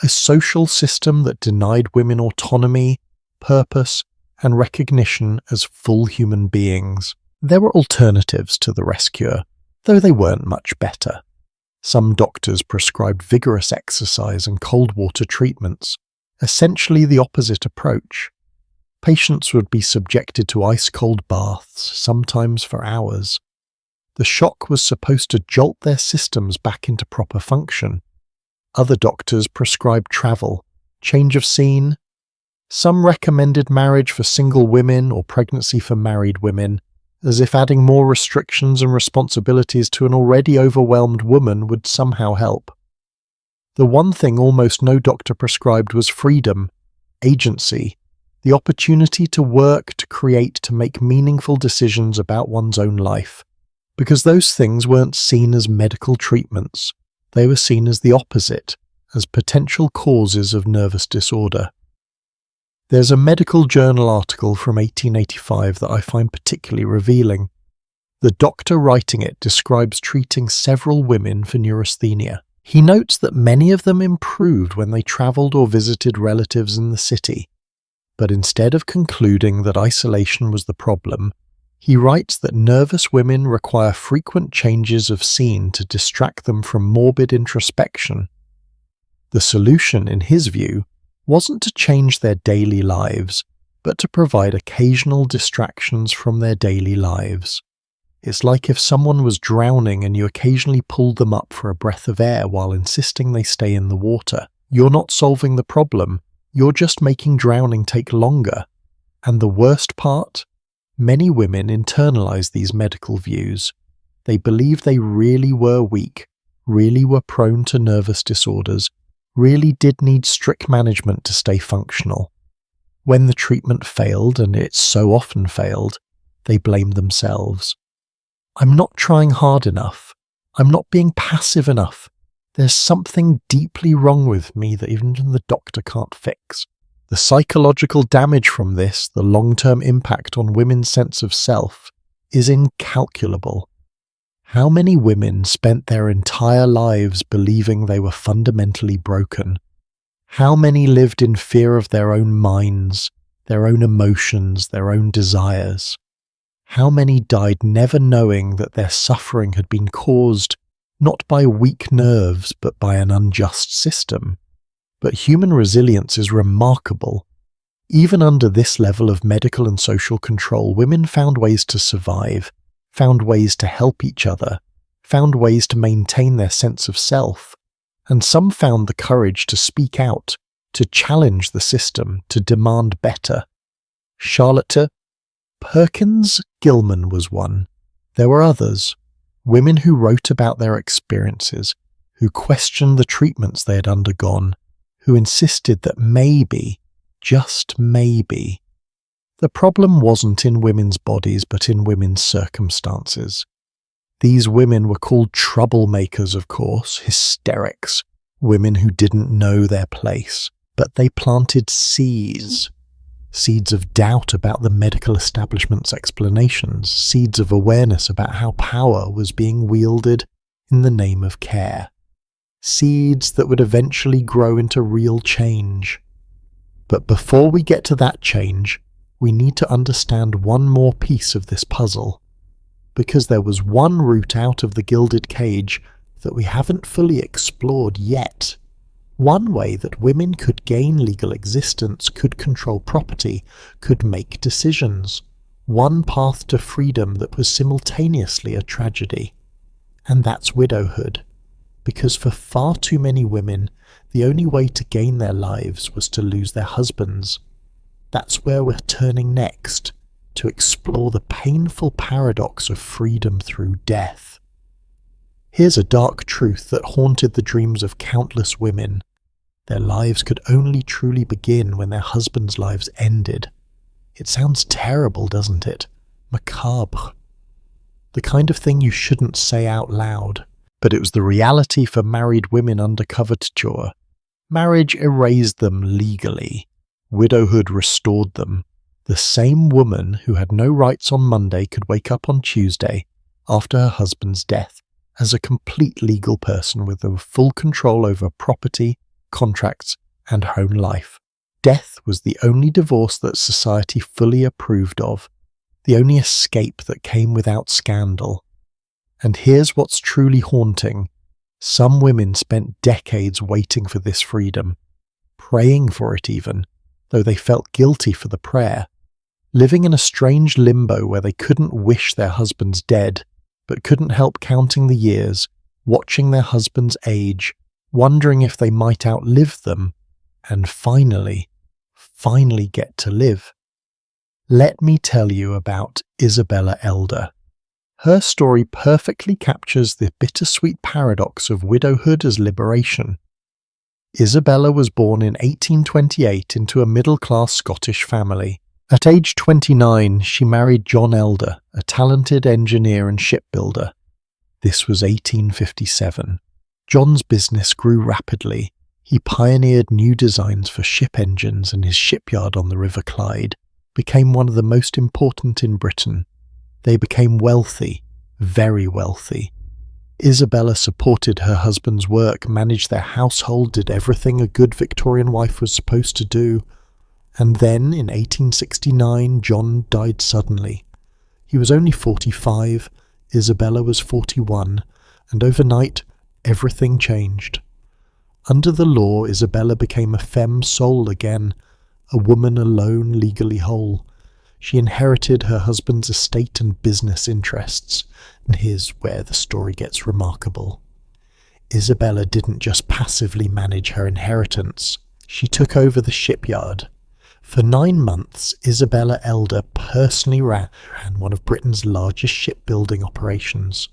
A social system that denied women autonomy, purpose, and recognition as full human beings. There were alternatives to the rest cure, though they weren't much better. Some doctors prescribed vigorous exercise and cold water treatments, essentially the opposite approach. Patients would be subjected to ice-cold baths, sometimes for hours. The shock was supposed to jolt their systems back into proper function. Other doctors prescribed travel, change of scene. Some recommended marriage for single women or pregnancy for married women, as if adding more restrictions and responsibilities to an already overwhelmed woman would somehow help. The one thing almost no doctor prescribed was freedom, agency, the opportunity to work, to create, to make meaningful decisions about one's own life. Because those things weren't seen as medical treatments, they were seen as the opposite, as potential causes of nervous disorder. There's a medical journal article from 1885 that I find particularly revealing. The doctor writing it describes treating several women for neurasthenia. He notes that many of them improved when they travelled or visited relatives in the city. But instead of concluding that isolation was the problem, he writes that nervous women require frequent changes of scene to distract them from morbid introspection. The solution, in his view, wasn't to change their daily lives, but to provide occasional distractions from their daily lives. It's like if someone was drowning and you occasionally pulled them up for a breath of air while insisting they stay in the water. You're not solving the problem, you're just making drowning take longer. And the worst part? Many women internalize these medical views. They believe they really were weak, really were prone to nervous disorders, really did need strict management to stay functional. When the treatment failed, and it so often failed, they blamed themselves. I'm not trying hard enough. I'm not being passive enough. There's something deeply wrong with me that even the doctor can't fix. The psychological damage from this, the long-term impact on women's sense of self, is incalculable. How many women spent their entire lives believing they were fundamentally broken? How many lived in fear of their own minds, their own emotions, their own desires? How many died never knowing that their suffering had been caused not by weak nerves but by an unjust system? But human resilience is remarkable. Even under this level of medical and social control, women found ways to survive, found ways to help each other, found ways to maintain their sense of self, and some found the courage to speak out, to challenge the system, to demand better. Charlotte Perkins Gilman was one. There were others, women who wrote about their experiences, who questioned the treatments they had undergone, who insisted that maybe, just maybe, the problem wasn't in women's bodies but in women's circumstances. These women were called troublemakers, of course, hysterics, women who didn't know their place, but they planted seeds of doubt about the medical establishment's explanations, seeds of awareness about how power was being wielded in the name of care. Seeds that would eventually grow into real change. But before we get to that change, we need to understand one more piece of this puzzle, because there was one route out of the gilded cage that we haven't fully explored yet. One way that women could gain legal existence, could control property, could make decisions. One path to freedom that was simultaneously a tragedy. And that's widowhood. Because for far too many women, the only way to gain their lives was to lose their husbands. That's where we're turning next, to explore the painful paradox of freedom through death. Here's a dark truth that haunted the dreams of countless women. Their lives could only truly begin when their husbands' lives ended. It sounds terrible, doesn't it? Macabre. The kind of thing you shouldn't say out loud. But it was the reality for married women under coverture. Marriage erased them legally. Widowhood restored them. The same woman who had no rights on Monday could wake up on Tuesday, after her husband's death, as a complete legal person with full control over property, contracts, and home life. Death was the only divorce that society fully approved of, the only escape that came without scandal. And here's what's truly haunting. Some women spent decades waiting for this freedom, praying for it even, though they felt guilty for the prayer, living in a strange limbo where they couldn't wish their husbands dead, but couldn't help counting the years, watching their husbands age, wondering if they might outlive them, and finally get to live. Let me tell you about Isabella Elder. Her story perfectly captures the bittersweet paradox of widowhood as liberation. Isabella was born in 1828 into a middle-class Scottish family. At age 29, she married John Elder, a talented engineer and shipbuilder. This was 1857. John's business grew rapidly. He pioneered new designs for ship engines, and his shipyard on the River Clyde became one of the most important in Britain. They became wealthy, very wealthy. Isabella supported her husband's work, managed their household, did everything a good Victorian wife was supposed to do. And then, in 1869, John died suddenly. He was only 45, Isabella was 41, and overnight, everything changed. Under the law, Isabella became a femme sole again, a woman alone, legally whole. She inherited her husband's estate and business interests, and here's where the story gets remarkable. Isabella didn't just passively manage her inheritance, she took over the shipyard. For 9 months, Isabella Elder personally ran one of Britain's largest shipbuilding operations.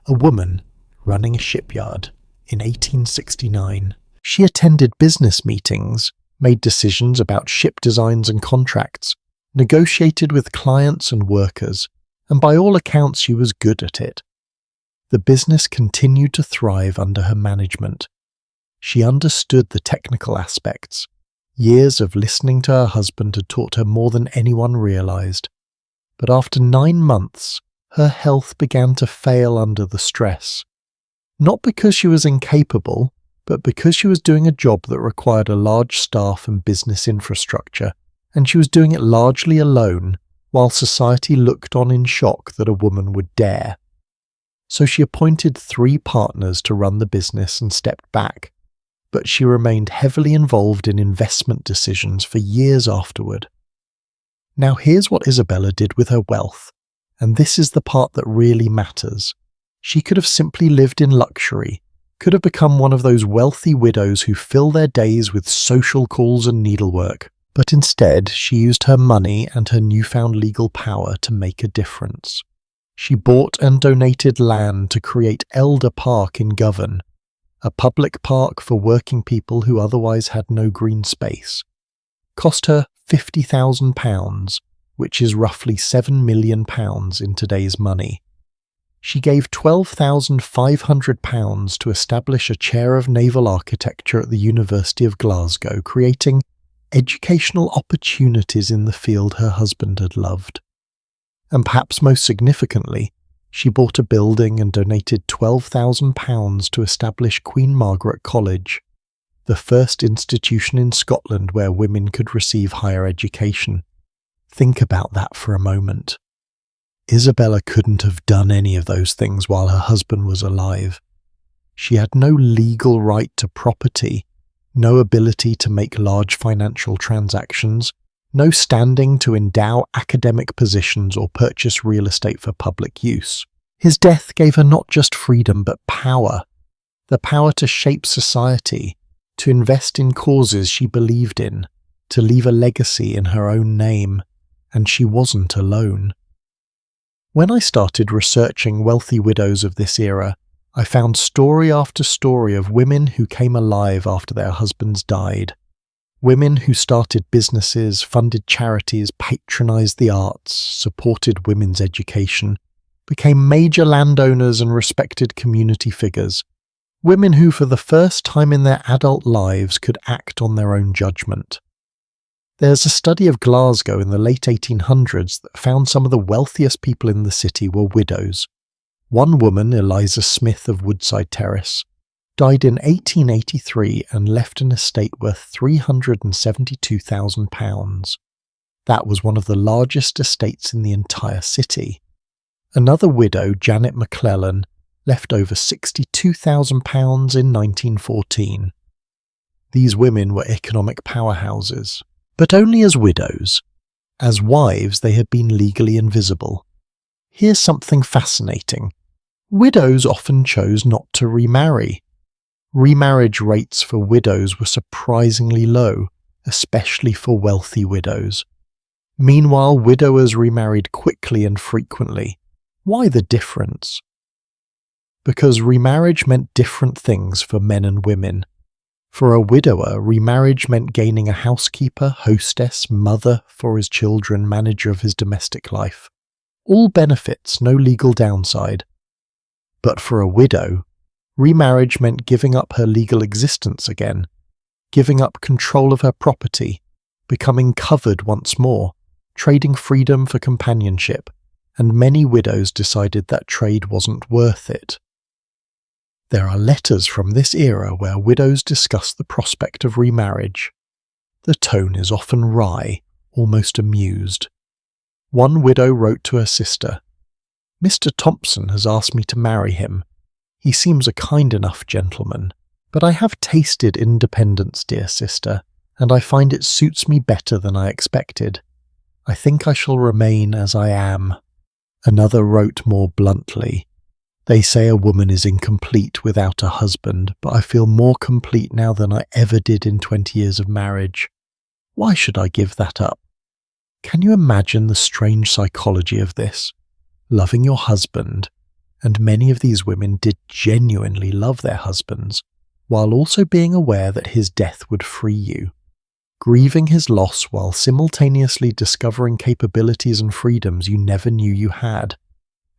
A woman running a shipyard in 1869. She attended business meetings, made decisions about ship designs and contracts, negotiated with clients and workers, and by all accounts she was good at it. The business continued to thrive under her management. She understood the technical aspects. Years of listening to her husband had taught her more than anyone realized. But after 9 months, her health began to fail under the stress. Not because she was incapable, but because she was doing a job that required a large staff and business infrastructure, and she was doing it largely alone, while society looked on in shock that a woman would dare. So she appointed 3 partners to run the business and stepped back, but she remained heavily involved in investment decisions for years afterward. Now here's what Isabella did with her wealth, and this is the part that really matters. She could have simply lived in luxury, could have become one of those wealthy widows who fill their days with social calls and needlework, but instead she used her money and her newfound legal power to make a difference. She bought and donated land to create Elder Park in Govan, a public park for working people who otherwise had no green space. Cost her £50,000, which is roughly £7 million in today's money. She gave £12,500 to establish a chair of naval architecture at the University of Glasgow, creating educational opportunities in the field her husband had loved. And perhaps most significantly, she bought a building and donated £12,000 to establish Queen Margaret College, the first institution in Scotland where women could receive higher education. Think about that for a moment. Isabella couldn't have done any of those things while her husband was alive. She had no legal right to property, no ability to make large financial transactions, no standing to endow academic positions or purchase real estate for public use. His death gave her not just freedom but power, the power to shape society, to invest in causes she believed in, to leave a legacy in her own name, and she wasn't alone. When I started researching wealthy widows of this era, I found story after story of women who came alive after their husbands died. Women who started businesses, funded charities, patronized the arts, supported women's education, became major landowners and respected community figures. Women who for the first time in their adult lives could act on their own judgment. There's a study of Glasgow in the late 1800s that found some of the wealthiest people in the city were widows. One woman, Eliza Smith of Woodside Terrace, died in 1883 and left an estate worth £372,000. That was one of the largest estates in the entire city. Another widow, Janet McClellan, left over £62,000 in 1914. These women were economic powerhouses, but only as widows. As wives, they had been legally invisible. Here's something fascinating. Widows often chose not to remarry. Remarriage rates for widows were surprisingly low, especially for wealthy widows. Meanwhile, widowers remarried quickly and frequently. Why the difference? Because remarriage meant different things for men and women. For a widower, remarriage meant gaining a housekeeper, hostess, mother for his children, manager of his domestic life. All benefits, no legal downside. But for a widow, remarriage meant giving up her legal existence again, giving up control of her property, becoming covered once more, trading freedom for companionship, and many widows decided that trade wasn't worth it. There are letters from this era where widows discuss the prospect of remarriage. The tone is often wry, almost amused. One widow wrote to her sister, "Mr. Thompson has asked me to marry him. He seems a kind enough gentleman, but I have tasted independence, dear sister, and I find it suits me better than I expected. I think I shall remain as I am." Another wrote more bluntly, "They say a woman is incomplete without a husband, but I feel more complete now than I ever did in 20 years of marriage. Why should I give that up?" Can you imagine the strange psychology of this? Loving your husband, and many of these women did genuinely love their husbands, while also being aware that his death would free you. Grieving his loss while simultaneously discovering capabilities and freedoms you never knew you had.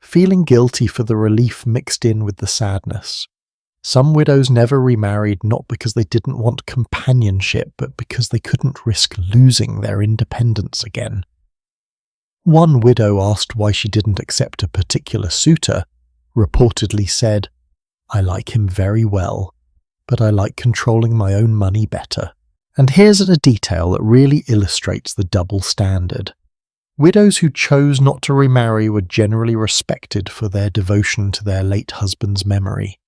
Feeling guilty for the relief mixed in with the sadness. Some widows never remarried not because they didn't want companionship, but because they couldn't risk losing their independence again. One widow asked why she didn't accept a particular suitor, reportedly said, "I like him very well, but I like controlling my own money better." And here's a detail that really illustrates the double standard. Widows who chose not to remarry were generally respected for their devotion to their late husband's memory.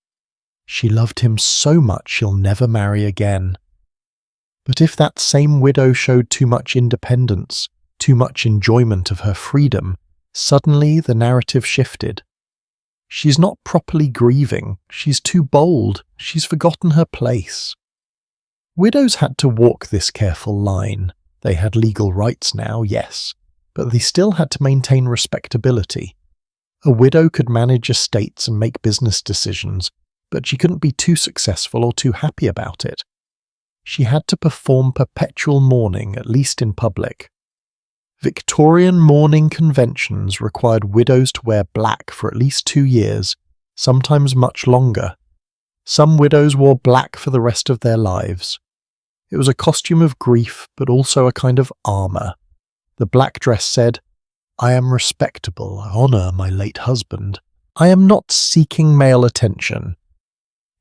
She loved him so much she'll never marry again. But if that same widow showed too much independence, too much enjoyment of her freedom, suddenly the narrative shifted. She's not properly grieving, she's too bold, she's forgotten her place. Widows had to walk this careful line. They had legal rights now, yes, but they still had to maintain respectability. A widow could manage estates and make business decisions, but she couldn't be too successful or too happy about it. She had to perform perpetual mourning, at least in public. Victorian mourning conventions required widows to wear black for at least 2 years, sometimes much longer. Some widows wore black for the rest of their lives. It was a costume of grief, but also a kind of armour. The black dress said, "I am respectable, I honour my late husband. I am not seeking male attention."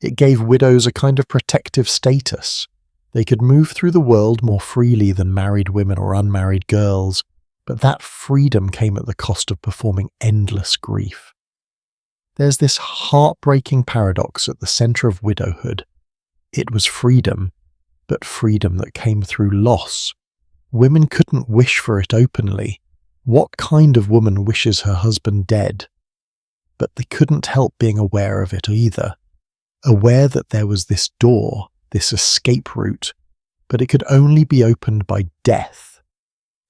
It gave widows a kind of protective status. They could move through the world more freely than married women or unmarried girls, but that freedom came at the cost of performing endless grief. There's this heartbreaking paradox at the centre of widowhood. It was freedom, but freedom that came through loss. Women couldn't wish for it openly. What kind of woman wishes her husband dead? But they couldn't help being aware of it either. Aware that there was this door, this escape route, but it could only be opened by death.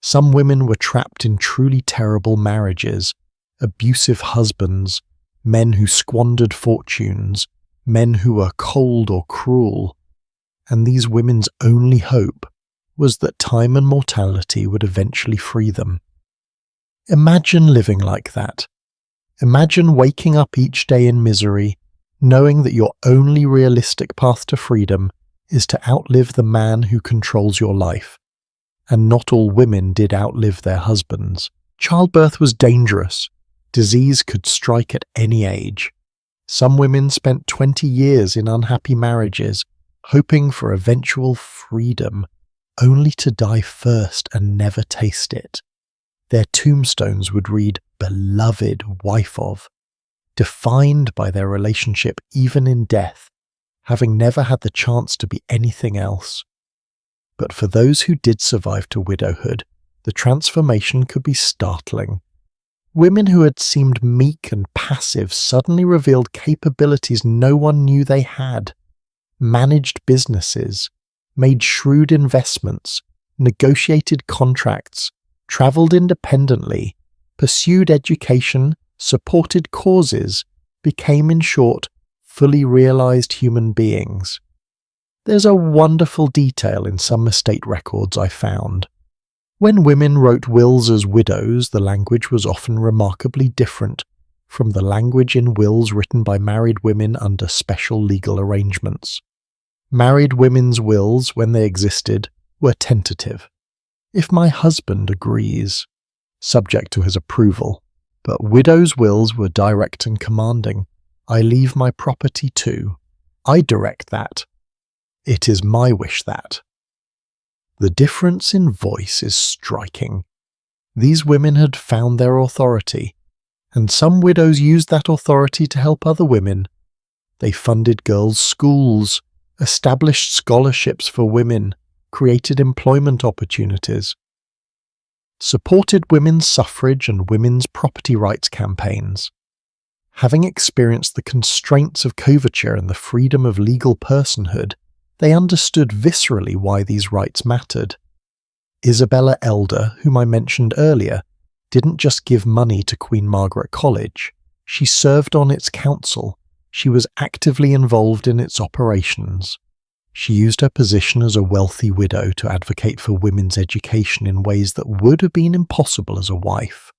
Some women were trapped in truly terrible marriages, abusive husbands, men who squandered fortunes, men who were cold or cruel, and these women's only hope was that time and mortality would eventually free them. Imagine living like that. Imagine waking up each day in misery, knowing that your only realistic path to freedom is to outlive the man who controls your life. And not all women did outlive their husbands. Childbirth was dangerous. Disease could strike at any age. Some women spent 20 years in unhappy marriages, hoping for eventual freedom, only to die first and never taste it. Their tombstones would read, "Beloved wife of," defined by their relationship even in death, having never had the chance to be anything else. But for those who did survive to widowhood, the transformation could be startling. Women who had seemed meek and passive suddenly revealed capabilities no one knew they had, managed businesses, made shrewd investments, negotiated contracts, travelled independently, pursued education, supported causes, became, in short, fully realised human beings. There's a wonderful detail in some estate records I found. When women wrote wills as widows, the language was often remarkably different from the language in wills written by married women under special legal arrangements. Married women's wills, when they existed, were tentative. "If my husband agrees," subject to his approval. But widows' wills were direct and commanding. "I leave my property to. I direct that. It is my wish that." The difference in voice is striking. These women had found their authority, and some widows used that authority to help other women. They funded girls' schools, established scholarships for women, created employment opportunities, supported women's suffrage and women's property rights campaigns. Having experienced the constraints of coverture and the freedom of legal personhood, they understood viscerally why these rights mattered. Isabella Elder, whom I mentioned earlier, didn't just give money to Queen Margaret College. She served on its council. She was actively involved in its operations. She used her position as a wealthy widow to advocate for women's education in ways that would have been impossible as a wife.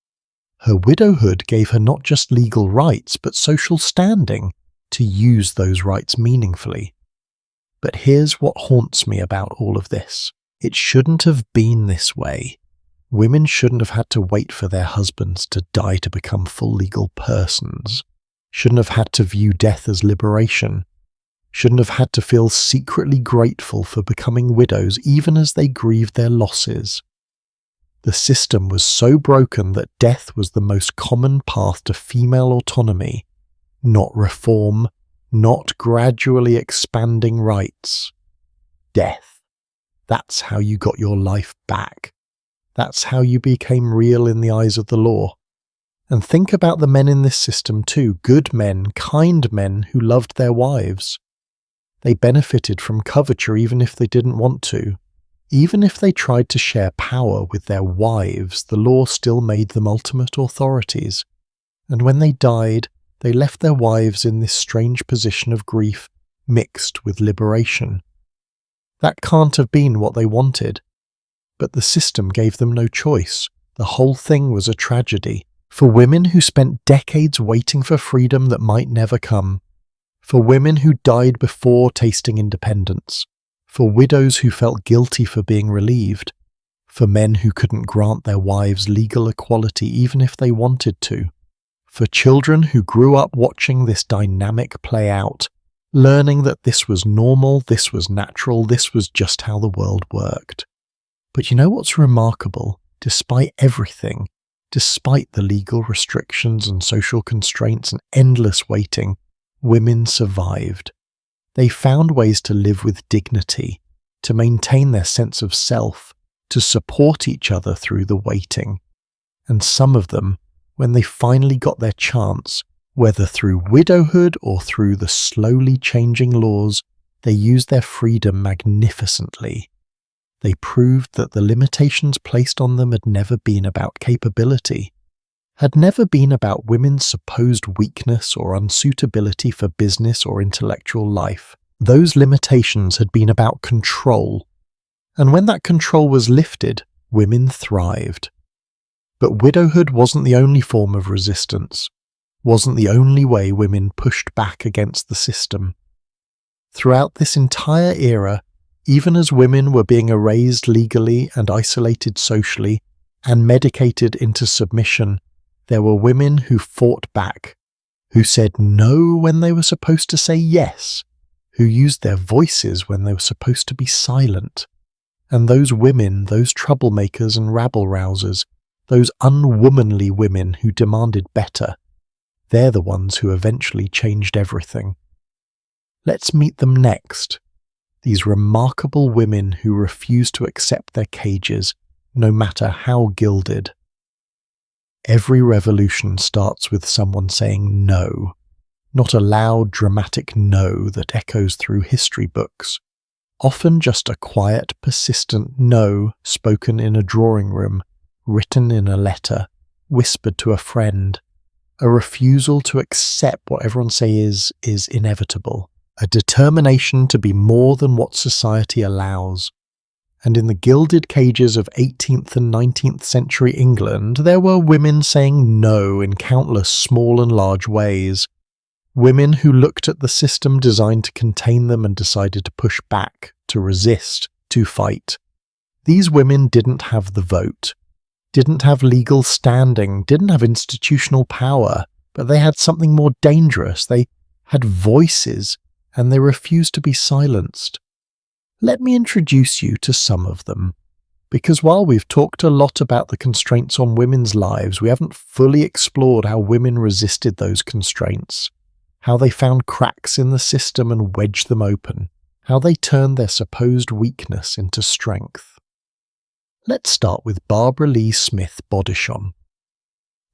Her widowhood gave her not just legal rights, but social standing to use those rights meaningfully. But here's what haunts me about all of this. It shouldn't have been this way. Women shouldn't have had to wait for their husbands to die to become full legal persons. Shouldn't have had to view death as liberation. Shouldn't have had to feel secretly grateful for becoming widows even as they grieved their losses. The system was so broken that death was the most common path to female autonomy, not reform, not gradually expanding rights. Death. That's how you got your life back. That's how you became real in the eyes of the law. And think about the men in this system too, good men, kind men who loved their wives. They benefited from coverture even if they didn't want to. Even if they tried to share power with their wives, the law still made them ultimate authorities. And when they died, they left their wives in this strange position of grief mixed with liberation. That can't have been what they wanted. But the system gave them no choice. The whole thing was a tragedy. For women who spent decades waiting for freedom that might never come. For women who died before tasting independence. For widows who felt guilty for being relieved. For men who couldn't grant their wives legal equality even if they wanted to. For children who grew up watching this dynamic play out, learning that this was normal, this was natural, this was just how the world worked. But you know what's remarkable? Despite everything, despite the legal restrictions and social constraints and endless waiting, women survived. They found ways to live with dignity, to maintain their sense of self, to support each other through the waiting. And some of them, when they finally got their chance, whether through widowhood or through the slowly changing laws, they used their freedom magnificently. They proved that the limitations placed on them had never been about capability, had never been about women's supposed weakness or unsuitability for business or intellectual life. Those limitations had been about control, and when that control was lifted, women thrived. But widowhood wasn't the only form of resistance, wasn't the only way women pushed back against the system. Throughout this entire era, even as women were being erased legally and isolated socially and medicated into submission, there were women who fought back, who said no when they were supposed to say yes, who used their voices when they were supposed to be silent. And those women, those troublemakers and rabble-rousers, those unwomanly women who demanded better, they're the ones who eventually changed everything. Let's meet them next. These remarkable women who refuse to accept their cages, no matter how gilded. Every revolution starts with someone saying no, not a loud, dramatic no that echoes through history books. Often just a quiet, persistent no spoken in a drawing room, written in a letter, whispered to a friend. A refusal to accept what everyone says is inevitable. A determination to be more than what society allows. And in the gilded cages of 18th and 19th century England, there were women saying no in countless small and large ways. Women who looked at the system designed to contain them and decided to push back, to resist, to fight. These women didn't have the vote, didn't have legal standing, didn't have institutional power, but they had something more dangerous. They had voices, and they refused to be silenced. Let me introduce you to some of them, because while we've talked a lot about the constraints on women's lives, we haven't fully explored how women resisted those constraints, how they found cracks in the system and wedged them open, how they turned their supposed weakness into strength. Let's start with Barbara Lee Smith Bodichon.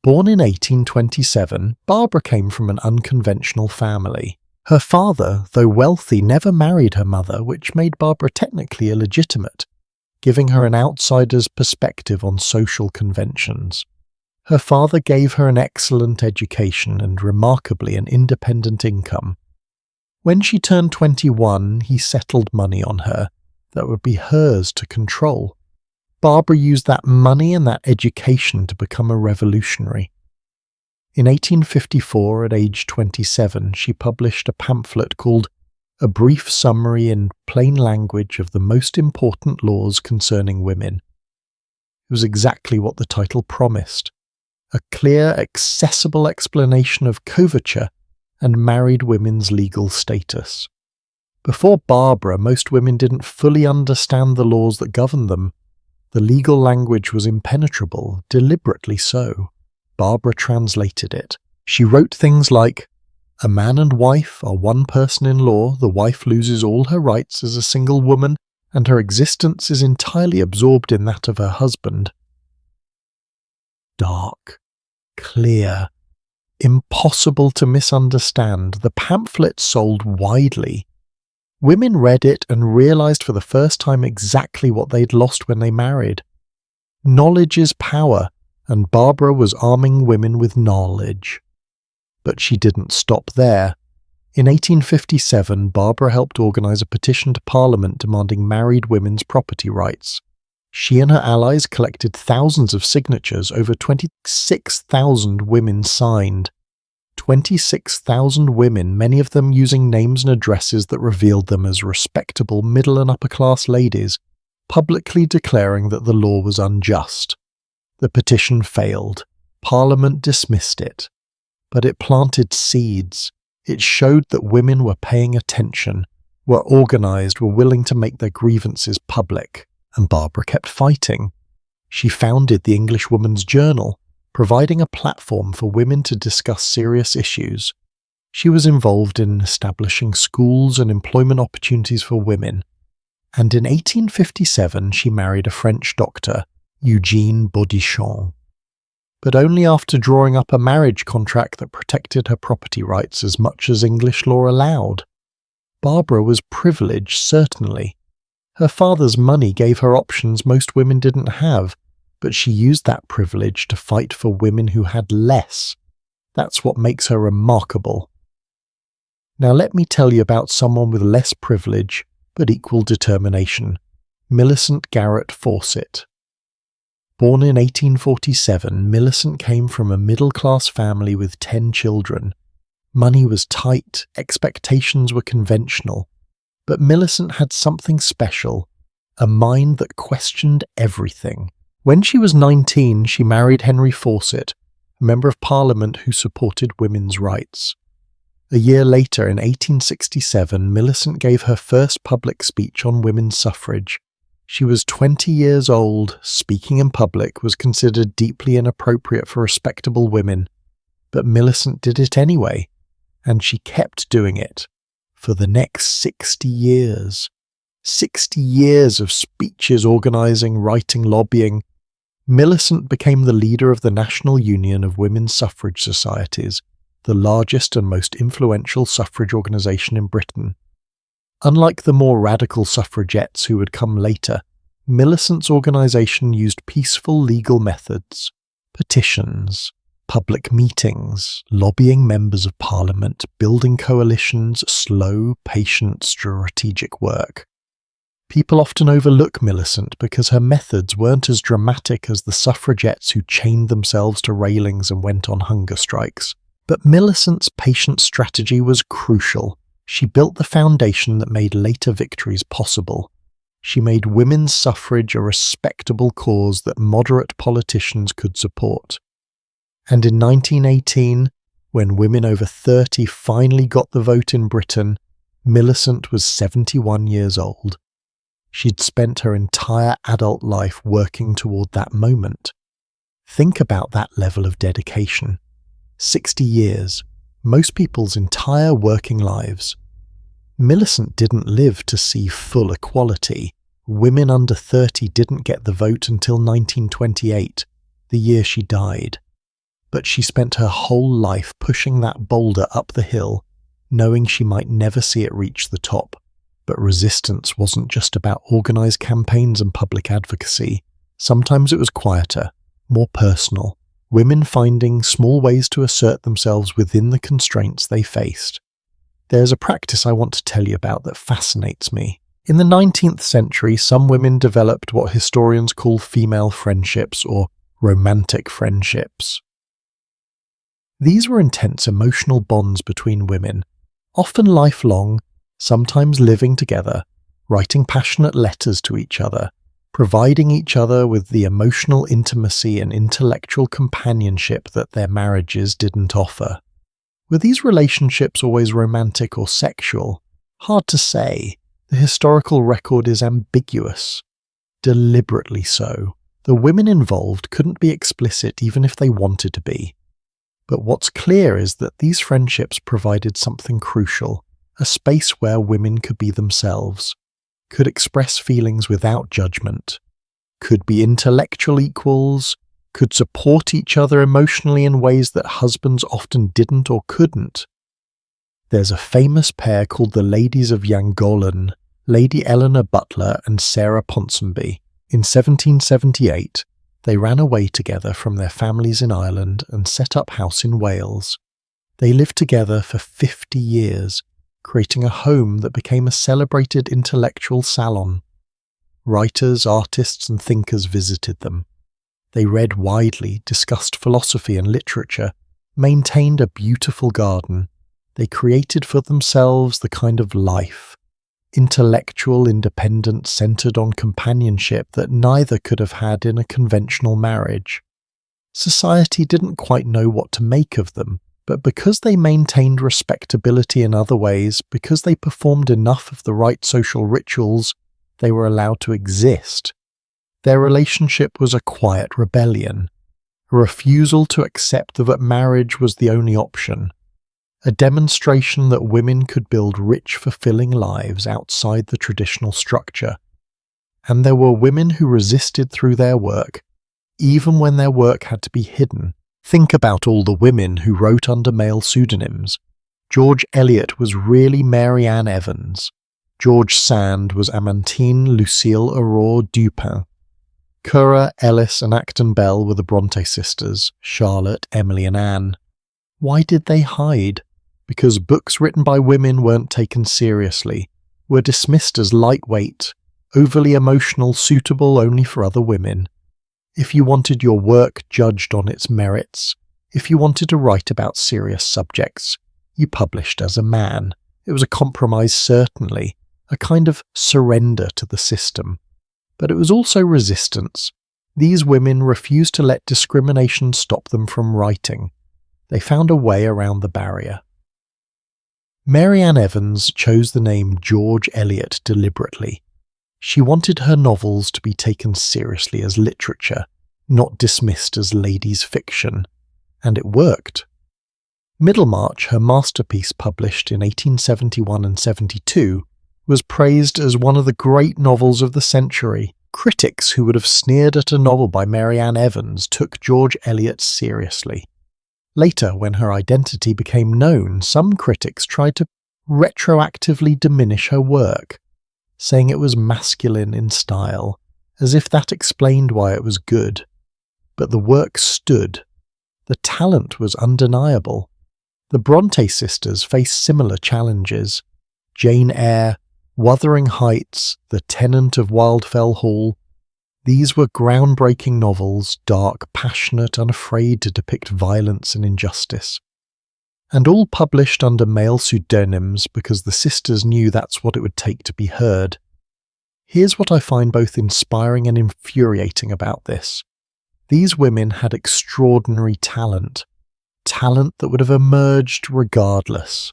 Born in 1827, Barbara came from an unconventional family. Her father, though wealthy, never married her mother, which made Barbara technically illegitimate, giving her an outsider's perspective on social conventions. Her father gave her an excellent education and, remarkably, an independent income. When she turned 21, he settled money on her that would be hers to control. Barbara used that money and that education to become a revolutionary. In 1854, at age 27, she published a pamphlet called A Brief Summary in Plain Language of the Most Important Laws Concerning Women. It was exactly what the title promised: a clear, accessible explanation of coverture and married women's legal status. Before Barbara, most women didn't fully understand the laws that governed them. The legal language was impenetrable, deliberately so. Barbara translated it. She wrote things like, "A man and wife are one person in law, the wife loses all her rights as a single woman, and her existence is entirely absorbed in that of her husband." Dark, clear, impossible to misunderstand, the pamphlet sold widely. Women read it and realized for the first time exactly what they'd lost when they married. Knowledge is power, and Barbara was arming women with knowledge. But she didn't stop there. In 1857, Barbara helped organize a petition to Parliament demanding married women's property rights. She and her allies collected thousands of signatures. Over 26,000 women signed. 26,000 women, many of them using names and addresses that revealed them as respectable middle and upper-class ladies, publicly declaring that the law was unjust. The petition failed. Parliament dismissed it. But it planted seeds. It showed that women were paying attention, were organized, were willing to make their grievances public. And Barbara kept fighting. She founded the English Woman's Journal, providing a platform for women to discuss serious issues. She was involved in establishing schools and employment opportunities for women. And in 1857 she married a French doctor, Eugene Baudichon. But only after drawing up a marriage contract that protected her property rights as much as English law allowed. Barbara was privileged, certainly. Her father's money gave her options most women didn't have, but she used that privilege to fight for women who had less. That's what makes her remarkable. Now let me tell you about someone with less privilege, but equal determination. Millicent Garrett Fawcett. Born in 1847, Millicent came from a middle-class family with 10 children. Money was tight, expectations were conventional. But Millicent had something special, a mind that questioned everything. When she was 19, she married Henry Fawcett, a member of Parliament who supported women's rights. A year later, in 1867, Millicent gave her first public speech on women's suffrage. She was 20 years old. Speaking in public was considered deeply inappropriate for respectable women, but Millicent did it anyway, and she kept doing it. For the next 60 years. 60 years of speeches, organizing, writing, lobbying. Millicent became the leader of the National Union of Women's Suffrage Societies, the largest and most influential suffrage organization in Britain. Unlike the more radical suffragettes who would come later, Millicent's organization used peaceful legal methods, petitions, public meetings, lobbying members of Parliament, building coalitions, slow, patient, strategic work. People often overlook Millicent because her methods weren't as dramatic as the suffragettes who chained themselves to railings and went on hunger strikes. But Millicent's patient strategy was crucial. She built the foundation that made later victories possible. She made women's suffrage a respectable cause that moderate politicians could support. And in 1918, when women over 30 finally got the vote in Britain, Millicent was 71 years old. She'd spent her entire adult life working toward that moment. Think about that level of dedication. 60 years, most people's entire working lives. Millicent didn't live to see full equality. Women under 30 didn't get the vote until 1928, the year she died. But she spent her whole life pushing that boulder up the hill, knowing she might never see it reach the top. But resistance wasn't just about organized campaigns and public advocacy. Sometimes it was quieter, more personal, women finding small ways to assert themselves within the constraints they faced. There's a practice I want to tell you about that fascinates me. In the 19th century, some women developed what historians call female friendships or romantic friendships. These were intense emotional bonds between women, often lifelong, sometimes living together, writing passionate letters to each other, providing each other with the emotional intimacy and intellectual companionship that their marriages didn't offer. Were these relationships always romantic or sexual? Hard to say. The historical record is ambiguous. Deliberately so. The women involved couldn't be explicit even if they wanted to be. But what's clear is that these friendships provided something crucial, a space where women could be themselves, could express feelings without judgment, could be intellectual equals, could support each other emotionally in ways that husbands often didn't or couldn't. There's a famous pair called the Ladies of Llangollen, Lady Eleanor Butler and Sarah Ponsonby. In 1778, they ran away together from their families in Ireland and set up house in Wales. They lived together for 50 years, creating a home that became a celebrated intellectual salon. Writers, artists and thinkers visited them. They read widely, discussed philosophy and literature, maintained a beautiful garden. They created for themselves the kind of life, intellectual independence centered on companionship that neither could have had in a conventional marriage. Society didn't quite know what to make of them, but because they maintained respectability in other ways, because they performed enough of the right social rituals, they were allowed to exist. Their relationship was a quiet rebellion, a refusal to accept that marriage was the only option, a demonstration that women could build rich, fulfilling lives outside the traditional structure. And there were women who resisted through their work, even when their work had to be hidden. Think about all the women who wrote under male pseudonyms. George Eliot was really Mary Ann Evans. George Sand was Amantine Lucille Aurore Dupin. Currer, Ellis and Acton Bell were the Bronte sisters, Charlotte, Emily and Anne. Why did they hide? Because books written by women weren't taken seriously, were dismissed as lightweight, overly emotional, suitable only for other women. If you wanted your work judged on its merits, if you wanted to write about serious subjects, you published as a man. It was a compromise, certainly, a kind of surrender to the system. But it was also resistance. These women refused to let discrimination stop them from writing. They found a way around the barrier. Mary Ann Evans chose the name George Eliot deliberately. She wanted her novels to be taken seriously as literature, not dismissed as ladies' fiction. And it worked. Middlemarch, her masterpiece published in 1871 and 72, was praised as one of the great novels of the century. Critics who would have sneered at a novel by Mary Ann Evans took George Eliot seriously. Later, when her identity became known, some critics tried to retroactively diminish her work, saying it was masculine in style, as if that explained why it was good. But the work stood. The talent was undeniable. The Bronte sisters faced similar challenges. Jane Eyre, Wuthering Heights, The Tenant of Wildfell Hall. These were groundbreaking novels, dark, passionate, unafraid to depict violence and injustice. And all published under male pseudonyms because the sisters knew that's what it would take to be heard. Here's what I find both inspiring and infuriating about this. These women had extraordinary talent that would have emerged regardless.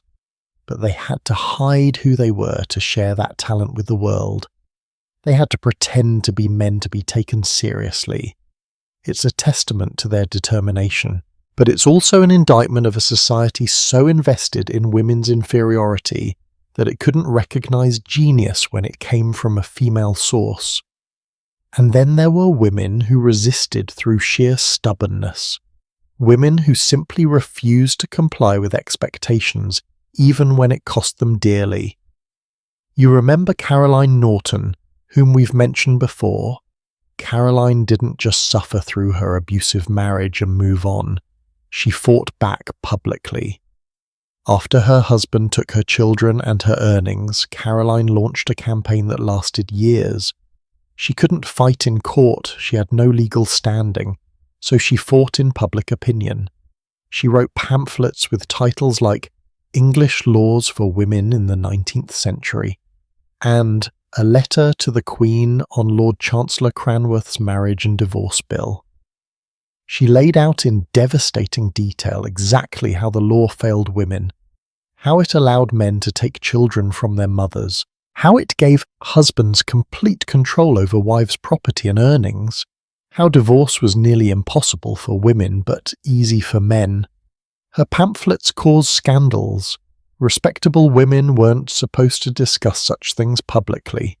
But they had to hide who they were to share that talent with the world. They had to pretend to be men to be taken seriously. It's a testament to their determination. But it's also an indictment of a society so invested in women's inferiority that it couldn't recognize genius when it came from a female source. And then there were women who resisted through sheer stubbornness. Women who simply refused to comply with expectations, even when it cost them dearly. You remember Caroline Norton, whom we've mentioned before? Caroline didn't just suffer through her abusive marriage and move on. She fought back publicly. After her husband took her children and her earnings, Caroline launched a campaign that lasted years. She couldn't fight in court, she had no legal standing, so she fought in public opinion. She wrote pamphlets with titles like English Laws for Women in the 19th Century and A Letter to the Queen on Lord Chancellor Cranworth's Marriage and Divorce Bill. She laid out in devastating detail exactly how the law failed women, how it allowed men to take children from their mothers, how it gave husbands complete control over wives' property and earnings, how divorce was nearly impossible for women but easy for men. Her pamphlets caused scandals. Respectable women weren't supposed to discuss such things publicly.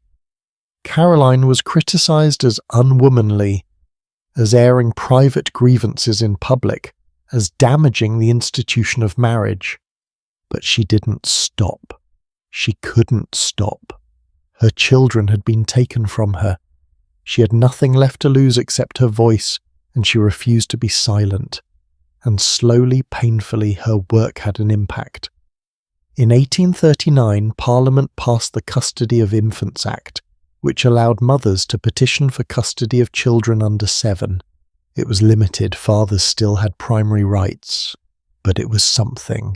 Caroline was criticised as unwomanly, as airing private grievances in public, as damaging the institution of marriage. But she didn't stop. She couldn't stop. Her children had been taken from her. She had nothing left to lose except her voice, and she refused to be silent. And slowly, painfully, her work had an impact. In 1839, Parliament passed the Custody of Infants Act, which allowed mothers to petition for custody of children under 7. It was limited, fathers still had primary rights, but it was something.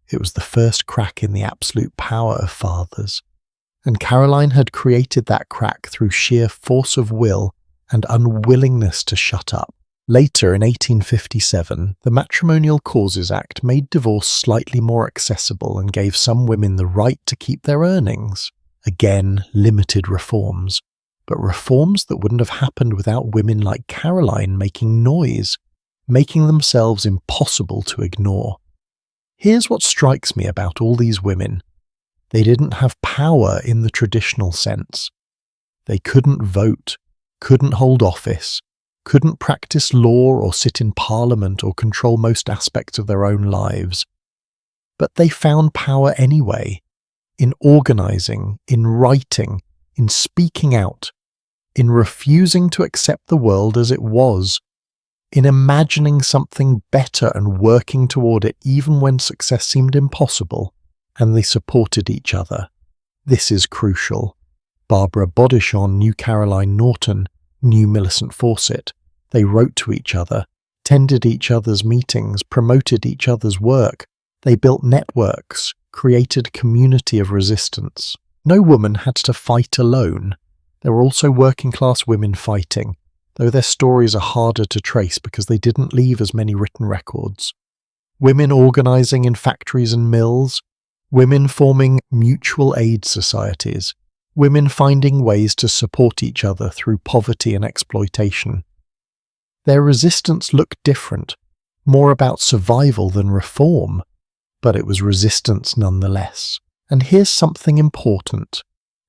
It was the first crack in the absolute power of fathers. And Caroline had created that crack through sheer force of will and unwillingness to shut up. Later, in 1857, the Matrimonial Causes Act made divorce slightly more accessible and gave some women the right to keep their earnings. Again, limited reforms, but reforms that wouldn't have happened without women like Caroline making noise, making themselves impossible to ignore. Here's what strikes me about all these women. They didn't have power in the traditional sense. They couldn't vote, couldn't hold office, couldn't practice law or sit in parliament or control most aspects of their own lives. But they found power anyway, in organising, in writing, in speaking out, in refusing to accept the world as it was, in imagining something better and working toward it even when success seemed impossible, and they supported each other. This is crucial. Barbara Bodichon knew Caroline Norton, knew Millicent Fawcett. They wrote to each other, attended each other's meetings, promoted each other's work. They built networks, created a community of resistance. No woman had to fight alone. There were also working-class women fighting, though their stories are harder to trace because they didn't leave as many written records. Women organising in factories and mills, women forming mutual aid societies, women finding ways to support each other through poverty and exploitation. Their resistance looked different, more about survival than reform, but it was resistance nonetheless. And here's something important.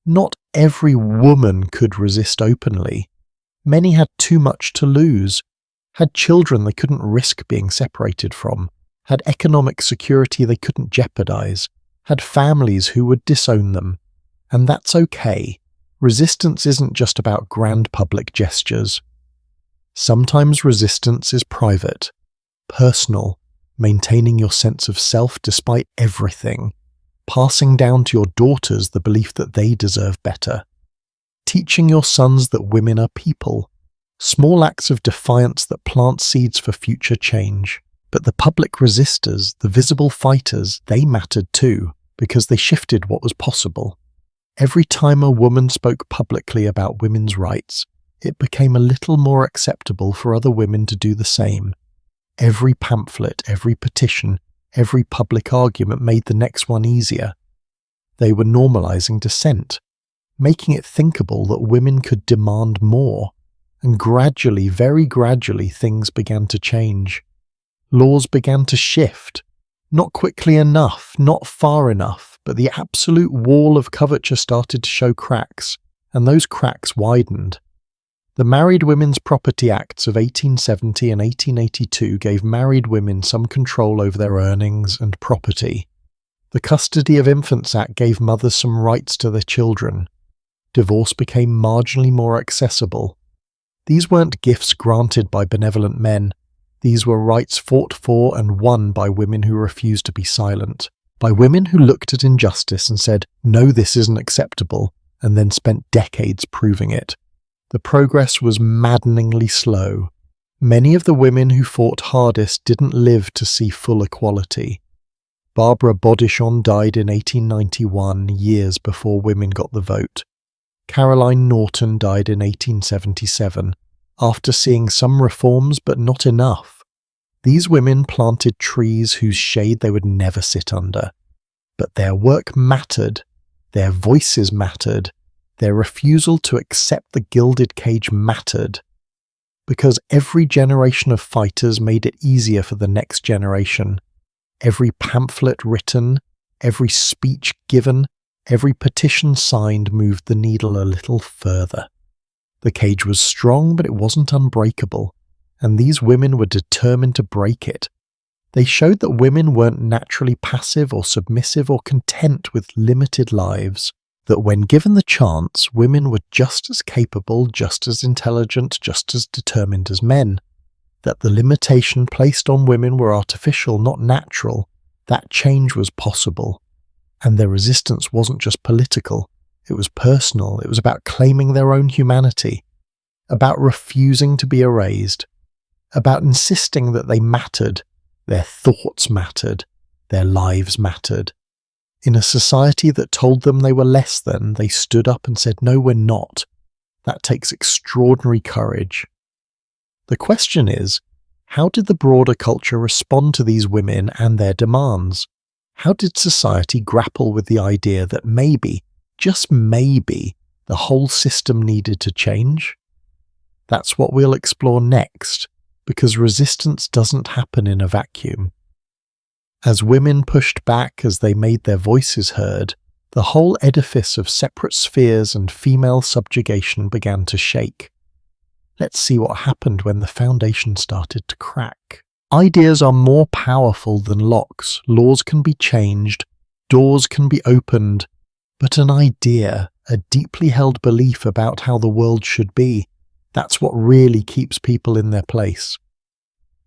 Not every woman could resist openly. Many had too much to lose, had children they couldn't risk being separated from, had economic security they couldn't jeopardize, had families who would disown them. And that's okay. Resistance isn't just about grand public gestures. Sometimes resistance is private, personal, maintaining your sense of self despite everything, passing down to your daughters the belief that they deserve better, teaching your sons that women are people, small acts of defiance that plant seeds for future change. But the public resistors, the visible fighters, they mattered too, because they shifted what was possible. Every time a woman spoke publicly about women's rights, it became a little more acceptable for other women to do the same. Every pamphlet, every petition, every public argument made the next one easier. They were normalizing dissent, making it thinkable that women could demand more. And gradually, very gradually, things began to change. Laws began to shift. Not quickly enough, not far enough, but the absolute wall of coverture started to show cracks, and those cracks widened. The Married Women's Property Acts of 1870 and 1882 gave married women some control over their earnings and property. The Custody of Infants Act gave mothers some rights to their children. Divorce became marginally more accessible. These weren't gifts granted by benevolent men. These were rights fought for and won by women who refused to be silent. by women who looked at injustice and said, "No, this isn't acceptable," and then spent decades proving it. The progress was maddeningly slow. Many of the women who fought hardest didn't live to see full equality. Barbara Bodichon died in 1891, years before women got the vote. Caroline Norton died in 1877, after seeing some reforms but not enough. These women planted trees whose shade they would never sit under. But their work mattered, their voices mattered, their refusal to accept the gilded cage mattered. Because every generation of fighters made it easier for the next generation. Every pamphlet written, every speech given, every petition signed moved the needle a little further. The cage was strong, but it wasn't unbreakable, and these women were determined to break it. They showed that women weren't naturally passive or submissive or content with limited lives, that when given the chance, women were just as capable, just as intelligent, just as determined as men. That the limitation placed on women were artificial, not natural. That change was possible. And their resistance wasn't just political, it was personal. It was about claiming their own humanity, about refusing to be erased, about insisting that they mattered, their thoughts mattered, their lives mattered. In a society that told them they were less than, they stood up and said, "No, we're not." That takes extraordinary courage. The question is, how did the broader culture respond to these women and their demands? How did society grapple with the idea that maybe, just maybe, the whole system needed to change? That's what we'll explore next, because resistance doesn't happen in a vacuum. As women pushed back, as they made their voices heard, the whole edifice of separate spheres and female subjugation began to shake. Let's see what happened when the foundation started to crack. Ideas are more powerful than locks. Laws can be changed, doors can be opened, but an idea, a deeply held belief about how the world should be, that's what really keeps people in their place.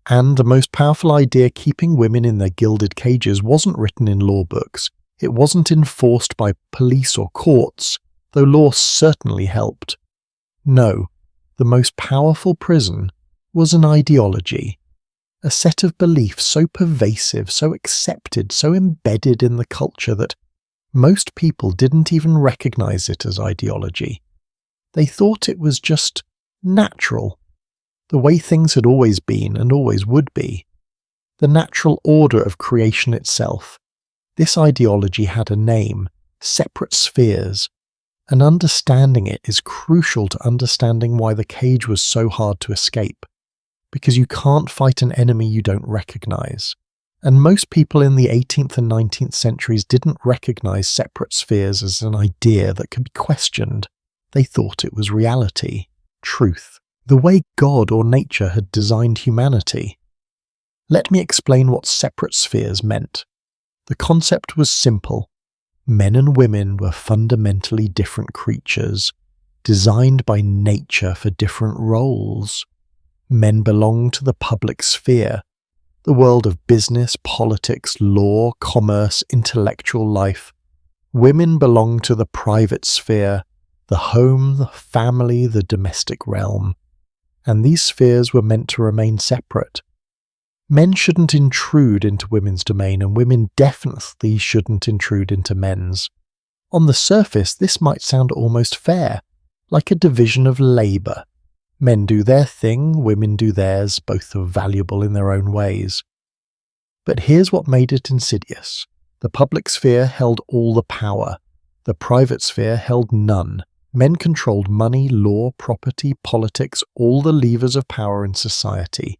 And the most powerful idea keeping women in their gilded cages wasn't written in law books. It wasn't enforced by police or courts, though law certainly helped. No, the most powerful prison was an ideology, a set of beliefs so pervasive, so accepted, so embedded in the culture that most people didn't even recognize it as ideology. They thought it was just natural, the way things had always been and always would be, the natural order of creation itself. This ideology had a name, separate spheres, and understanding it is crucial to understanding why the cage was so hard to escape, because you can't fight an enemy you don't recognize. And most people in the 18th and 19th centuries didn't recognize separate spheres as an idea that could be questioned. They thought it was reality, truth, the way God or nature had designed humanity. Let me explain what separate spheres meant. The concept was simple. Men and women were fundamentally different creatures, designed by nature for different roles. Men belonged to the public sphere, the world of business, politics, law, commerce, intellectual life. Women belonged to the private sphere, the home, the family, the domestic realm. And these spheres were meant to remain separate. Men shouldn't intrude into women's domain, and women definitely shouldn't intrude into men's. On the surface, this might sound almost fair, like a division of labour. Men do their thing, women do theirs, both are valuable in their own ways. But here's what made it insidious. The public sphere held all the power. The private sphere held none. Men controlled money, law, property, politics, all the levers of power in society.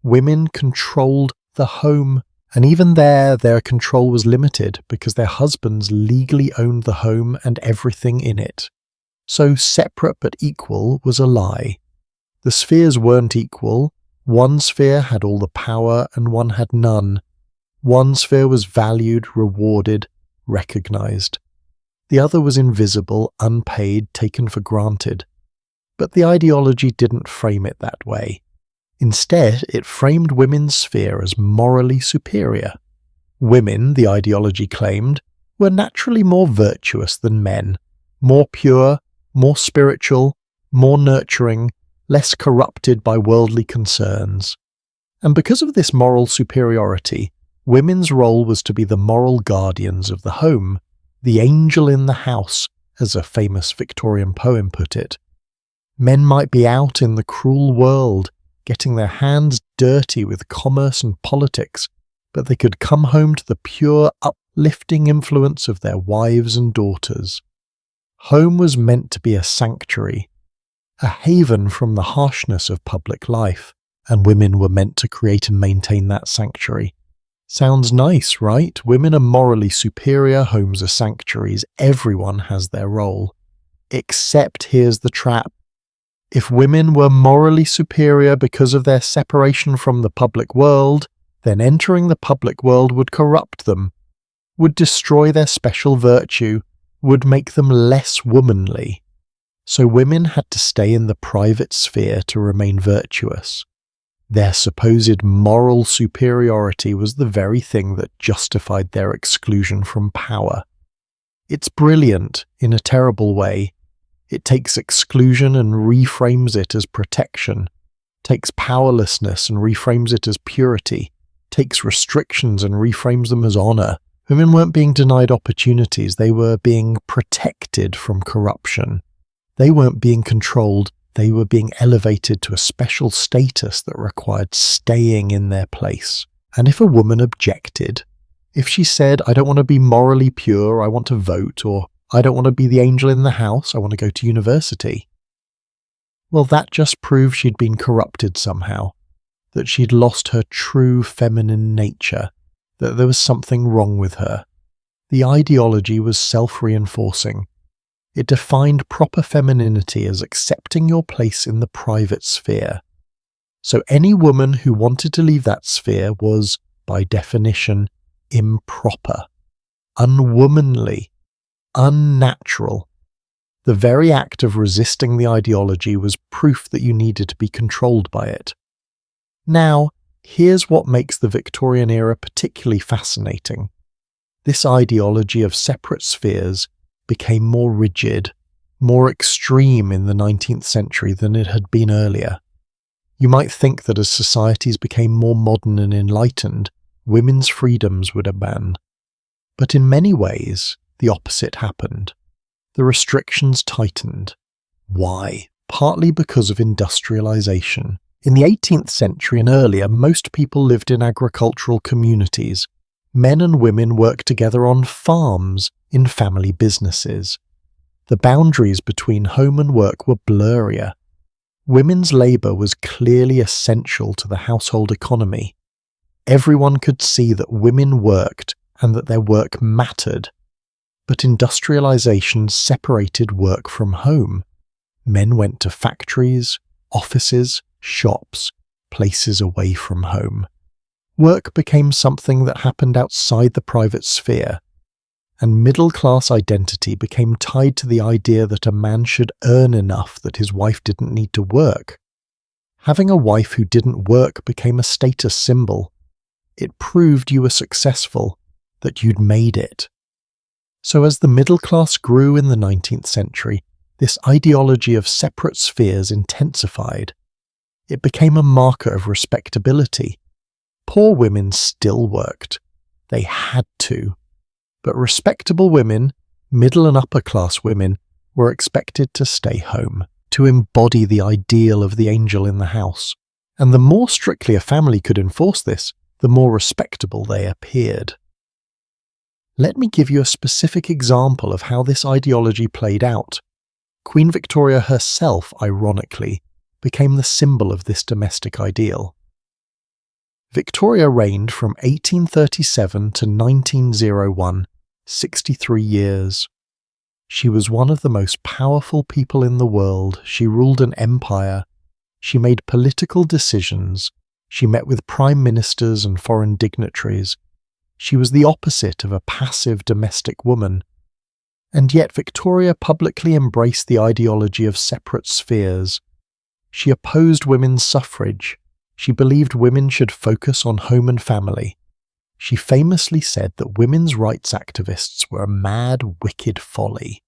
Women controlled the home, and even there, their control was limited because their husbands legally owned the home and everything in it. So separate but equal was a lie. The spheres weren't equal. One sphere had all the power and one had none. One sphere was valued, rewarded, recognized. The other was invisible, unpaid, taken for granted. But the ideology didn't frame it that way. Instead, it framed women's sphere as morally superior. Women, the ideology claimed, were naturally more virtuous than men, more pure, more spiritual, more nurturing, less corrupted by worldly concerns. And because of this moral superiority, women's role was to be the moral guardians of the home, the angel in the house, as a famous Victorian poem put it. Men might be out in the cruel world, getting their hands dirty with commerce and politics, but they could come home to the pure, uplifting influence of their wives and daughters. Home was meant to be a sanctuary, a haven from the harshness of public life, and women were meant to create and maintain that sanctuary. Sounds nice, right? Women are morally superior, homes are sanctuaries, everyone has their role. Except here's the trap. If women were morally superior because of their separation from the public world, then entering the public world would corrupt them, would destroy their special virtue, would make them less womanly. So women had to stay in the private sphere to remain virtuous. Their supposed moral superiority was the very thing that justified their exclusion from power. It's brilliant in a terrible way. It takes exclusion and reframes it as protection, takes powerlessness and reframes it as purity, takes restrictions and reframes them as honor. Women weren't being denied opportunities, they were being protected from corruption. They weren't being controlled, they were being elevated to a special status that required staying in their place. And if a woman objected, if she said, I don't want to be morally pure, I want to vote, or I don't want to be the angel in the house, I want to go to university, well, that just proved she'd been corrupted somehow, that she'd lost her true feminine nature, that there was something wrong with her. The ideology was self-reinforcing. It defined proper femininity as accepting your place in the private sphere. So any woman who wanted to leave that sphere was, by definition, improper, unwomanly, unnatural. The very act of resisting the ideology was proof that you needed to be controlled by it. Now, here's what makes the Victorian era particularly fascinating. This ideology of separate spheres became more rigid, more extreme in the 19th century than it had been earlier. You might think that as societies became more modern and enlightened, women's freedoms would abound. But in many ways, the opposite happened. The restrictions tightened. Why? Partly because of industrialization. In the 18th century and earlier, most people lived in agricultural communities. Men and women worked together on farms, in family businesses. The boundaries between home and work were blurrier. Women's labour was clearly essential to the household economy. Everyone could see that women worked and that their work mattered. But industrialization separated work from home. Men went to factories, offices, shops, places away from home. Work became something that happened outside the private sphere, and middle-class identity became tied to the idea that a man should earn enough that his wife didn't need to work. Having a wife who didn't work became a status symbol. It proved you were successful, that you'd made it. So as the middle class grew in the 19th century, this ideology of separate spheres intensified. It became a marker of respectability. Poor women still worked. They had to. But respectable women, middle and upper class women, were expected to stay home, to embody the ideal of the angel in the house. And the more strictly a family could enforce this, the more respectable they appeared. Let me give you a specific example of how this ideology played out. Queen Victoria herself, ironically, became the symbol of this domestic ideal. Victoria reigned from 1837 to 1901, 63 years. She was one of the most powerful people in the world. She ruled an empire. She made political decisions. She met with prime ministers and foreign dignitaries. She was the opposite of a passive domestic woman. And yet Victoria publicly embraced the ideology of separate spheres. She opposed women's suffrage. She believed women should focus on home and family. She famously said that women's rights activists were a mad, wicked folly.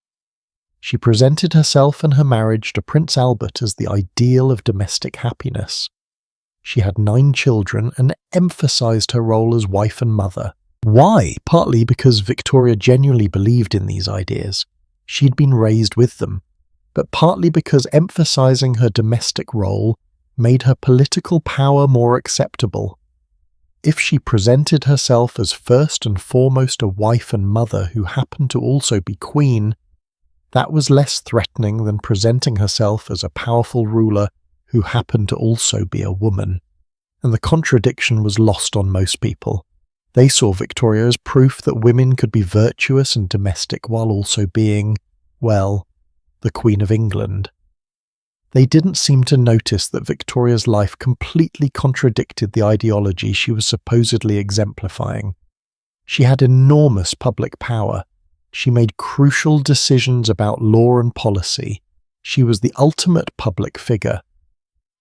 She presented herself and her marriage to Prince Albert as the ideal of domestic happiness. She had 9 children and emphasised her role as wife and mother. Why? Partly because Victoria genuinely believed in these ideas. She'd been raised with them. But partly because emphasising her domestic role made her political power more acceptable. If she presented herself as first and foremost a wife and mother who happened to also be queen, that was less threatening than presenting herself as a powerful ruler who happened to also be a woman. And the contradiction was lost on most people. They saw Victoria as proof that women could be virtuous and domestic while also being, well, the Queen of England. They didn't seem to notice that Victoria's life completely contradicted the ideology she was supposedly exemplifying. She had enormous public power. She made crucial decisions about law and policy. She was the ultimate public figure.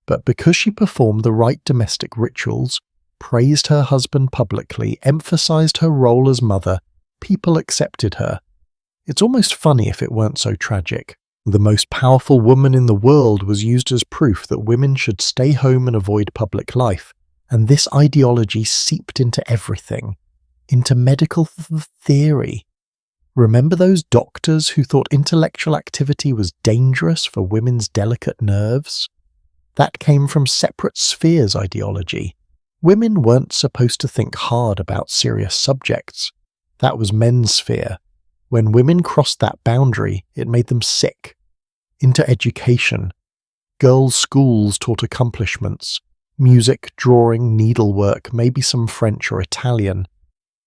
But because she performed the right domestic rituals, praised her husband publicly, emphasised her role as mother, people accepted her. It's almost funny if it weren't so tragic. The most powerful woman in the world was used as proof that women should stay home and avoid public life, and this ideology seeped into everything, into medical theory. Remember those doctors who thought intellectual activity was dangerous for women's delicate nerves? That came from separate spheres ideology. Women weren't supposed to think hard about serious subjects. That was men's sphere. When women crossed that boundary, it made them sick. Into education. Girls' schools taught accomplishments. Music, drawing, needlework, maybe some French or Italian.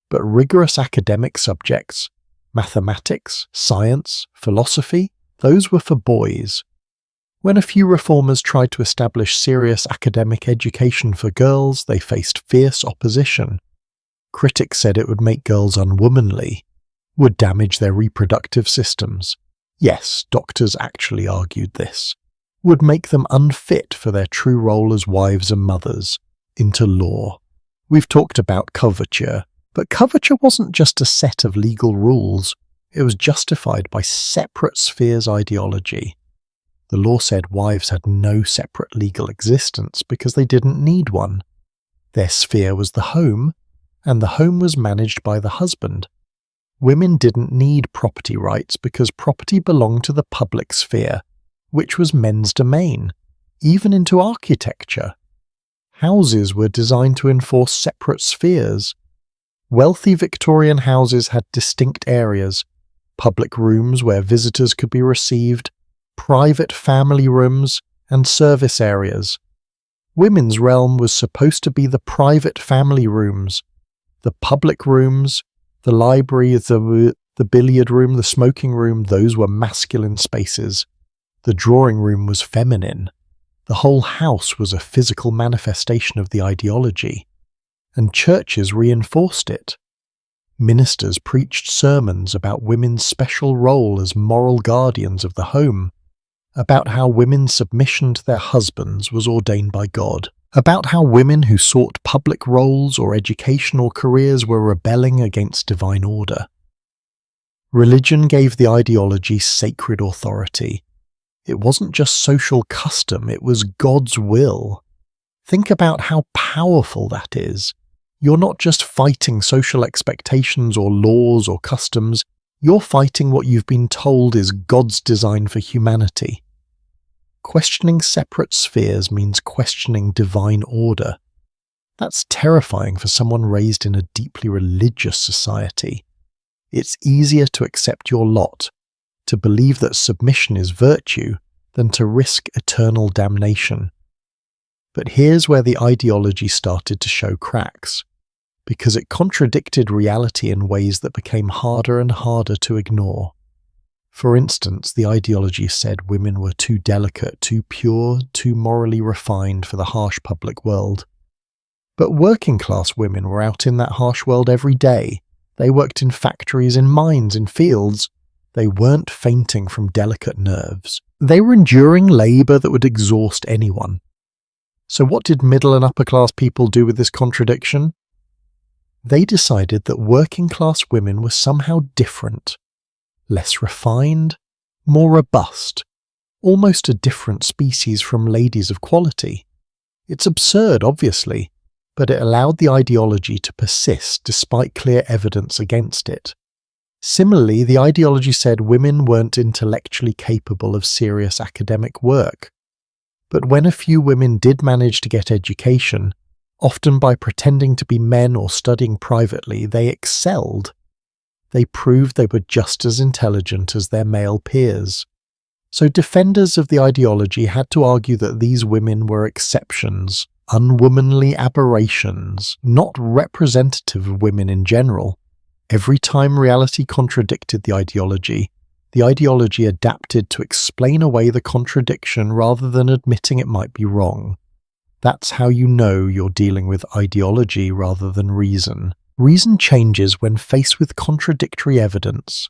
But rigorous academic subjects, mathematics, science, philosophy, those were for boys. When a few reformers tried to establish serious academic education for girls, they faced fierce opposition. Critics said it would make girls unwomanly, would damage their reproductive systems. Yes, doctors actually argued this. Would make them unfit for their true role as wives and mothers. Into law. We've talked about coverture, but coverture wasn't just a set of legal rules. It was justified by separate spheres ideology. The law said wives had no separate legal existence because they didn't need one. Their sphere was the home, and the home was managed by the husband. Women didn't need property rights because property belonged to the public sphere, which was men's domain, even into architecture. Houses were designed to enforce separate spheres. Wealthy Victorian houses had distinct areas, public rooms where visitors could be received, private family rooms, and service areas. Women's realm was supposed to be the private family rooms, the public rooms, the library, the billiard room, the smoking room, those were masculine spaces. The drawing room was feminine. The whole house was a physical manifestation of the ideology, and churches reinforced it. Ministers preached sermons about women's special role as moral guardians of the home, about how women's submission to their husbands was ordained by God, about how women who sought public roles or educational careers were rebelling against divine order. Religion gave the ideology sacred authority. It wasn't just social custom, it was God's will. Think about how powerful that is. You're not just fighting social expectations or laws or customs, you're fighting what you've been told is God's design for humanity. Questioning separate spheres means questioning divine order. That's terrifying for someone raised in a deeply religious society. It's easier to accept your lot, to believe that submission is virtue, than to risk eternal damnation. But here's where the ideology started to show cracks, because it contradicted reality in ways that became harder and harder to ignore. For instance, the ideology said women were too delicate, too pure, too morally refined for the harsh public world. But working-class women were out in that harsh world every day. They worked in factories, in mines, in fields. They weren't fainting from delicate nerves. They were enduring labour that would exhaust anyone. So what did middle and upper-class people do with this contradiction? They decided that working-class women were somehow different, less refined, more robust, almost a different species from ladies of quality. It's absurd, obviously, but it allowed the ideology to persist despite clear evidence against it. Similarly, the ideology said women weren't intellectually capable of serious academic work. But when a few women did manage to get education, often by pretending to be men or studying privately, they excelled. They proved they were just as intelligent as their male peers. So defenders of the ideology had to argue that these women were exceptions, unwomanly aberrations, not representative of women in general. Every time reality contradicted the ideology adapted to explain away the contradiction rather than admitting it might be wrong. That's how you know you're dealing with ideology rather than reason. Reason changes when faced with contradictory evidence.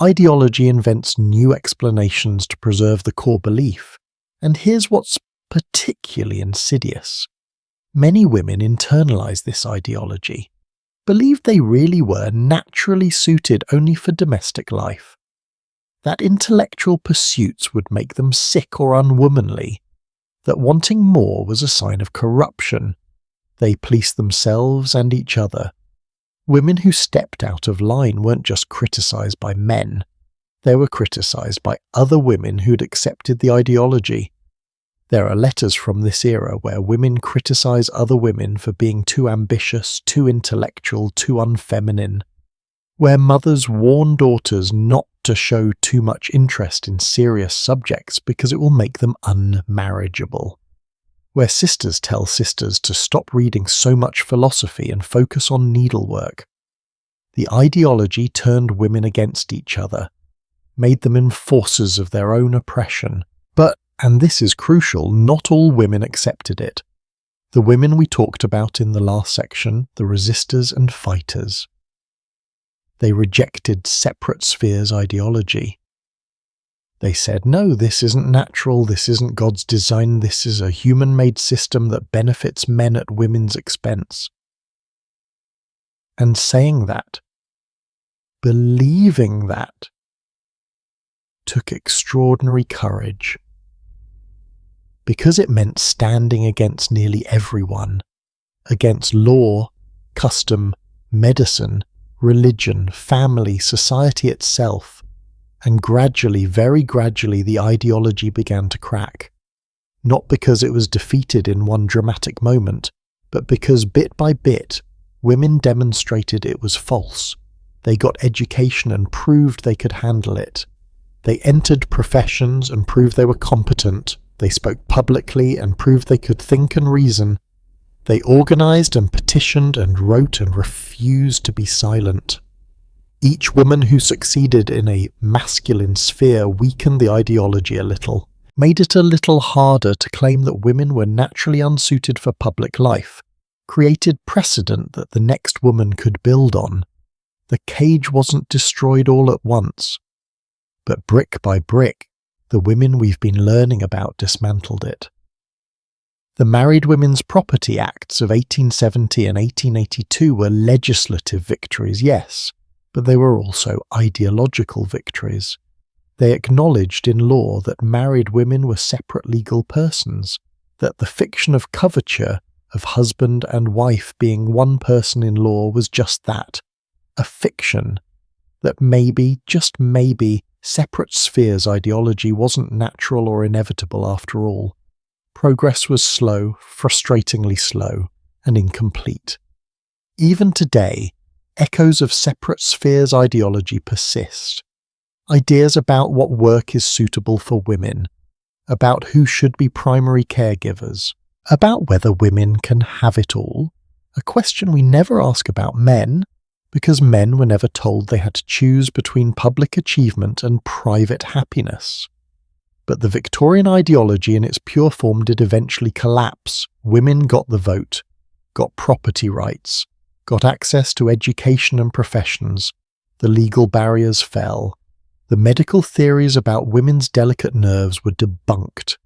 Ideology invents new explanations to preserve the core belief. And here's what's particularly insidious. Many women internalize this ideology, believed they really were naturally suited only for domestic life. That intellectual pursuits would make them sick or unwomanly, that wanting more was a sign of corruption. They policed themselves and each other. Women who stepped out of line weren't just criticized by men, they were criticized by other women who'd accepted the ideology. There are letters from this era where women criticize other women for being too ambitious, too intellectual, too unfeminine, where mothers warn daughters not to show too much interest in serious subjects because it will make them unmarriageable, where sisters tell sisters to stop reading so much philosophy and focus on needlework. The ideology turned women against each other, made them enforcers of their own oppression. But, and this is crucial, not all women accepted it. The women we talked about in the last section, the resistors and fighters. They rejected separate spheres ideology. They said, no, this isn't natural, this isn't God's design, this is a human-made system that benefits men at women's expense. And saying that, believing that, took extraordinary courage. Because it meant standing against nearly everyone, against law, custom, medicine, religion, family, society itself, and gradually, very gradually, the ideology began to crack. Not because it was defeated in one dramatic moment, but because bit by bit, women demonstrated it was false. They got education and proved they could handle it. They entered professions and proved they were competent. They spoke publicly and proved they could think and reason. They organized and petitioned and wrote and refused to be silent. Each woman who succeeded in a masculine sphere weakened the ideology a little, made it a little harder to claim that women were naturally unsuited for public life, created precedent that the next woman could build on. The cage wasn't destroyed all at once, but brick by brick, the women we've been learning about dismantled it. The Married Women's Property Acts of 1870 and 1882 were legislative victories, yes, but they were also ideological victories. They acknowledged in law that married women were separate legal persons, that the fiction of coverture, of husband and wife being one person in law, was just that, a fiction, that maybe, just maybe, separate spheres ideology wasn't natural or inevitable after all. Progress was slow, frustratingly slow, and incomplete. Even today, echoes of separate spheres ideology persist. Ideas about what work is suitable for women, about who should be primary caregivers, about whether women can have it all, a question we never ask about men, because men were never told they had to choose between public achievement and private happiness. But the Victorian ideology in its pure form did eventually collapse. Women got the vote, got property rights, got access to education and professions. The legal barriers fell. The medical theories about women's delicate nerves were debunked.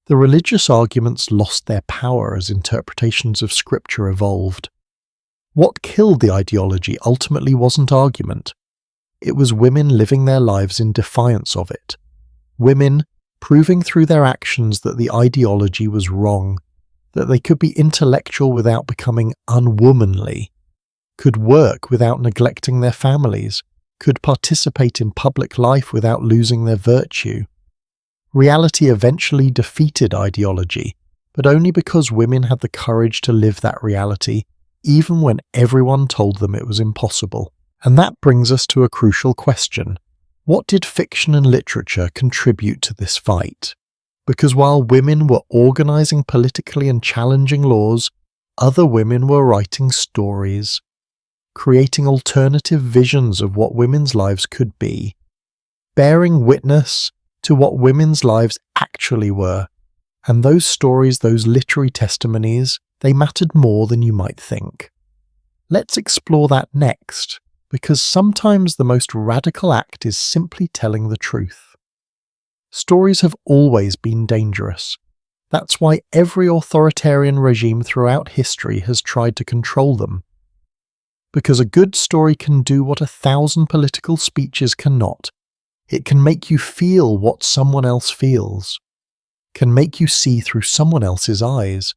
The religious arguments lost their power as interpretations of scripture evolved. What killed the ideology ultimately wasn't argument. It was women living their lives in defiance of it. Women proving through their actions that the ideology was wrong, that they could be intellectual without becoming unwomanly, could work without neglecting their families, could participate in public life without losing their virtue. Reality eventually defeated ideology, but only because women had the courage to live that reality, even when everyone told them it was impossible. And that brings us to a crucial question. What did fiction and literature contribute to this fight? Because while women were organizing politically and challenging laws, other women were writing stories, creating alternative visions of what women's lives could be, bearing witness to what women's lives actually were. And those stories, those literary testimonies, they mattered more than you might think. Let's explore that next, because sometimes the most radical act is simply telling the truth. Stories have always been dangerous. That's why every authoritarian regime throughout history has tried to control them. Because a good story can do what 1,000 political speeches cannot. It can make you feel what someone else feels, can make you see through someone else's eyes,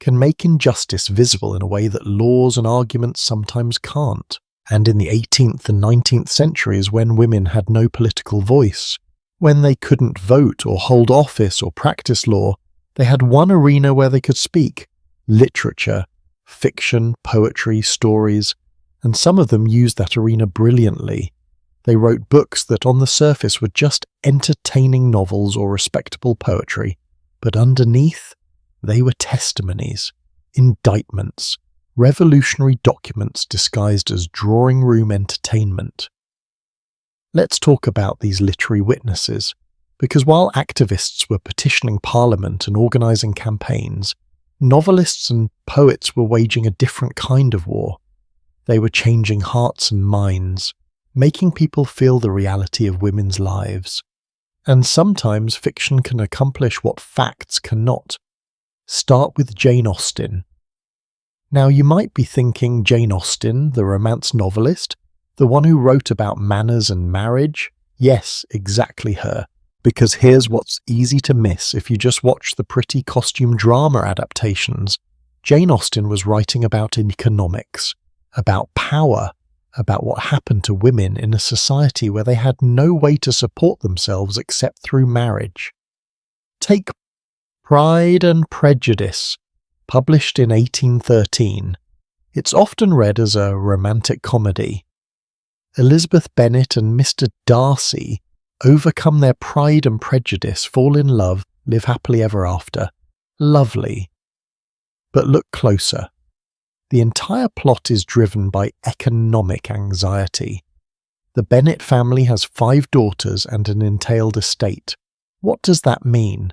can make injustice visible in a way that laws and arguments sometimes can't. And in the 18th and 19th centuries, when women had no political voice, when they couldn't vote or hold office or practice law, they had one arena where they could speak: literature, fiction, poetry, stories, and some of them used that arena brilliantly. They wrote books that on the surface were just entertaining novels or respectable poetry, but underneath, they were testimonies, indictments, revolutionary documents disguised as drawing room entertainment. Let's talk about these literary witnesses, because while activists were petitioning Parliament and organising campaigns, novelists and poets were waging a different kind of war. They were changing hearts and minds, making people feel the reality of women's lives. And sometimes fiction can accomplish what facts cannot. Start with Jane Austen. Now you might be thinking Jane Austen, the romance novelist, the one who wrote about manners and marriage? Yes, exactly her. Because here's what's easy to miss if you just watch the pretty costume drama adaptations. Jane Austen was writing about economics, about power, about what happened to women in a society where they had no way to support themselves except through marriage. Take Pride and Prejudice, published in 1813. It's often read as a romantic comedy. Elizabeth Bennet and Mr. Darcy overcome their pride and prejudice, fall in love, live happily ever after. Lovely. But look closer. The entire plot is driven by economic anxiety. The Bennet family has 5 daughters and an entailed estate. What does that mean?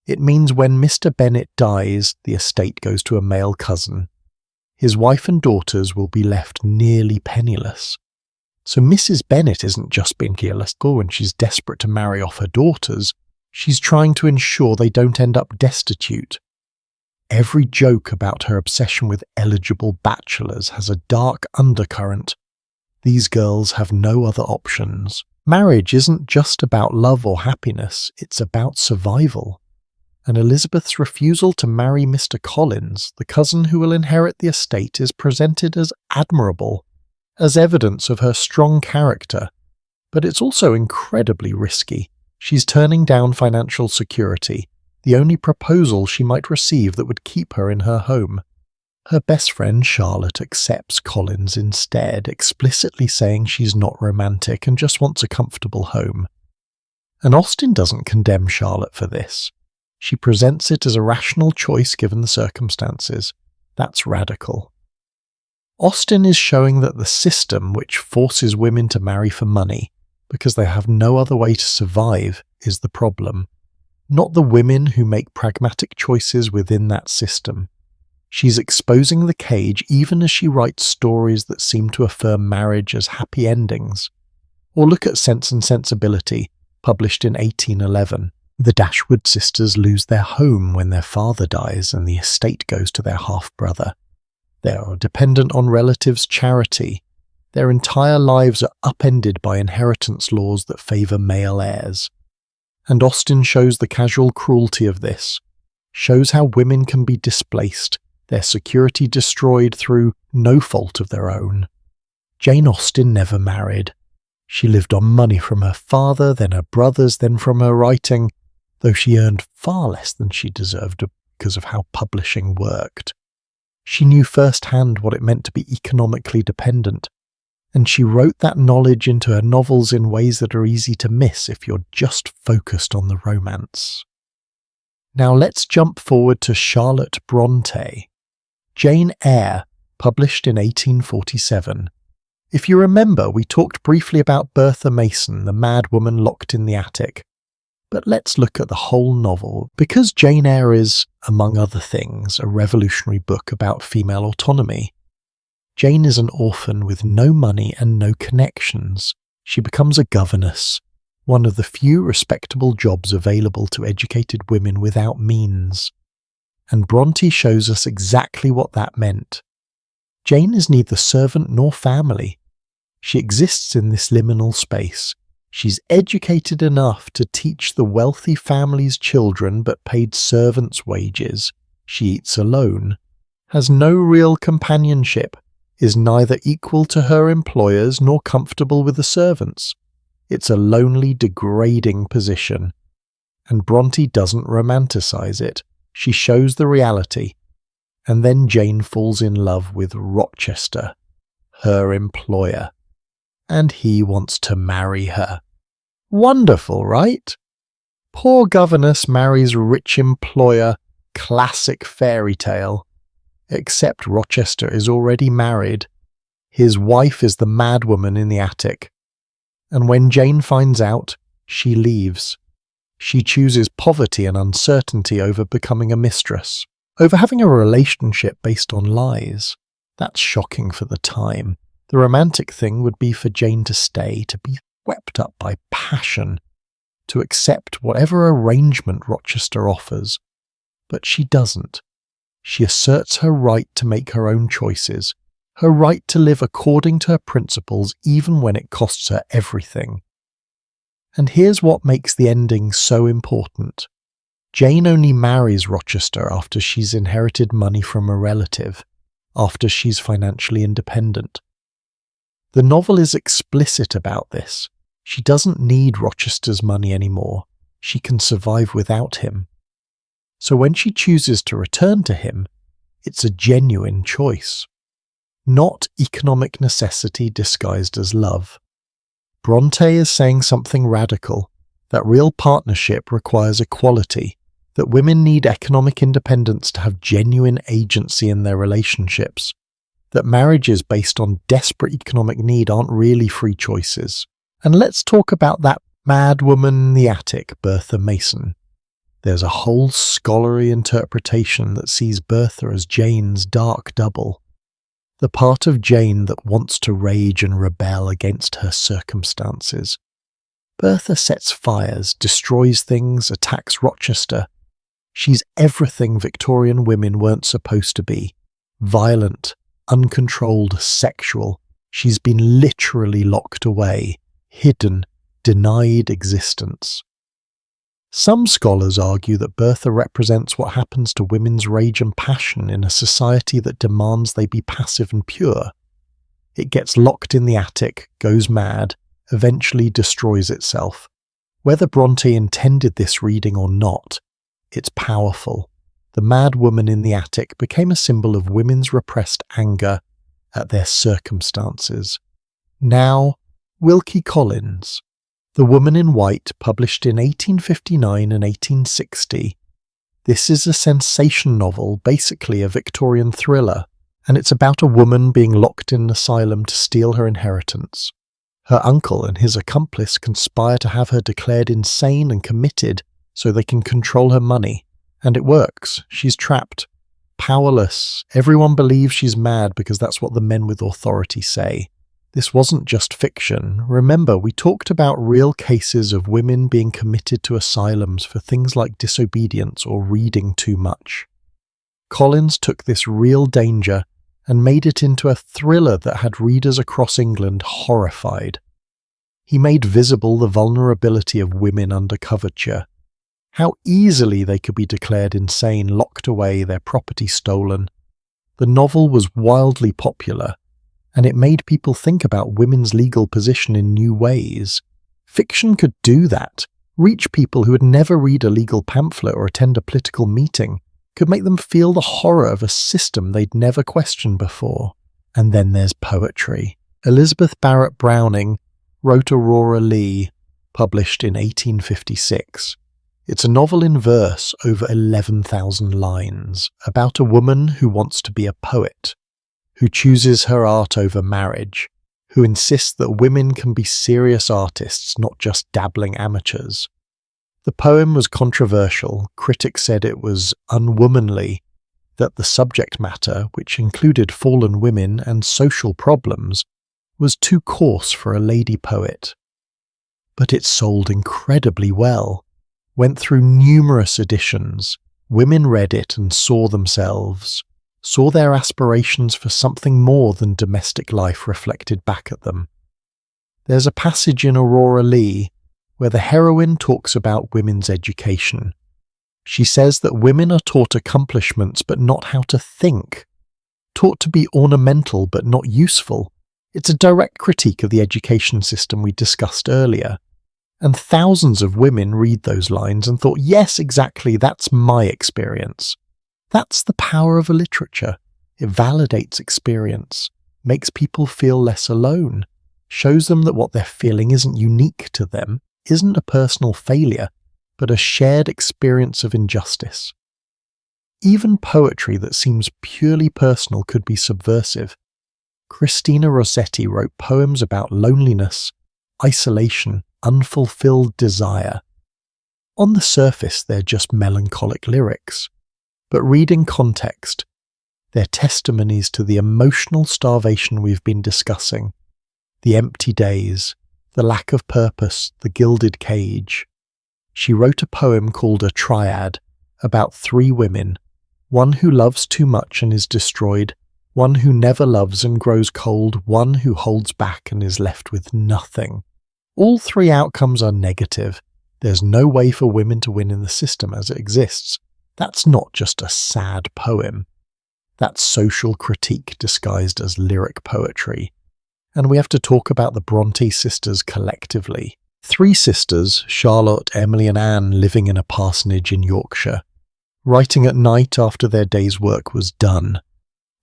It means when Mr. Bennet dies, the estate goes to a male cousin. His wife and daughters will be left nearly penniless. So Mrs. Bennet isn't just being careless when she's desperate to marry off her daughters, she's trying to ensure they don't end up destitute. Every joke about her obsession with eligible bachelors has a dark undercurrent. These girls have no other options. Marriage isn't just about love or happiness, it's about survival. And Elizabeth's refusal to marry Mr. Collins, the cousin who will inherit the estate, is presented as admirable, as evidence of her strong character. But it's also incredibly risky. She's turning down financial security, the only proposal she might receive that would keep her in her home. Her best friend Charlotte accepts Collins instead, explicitly saying she's not romantic and just wants a comfortable home. And Austen doesn't condemn Charlotte for this. She presents it as a rational choice given the circumstances. That's radical. Austen is showing that the system which forces women to marry for money, because they have no other way to survive, is the problem, not the women who make pragmatic choices within that system. She's exposing the cage even as she writes stories that seem to affirm marriage as happy endings. Or look at Sense and Sensibility, published in 1811. The Dashwood sisters lose their home when their father dies and the estate goes to their half-brother. They are dependent on relatives' charity. Their entire lives are upended by inheritance laws that favour male heirs. And Austen shows the casual cruelty of this, shows how women can be displaced, their security destroyed through no fault of their own. Jane Austen never married. She lived on money from her father, then her brothers, then from her writing, though she earned far less than she deserved because of how publishing worked. She knew firsthand what it meant to be economically dependent, and she wrote that knowledge into her novels in ways that are easy to miss if you're just focused on the romance. Now let's jump forward to Charlotte Bronte. Jane Eyre, published in 1847. If you remember, we talked briefly about Bertha Mason, the mad woman locked in the attic. But let's look at the whole novel, because Jane Eyre is, among other things, a revolutionary book about female autonomy. Jane is an orphan with no money and no connections. She becomes a governess, one of the few respectable jobs available to educated women without means. And Bronte shows us exactly what that meant. Jane is neither servant nor family. She exists in this liminal space. She's educated enough to teach the wealthy family's children but paid servants' wages. She eats alone, has no real companionship, is neither equal to her employers nor comfortable with the servants. It's a lonely, degrading position. And Bronte doesn't romanticize it. She shows the reality. And then Jane falls in love with Rochester, her employer. And he wants to marry her. Wonderful, right? Poor governess marries rich employer, classic fairy tale. Except Rochester is already married. His wife is the madwoman in the attic. And when Jane finds out, she leaves. She chooses poverty and uncertainty over becoming a mistress, over having a relationship based on lies. That's shocking for the time. The romantic thing would be for Jane to stay, to be swept up by passion, to accept whatever arrangement Rochester offers. But she doesn't. She asserts her right to make her own choices, her right to live according to her principles even when it costs her everything. And here's what makes the ending so important. Jane only marries Rochester after she's inherited money from a relative, after she's financially independent. The novel is explicit about this. She doesn't need Rochester's money anymore. She can survive without him. So when she chooses to return to him, it's a genuine choice. Not economic necessity disguised as love. Bronte is saying something radical, that real partnership requires equality, that women need economic independence to have genuine agency in their relationships, that marriages based on desperate economic need aren't really free choices. And let's talk about that mad woman in the attic, Bertha Mason. There's a whole scholarly interpretation that sees Bertha as Jane's dark double, the part of Jane that wants to rage and rebel against her circumstances. Bertha sets fires, destroys things, attacks Rochester. She's everything Victorian women weren't supposed to be. Violent, uncontrolled, sexual. She's been literally locked away, hidden, denied existence. Some scholars argue that Bertha represents what happens to women's rage and passion in a society that demands they be passive and pure. It gets locked in the attic, goes mad, eventually destroys itself. Whether Bronte intended this reading or not, it's powerful. The mad woman in the attic became a symbol of women's repressed anger at their circumstances. Now, Wilkie Collins. The Woman in White, published in 1859 and 1860. This is a sensation novel, basically a Victorian thriller, and it's about a woman being locked in an asylum to steal her inheritance. Her uncle and his accomplice conspire to have her declared insane and committed so they can control her money. And it works. She's trapped. Powerless. Everyone believes she's mad because that's what the men with authority say. This wasn't just fiction. Remember, we talked about real cases of women being committed to asylums for things like disobedience or reading too much. Collins took this real danger and made it into a thriller that had readers across England horrified. He made visible the vulnerability of women under coverture, how easily they could be declared insane, locked away, their property stolen. The novel was wildly popular, and it made people think about women's legal position in new ways. Fiction could do that, reach people who would never read a legal pamphlet or attend a political meeting, could make them feel the horror of a system they'd never questioned before. And then there's poetry. Elizabeth Barrett Browning wrote Aurora Leigh, published in 1856. It's a novel in verse, over 11,000 lines, about a woman who wants to be a poet, who chooses her art over marriage, who insists that women can be serious artists, not just dabbling amateurs. The poem was controversial. Critics said it was unwomanly, that the subject matter, which included fallen women and social problems, was too coarse for a lady poet. But it sold incredibly well, went through numerous editions. Women read it and saw themselves, saw their aspirations for something more than domestic life reflected back at them. There's a passage in Aurora Leigh where the heroine talks about women's education. She says that women are taught accomplishments but not how to think, taught to be ornamental but not useful. It's a direct critique of the education system we discussed earlier. And thousands of women read those lines and thought, yes, exactly, that's my experience. That's the power of a literature. It validates experience, makes people feel less alone, shows them that what they're feeling isn't unique to them, isn't a personal failure, but a shared experience of injustice. Even poetry that seems purely personal could be subversive. Christina Rossetti wrote poems about loneliness, isolation, unfulfilled desire. On the surface, they're just melancholic lyrics, but read in context, they're testimonies to the emotional starvation we've been discussing, the empty days, the lack of purpose, the gilded cage. She wrote a poem called A Triad about 3 women, one who loves too much and is destroyed, one who never loves and grows cold, one who holds back and is left with nothing. All 3 outcomes are negative. There's no way for women to win in the system as it exists. That's not just a sad poem. That's social critique disguised as lyric poetry. And we have to talk about the Bronte sisters collectively. 3 sisters, Charlotte, Emily and Anne, living in a parsonage in Yorkshire, writing at night after their day's work was done,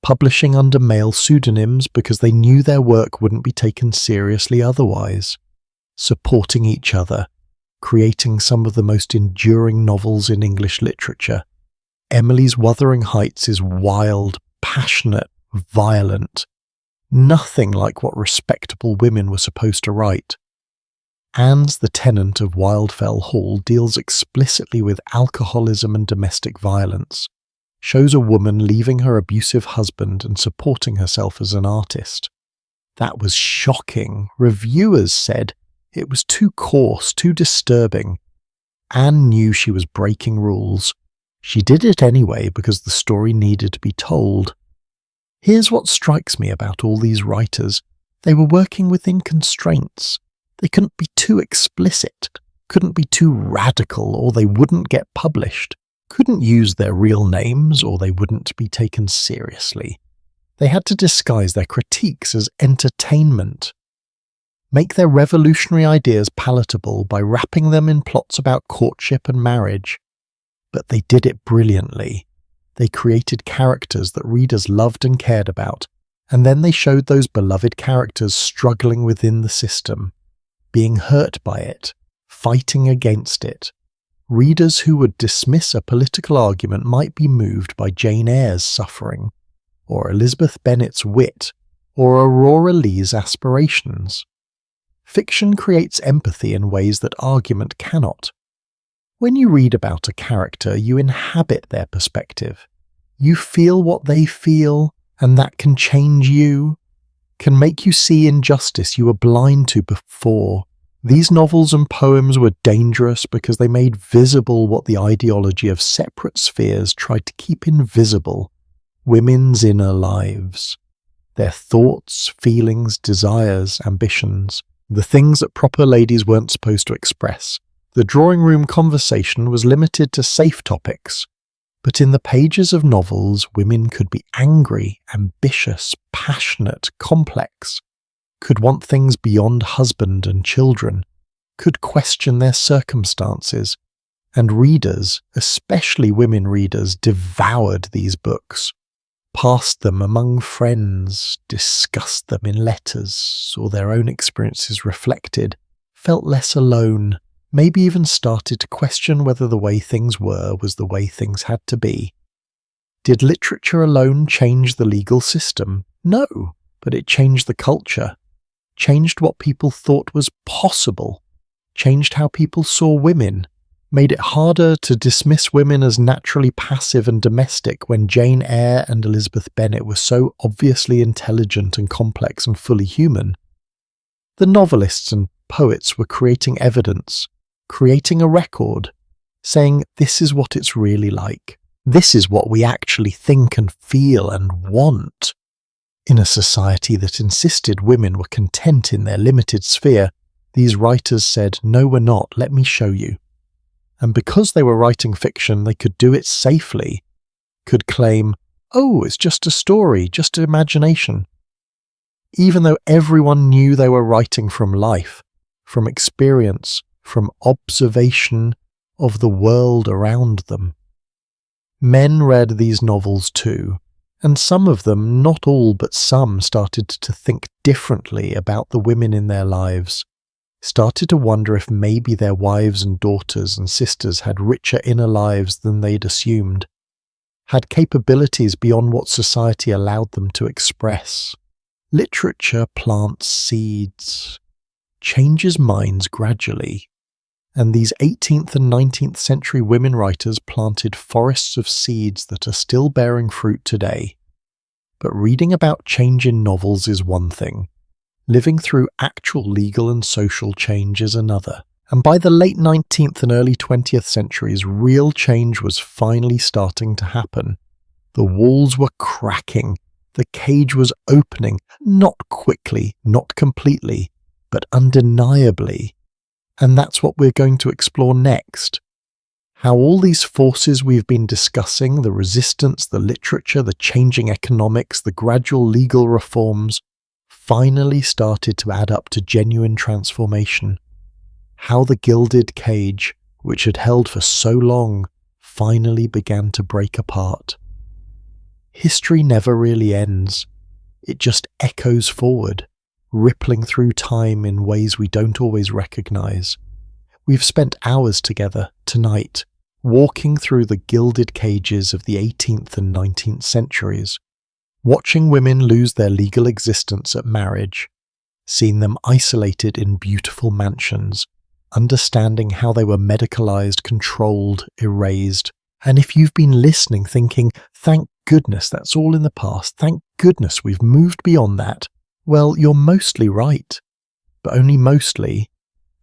publishing under male pseudonyms because they knew their work wouldn't be taken seriously otherwise, supporting each other, creating some of the most enduring novels in English literature. Emily's Wuthering Heights is wild, passionate, violent, nothing like what respectable women were supposed to write. Anne's The Tenant of Wildfell Hall deals explicitly with alcoholism and domestic violence, shows a woman leaving her abusive husband and supporting herself as an artist. That was shocking. Reviewers said it was too coarse, too disturbing. Anne knew she was breaking rules. She did it anyway because the story needed to be told. Here's what strikes me about all these writers. They were working within constraints. They couldn't be too explicit, couldn't be too radical, or they wouldn't get published. Couldn't use their real names, or they wouldn't be taken seriously. They had to disguise their critiques as entertainment, make their revolutionary ideas palatable by wrapping them in plots about courtship and marriage. But they did it brilliantly. They created characters that readers loved and cared about, and then they showed those beloved characters struggling within the system, being hurt by it, fighting against it. Readers who would dismiss a political argument might be moved by Jane Eyre's suffering, or Elizabeth Bennet's wit, or Aurora Leigh's aspirations. Fiction creates empathy in ways that argument cannot. When you read about a character, you inhabit their perspective. You feel what they feel, and that can change you, can make you see injustice you were blind to before. These novels and poems were dangerous because they made visible what the ideology of separate spheres tried to keep invisible. women's inner lives. Their thoughts, feelings, desires, ambitions, the things that proper ladies weren't supposed to express. The drawing room conversation was limited to safe topics, but in the pages of novels, women could be angry, ambitious, passionate, complex, could want things beyond husband and children, could question their circumstances, and readers, especially women readers, devoured these books, passed them among friends, discussed them in letters, saw their own experiences reflected, felt less alone, maybe even started to question whether the way things were was the way things had to be. Did literature alone change the legal system? No, but it changed the culture, changed what people thought was possible, changed how people saw women, made it harder to dismiss women as naturally passive and domestic when Jane Eyre and Elizabeth Bennet were so obviously intelligent and complex and fully human. The novelists and poets were creating evidence, creating a record, saying this is what it's really like. This is what we actually think and feel and want. In a society that insisted women were content in their limited sphere, these writers said, "No, we're not, let me show you." And because they were writing fiction, they could do it safely, could claim, "Oh, it's just a story, just imagination." Even though everyone knew they were writing from life, from experience, from observation of the world around them. Men read these novels too, and some of them, not all but some, started to think differently about the women in their lives, started to wonder if maybe their wives and daughters and sisters had richer inner lives than they'd assumed, had capabilities beyond what society allowed them to express. Literature plants seeds, changes minds gradually, and these 18th and 19th century women writers planted forests of seeds that are still bearing fruit today. But reading about change in novels is one thing. Living through actual legal and social change is another. And by the late 19th and early 20th centuries, real change was finally starting to happen. The walls were cracking. The cage was opening, not quickly, not completely, but undeniably. And that's what we're going to explore next. How all these forces we've been discussing, the resistance, the literature, the changing economics, the gradual legal reforms, finally started to add up to genuine transformation. How the gilded cage, which had held for so long, finally began to break apart. History never really ends. It just echoes forward, rippling through time in ways we don't always recognize. We've spent hours together tonight, walking through the gilded cages of the 18th and 19th centuries, watching women lose their legal existence at marriage, seeing them isolated in beautiful mansions, understanding how they were medicalized, controlled, erased. And if you've been listening thinking, thank goodness that's all in the past, thank goodness we've moved beyond that, well, you're mostly right. But only mostly,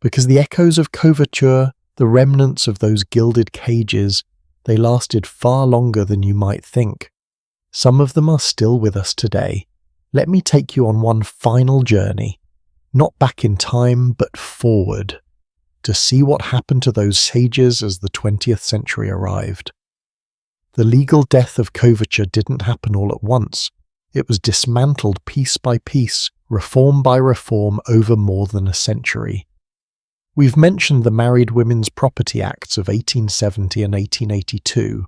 because the echoes of coverture, the remnants of those gilded cages, they lasted far longer than you might think. Some of them are still with us today. Let me take you on one final journey, not back in time, but forward, to see what happened to those sages as the 20th century arrived. The legal death of coverture didn't happen all at once. It was dismantled piece by piece, reform by reform over more than a century. We've mentioned the Married Women's Property Acts of 1870 and 1882.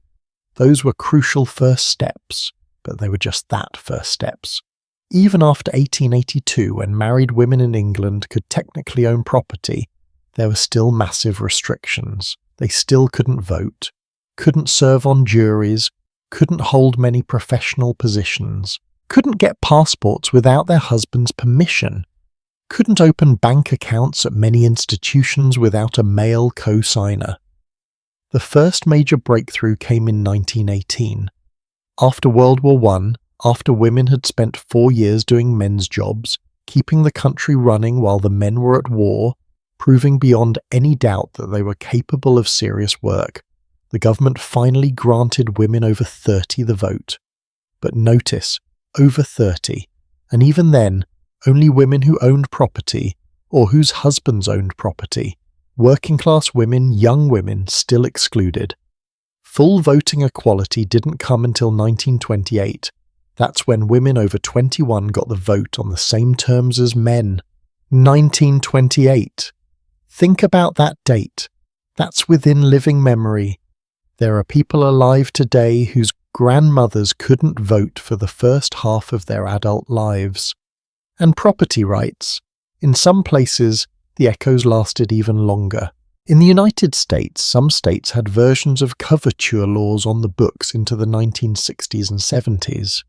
Those were crucial first steps, but they were just that, first steps. Even after 1882, when married women in England could technically own property, there were still massive restrictions. They still couldn't vote, couldn't serve on juries, couldn't hold many professional positions, couldn't get passports without their husband's permission, couldn't open bank accounts at many institutions without a male co-signer. The first major breakthrough came in 1918. After World War I, after women had spent 4 years doing men's jobs, keeping the country running while the men were at war, proving beyond any doubt that they were capable of serious work, the government finally granted women over 30 the vote. But notice, over 30, and even then, only women who owned property or whose husbands owned property. Working-class women, young women, still excluded. Full voting equality didn't come until 1928. That's when women over 21 got the vote on the same terms as men. 1928. Think about that date. That's within living memory. There are people alive today whose grandmothers couldn't vote for the first half of their adult lives. And property rights. In some places, the echoes lasted even longer. In the United States, some states had versions of coverture laws on the books into the 1960s and 70s.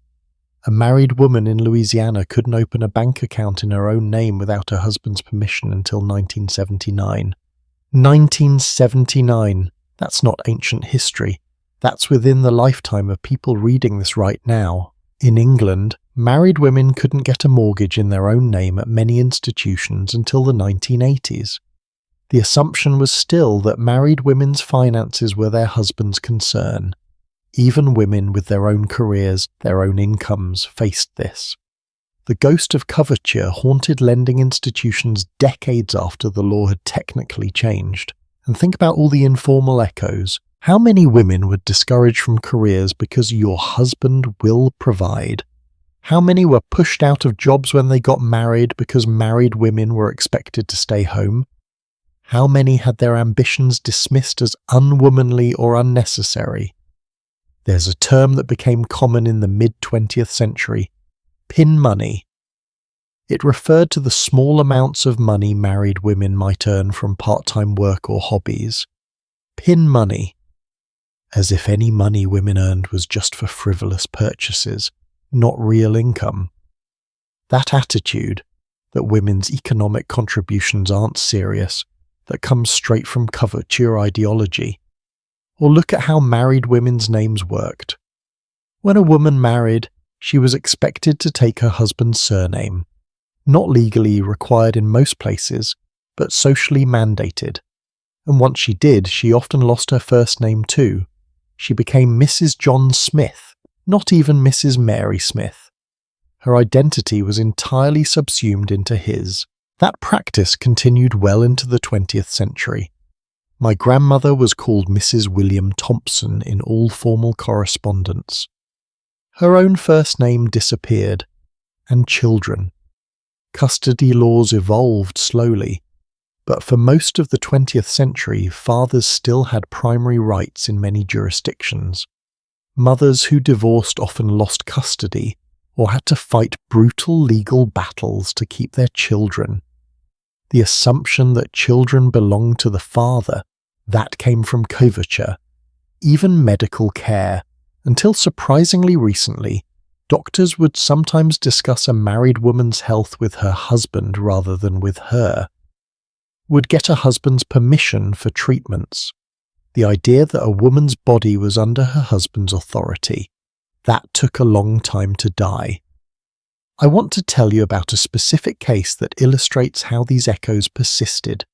A married woman in Louisiana couldn't open a bank account in her own name without her husband's permission until 1979. 1979. That's not ancient history. That's within the lifetime of people reading this right now. In England, married women couldn't get a mortgage in their own name at many institutions until the 1980s. The assumption was still that married women's finances were their husband's concern. Even women with their own careers, their own incomes, faced this. The ghost of coverture haunted lending institutions decades after the law had technically changed. And think about all the informal echoes. How many women were discouraged from careers because your husband will provide? How many were pushed out of jobs when they got married because married women were expected to stay home? How many had their ambitions dismissed as unwomanly or unnecessary? There's a term that became common in the mid-20th century, pin money. It referred to the small amounts of money married women might earn from part-time work or hobbies. Pin money. As if any money women earned was just for frivolous purchases, not real income. That attitude, that women's economic contributions aren't serious, that comes straight from coverture ideology. Or look at how married women's names worked. When a woman married, she was expected to take her husband's surname, not legally required in most places, but socially mandated. And once she did, she often lost her first name too. She became Mrs. John Smith, not even Mrs. Mary Smith. Her identity was entirely subsumed into his. That practice continued well into the 20th century. My grandmother was called Mrs. William Thompson in all formal correspondence. Her own first name disappeared, and children. Custody laws evolved slowly, but for most of the 20th century, fathers still had primary rights in many jurisdictions. Mothers who divorced often lost custody or had to fight brutal legal battles to keep their children. The assumption that children belonged to the father, that came from coverture, even medical care. Until surprisingly recently, doctors would sometimes discuss a married woman's health with her husband rather than with her. Would get a husband's permission for treatments. The idea that a woman's body was under her husband's authority. That took a long time to die. I want to tell you about a specific case that illustrates how these echoes persisted.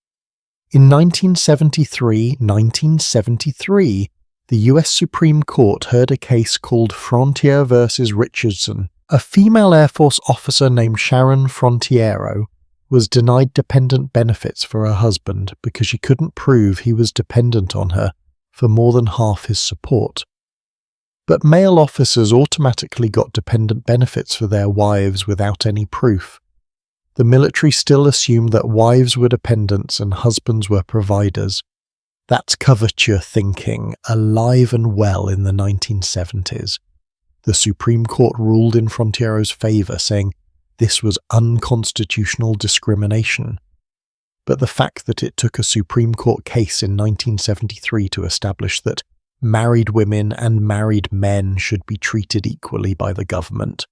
In 1973, the US Supreme Court heard a case called Frontier versus Richardson. A female Air Force officer named Sharon Frontiero was denied dependent benefits for her husband because she couldn't prove he was dependent on her for more than half his support. But male officers automatically got dependent benefits for their wives without any proof. The military still assumed that wives were dependents and husbands were providers. That's coverture thinking, alive and well in the 1970s. The Supreme Court ruled in Frontiero's favour, saying this was unconstitutional discrimination. But the fact that it took a Supreme Court case in 1973 to establish that married women and married men should be treated equally by the government,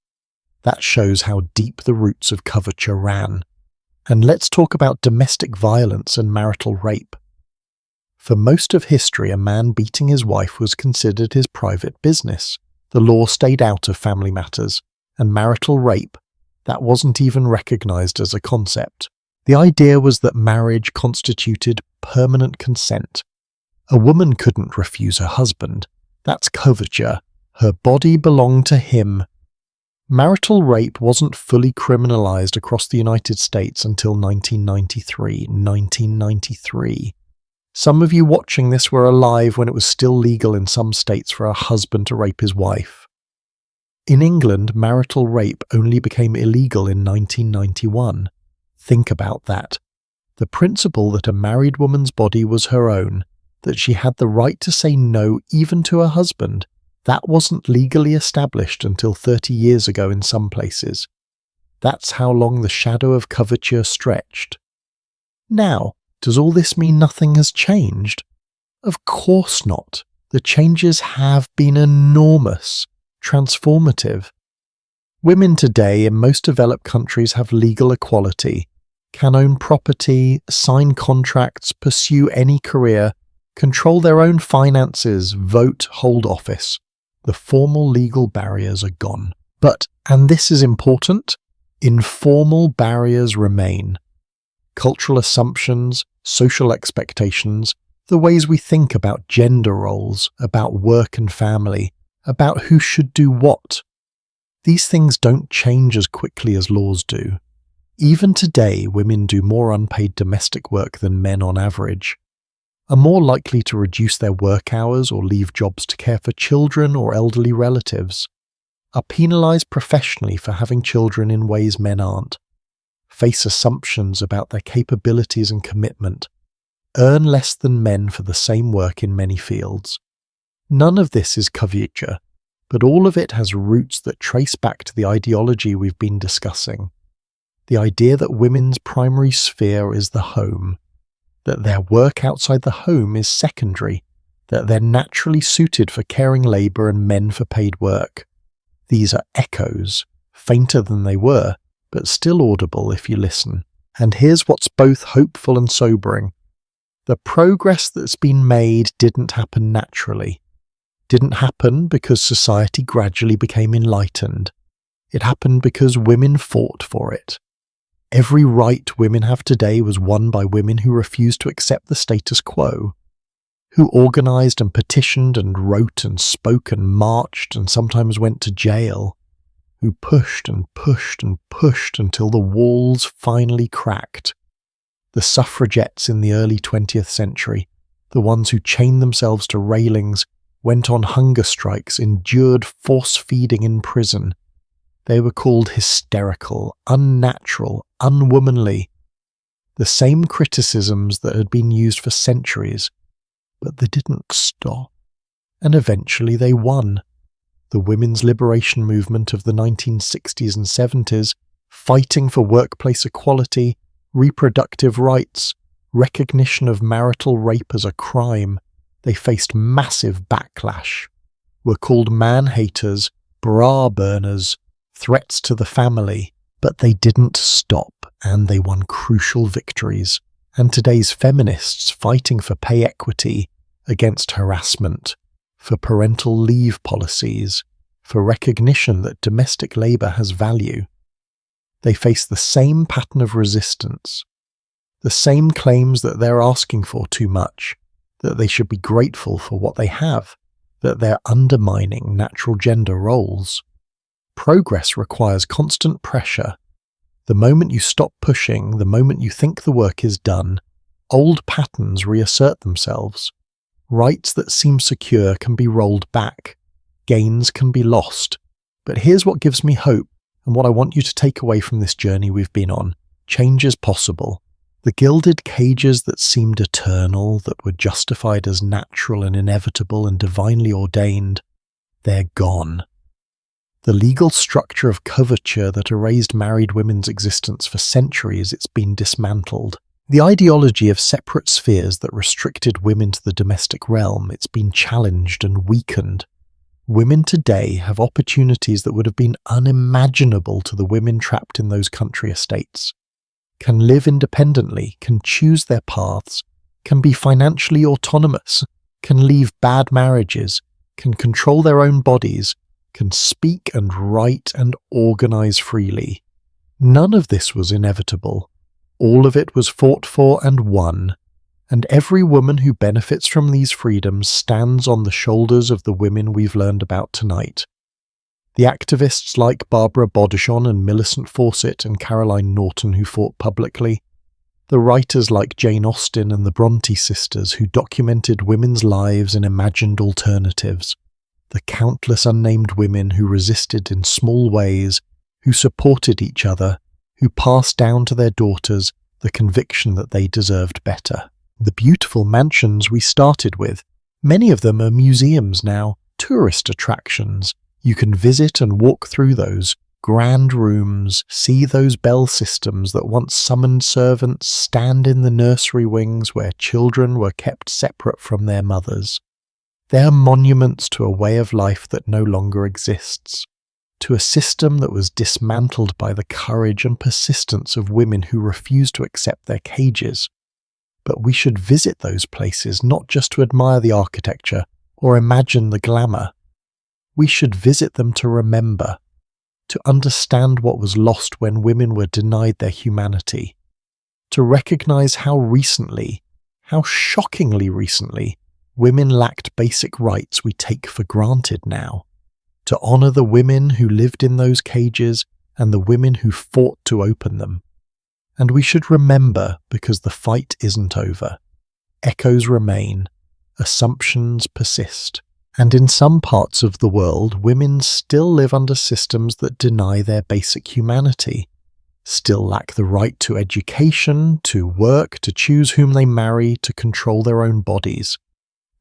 that shows how deep the roots of coverture ran. And let's talk about domestic violence and marital rape. For most of history, a man beating his wife was considered his private business. The law stayed out of family matters, and marital rape, that wasn't even recognized as a concept. The idea was that marriage constituted permanent consent. A woman couldn't refuse her husband. That's coverture, Her body belonged to him. Marital rape wasn't fully criminalized across the United States until 1993. Some of you watching this were alive when it was still legal in some states for a husband to rape his wife. In England, marital rape only became illegal in 1991. Think about that. The principle that a married woman's body was her own, that she had the right to say no even to her husband, that wasn't legally established until 30 years ago in some places. That's how long the shadow of coverture stretched. Now, does all this mean nothing has changed? Of course not. The changes have been enormous, transformative. Women today in most developed countries have legal equality, can own property, sign contracts, pursue any career, control their own finances, vote, hold office. The formal legal barriers are gone. But, and this is important, informal barriers remain. Cultural assumptions, social expectations, the ways we think about gender roles, about work and family, about who should do what. These things don't change as quickly as laws do. Even today, women do more unpaid domestic work than men on average, are more likely to reduce their work hours or leave jobs to care for children or elderly relatives, are penalized professionally for having children in ways men aren't, face assumptions about their capabilities and commitment, earn less than men for the same work in many fields. None of this is coverture, but all of it has roots that trace back to the ideology we've been discussing. The idea that women's primary sphere is the home, that their work outside the home is secondary, that they're naturally suited for caring labour and men for paid work. These are echoes, fainter than they were, but still audible if you listen. And here's what's both hopeful and sobering. The progress that's been made didn't happen naturally. Didn't happen because society gradually became enlightened. It happened because women fought for it. Every right women have today was won by women who refused to accept the status quo, who organised and petitioned and wrote and spoke and marched and sometimes went to jail, who pushed and pushed and pushed until the walls finally cracked. The suffragettes in the early 20th century, the ones who chained themselves to railings, went on hunger strikes, endured force-feeding in prison. They were called hysterical, unnatural, unwomanly. The same criticisms that had been used for centuries, but they didn't stop. And eventually they won. The women's liberation movement of the 1960s and 70s, fighting for workplace equality, reproductive rights, recognition of marital rape as a crime. They faced massive backlash, were called man-haters, bra burners, threats to the family, but they didn't stop, and they won crucial victories. And today's feminists fighting for pay equity, against harassment, for parental leave policies, for recognition that domestic labour has value. They face the same pattern of resistance, the same claims that they're asking for too much, that they should be grateful for what they have, that they're undermining natural gender roles. Progress requires constant pressure. The moment you stop pushing, the moment you think the work is done, old patterns reassert themselves. Rights that seem secure can be rolled back. Gains can be lost. But here's what gives me hope, and what I want you to take away from this journey we've been on. Change is possible. The gilded cages that seemed eternal, that were justified as natural and inevitable and divinely ordained, they're gone. The legal structure of coverture that erased married women's existence for centuries, it's been dismantled. The ideology of separate spheres that restricted women to the domestic realm, it's been challenged and weakened. Women today have opportunities that would have been unimaginable to the women trapped in those country estates. Can live independently, can choose their paths, can be financially autonomous, can leave bad marriages, can control their own bodies, can speak and write and organise freely. None of this was inevitable. All of it was fought for and won. And every woman who benefits from these freedoms stands on the shoulders of the women we've learned about tonight. The activists like Barbara Bodichon and Millicent Fawcett and Caroline Norton who fought publicly, the writers like Jane Austen and the Bronte sisters who documented women's lives and imagined alternatives, the countless unnamed women who resisted in small ways, who supported each other, who passed down to their daughters the conviction that they deserved better. The beautiful mansions we started with, many of them are museums now, tourist attractions. You can visit and walk through those grand rooms, see those bell systems that once summoned servants, stand in the nursery wings where children were kept separate from their mothers. They are monuments to a way of life that no longer exists, to a system that was dismantled by the courage and persistence of women who refused to accept their cages. But we should visit those places not just to admire the architecture or imagine the glamour. We should visit them to remember, to understand what was lost when women were denied their humanity, to recognize how recently, how shockingly recently, women lacked basic rights we take for granted now, to honor the women who lived in those cages and the women who fought to open them. And we should remember because the fight isn't over. Echoes remain, assumptions persist, and in some parts of the world, women still live under systems that deny their basic humanity, still lack the right to education, to work, to choose whom they marry, to control their own bodies.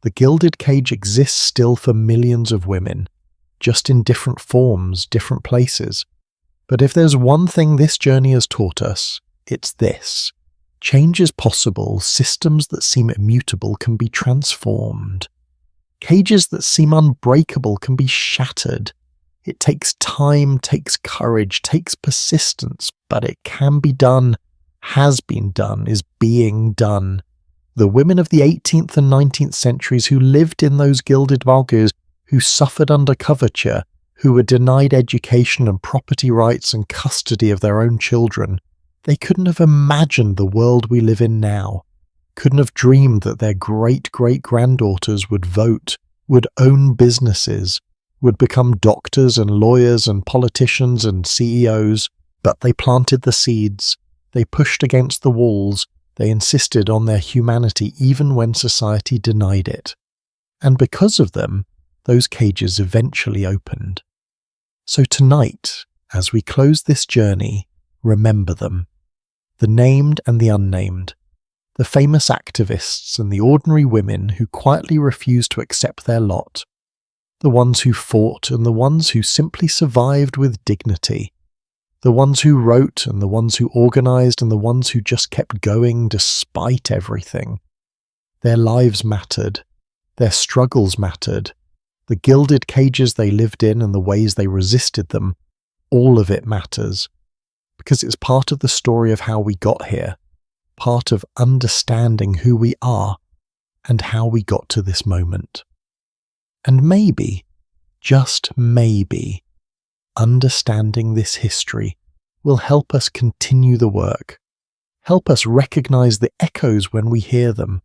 The gilded cage exists still for millions of women, just in different forms, different places. But if there's one thing this journey has taught us, it's this. Change is possible. Systems that seem immutable can be transformed. Cages that seem unbreakable can be shattered. It takes time, takes courage, takes persistence, but it can be done, has been done, is being done. The women of the 18th and 19th centuries who lived in those gilded vulgars, who suffered under coverture, who were denied education and property rights and custody of their own children, they couldn't have imagined the world we live in now, couldn't have dreamed that their great-great-granddaughters would vote, would own businesses, would become doctors and lawyers and politicians and CEOs, but they planted the seeds, they pushed against the walls, they insisted on their humanity even when society denied it. And because of them, those cages eventually opened. So tonight, as we close this journey, remember them. The named and the unnamed, the famous activists and the ordinary women who quietly refused to accept their lot, the ones who fought and the ones who simply survived with dignity, the ones who wrote and the ones who organized and the ones who just kept going despite everything. Their lives mattered, their struggles mattered, the gilded cages they lived in and the ways they resisted them, all of it matters. Because it's part of the story of how we got here, part of understanding who we are and how we got to this moment. And maybe, just maybe, understanding this history will help us continue the work, help us recognize the echoes when we hear them,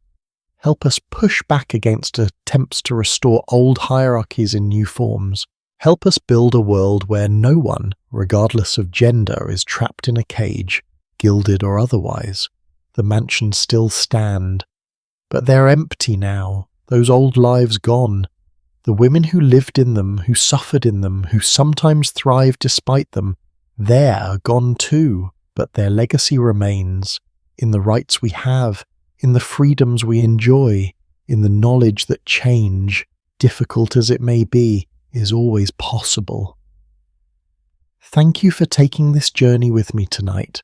help us push back against attempts to restore old hierarchies in new forms, help us build a world where no one, regardless of gender, is trapped in a cage, gilded or otherwise. The mansions still stand, but they're empty now, those old lives gone. The women who lived in them, who suffered in them, who sometimes thrived despite them, they're gone too, but their legacy remains, in the rights we have, in the freedoms we enjoy, in the knowledge that change, difficult as it may be, is always possible. Thank you for taking this journey with me tonight,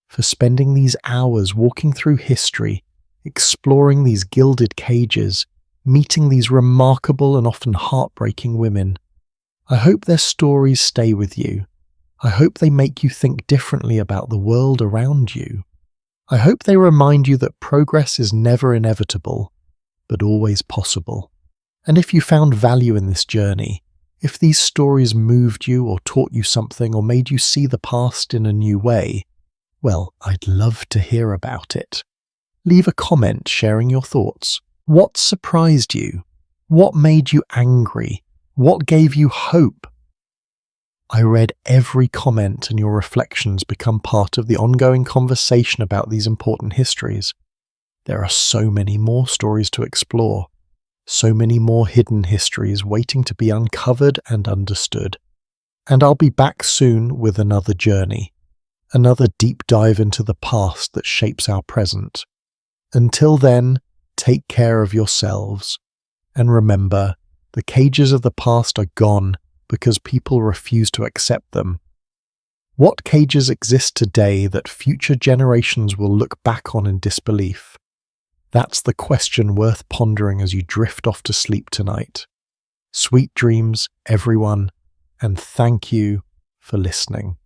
for spending these hours walking through history, exploring these gilded cages, meeting these remarkable and often heartbreaking women. I hope their stories stay with you. I hope they make you think differently about the world around you. I hope they remind you that progress is never inevitable, but always possible. And if you found value in this journey, if these stories moved you or taught you something or made you see the past in a new way, well, I'd love to hear about it. Leave a comment sharing your thoughts. What surprised you? What made you angry? What gave you hope? I read every comment, and your reflections become part of the ongoing conversation about these important histories. There are so many more stories to explore, so many more hidden histories waiting to be uncovered and understood. And I'll be back soon with another journey, another deep dive into the past that shapes our present. Until then, take care of yourselves, and remember, the cages of the past are gone because people refuse to accept them. What cages exist today that future generations will look back on in disbelief? That's the question worth pondering as you drift off to sleep tonight. Sweet dreams, everyone, and thank you for listening.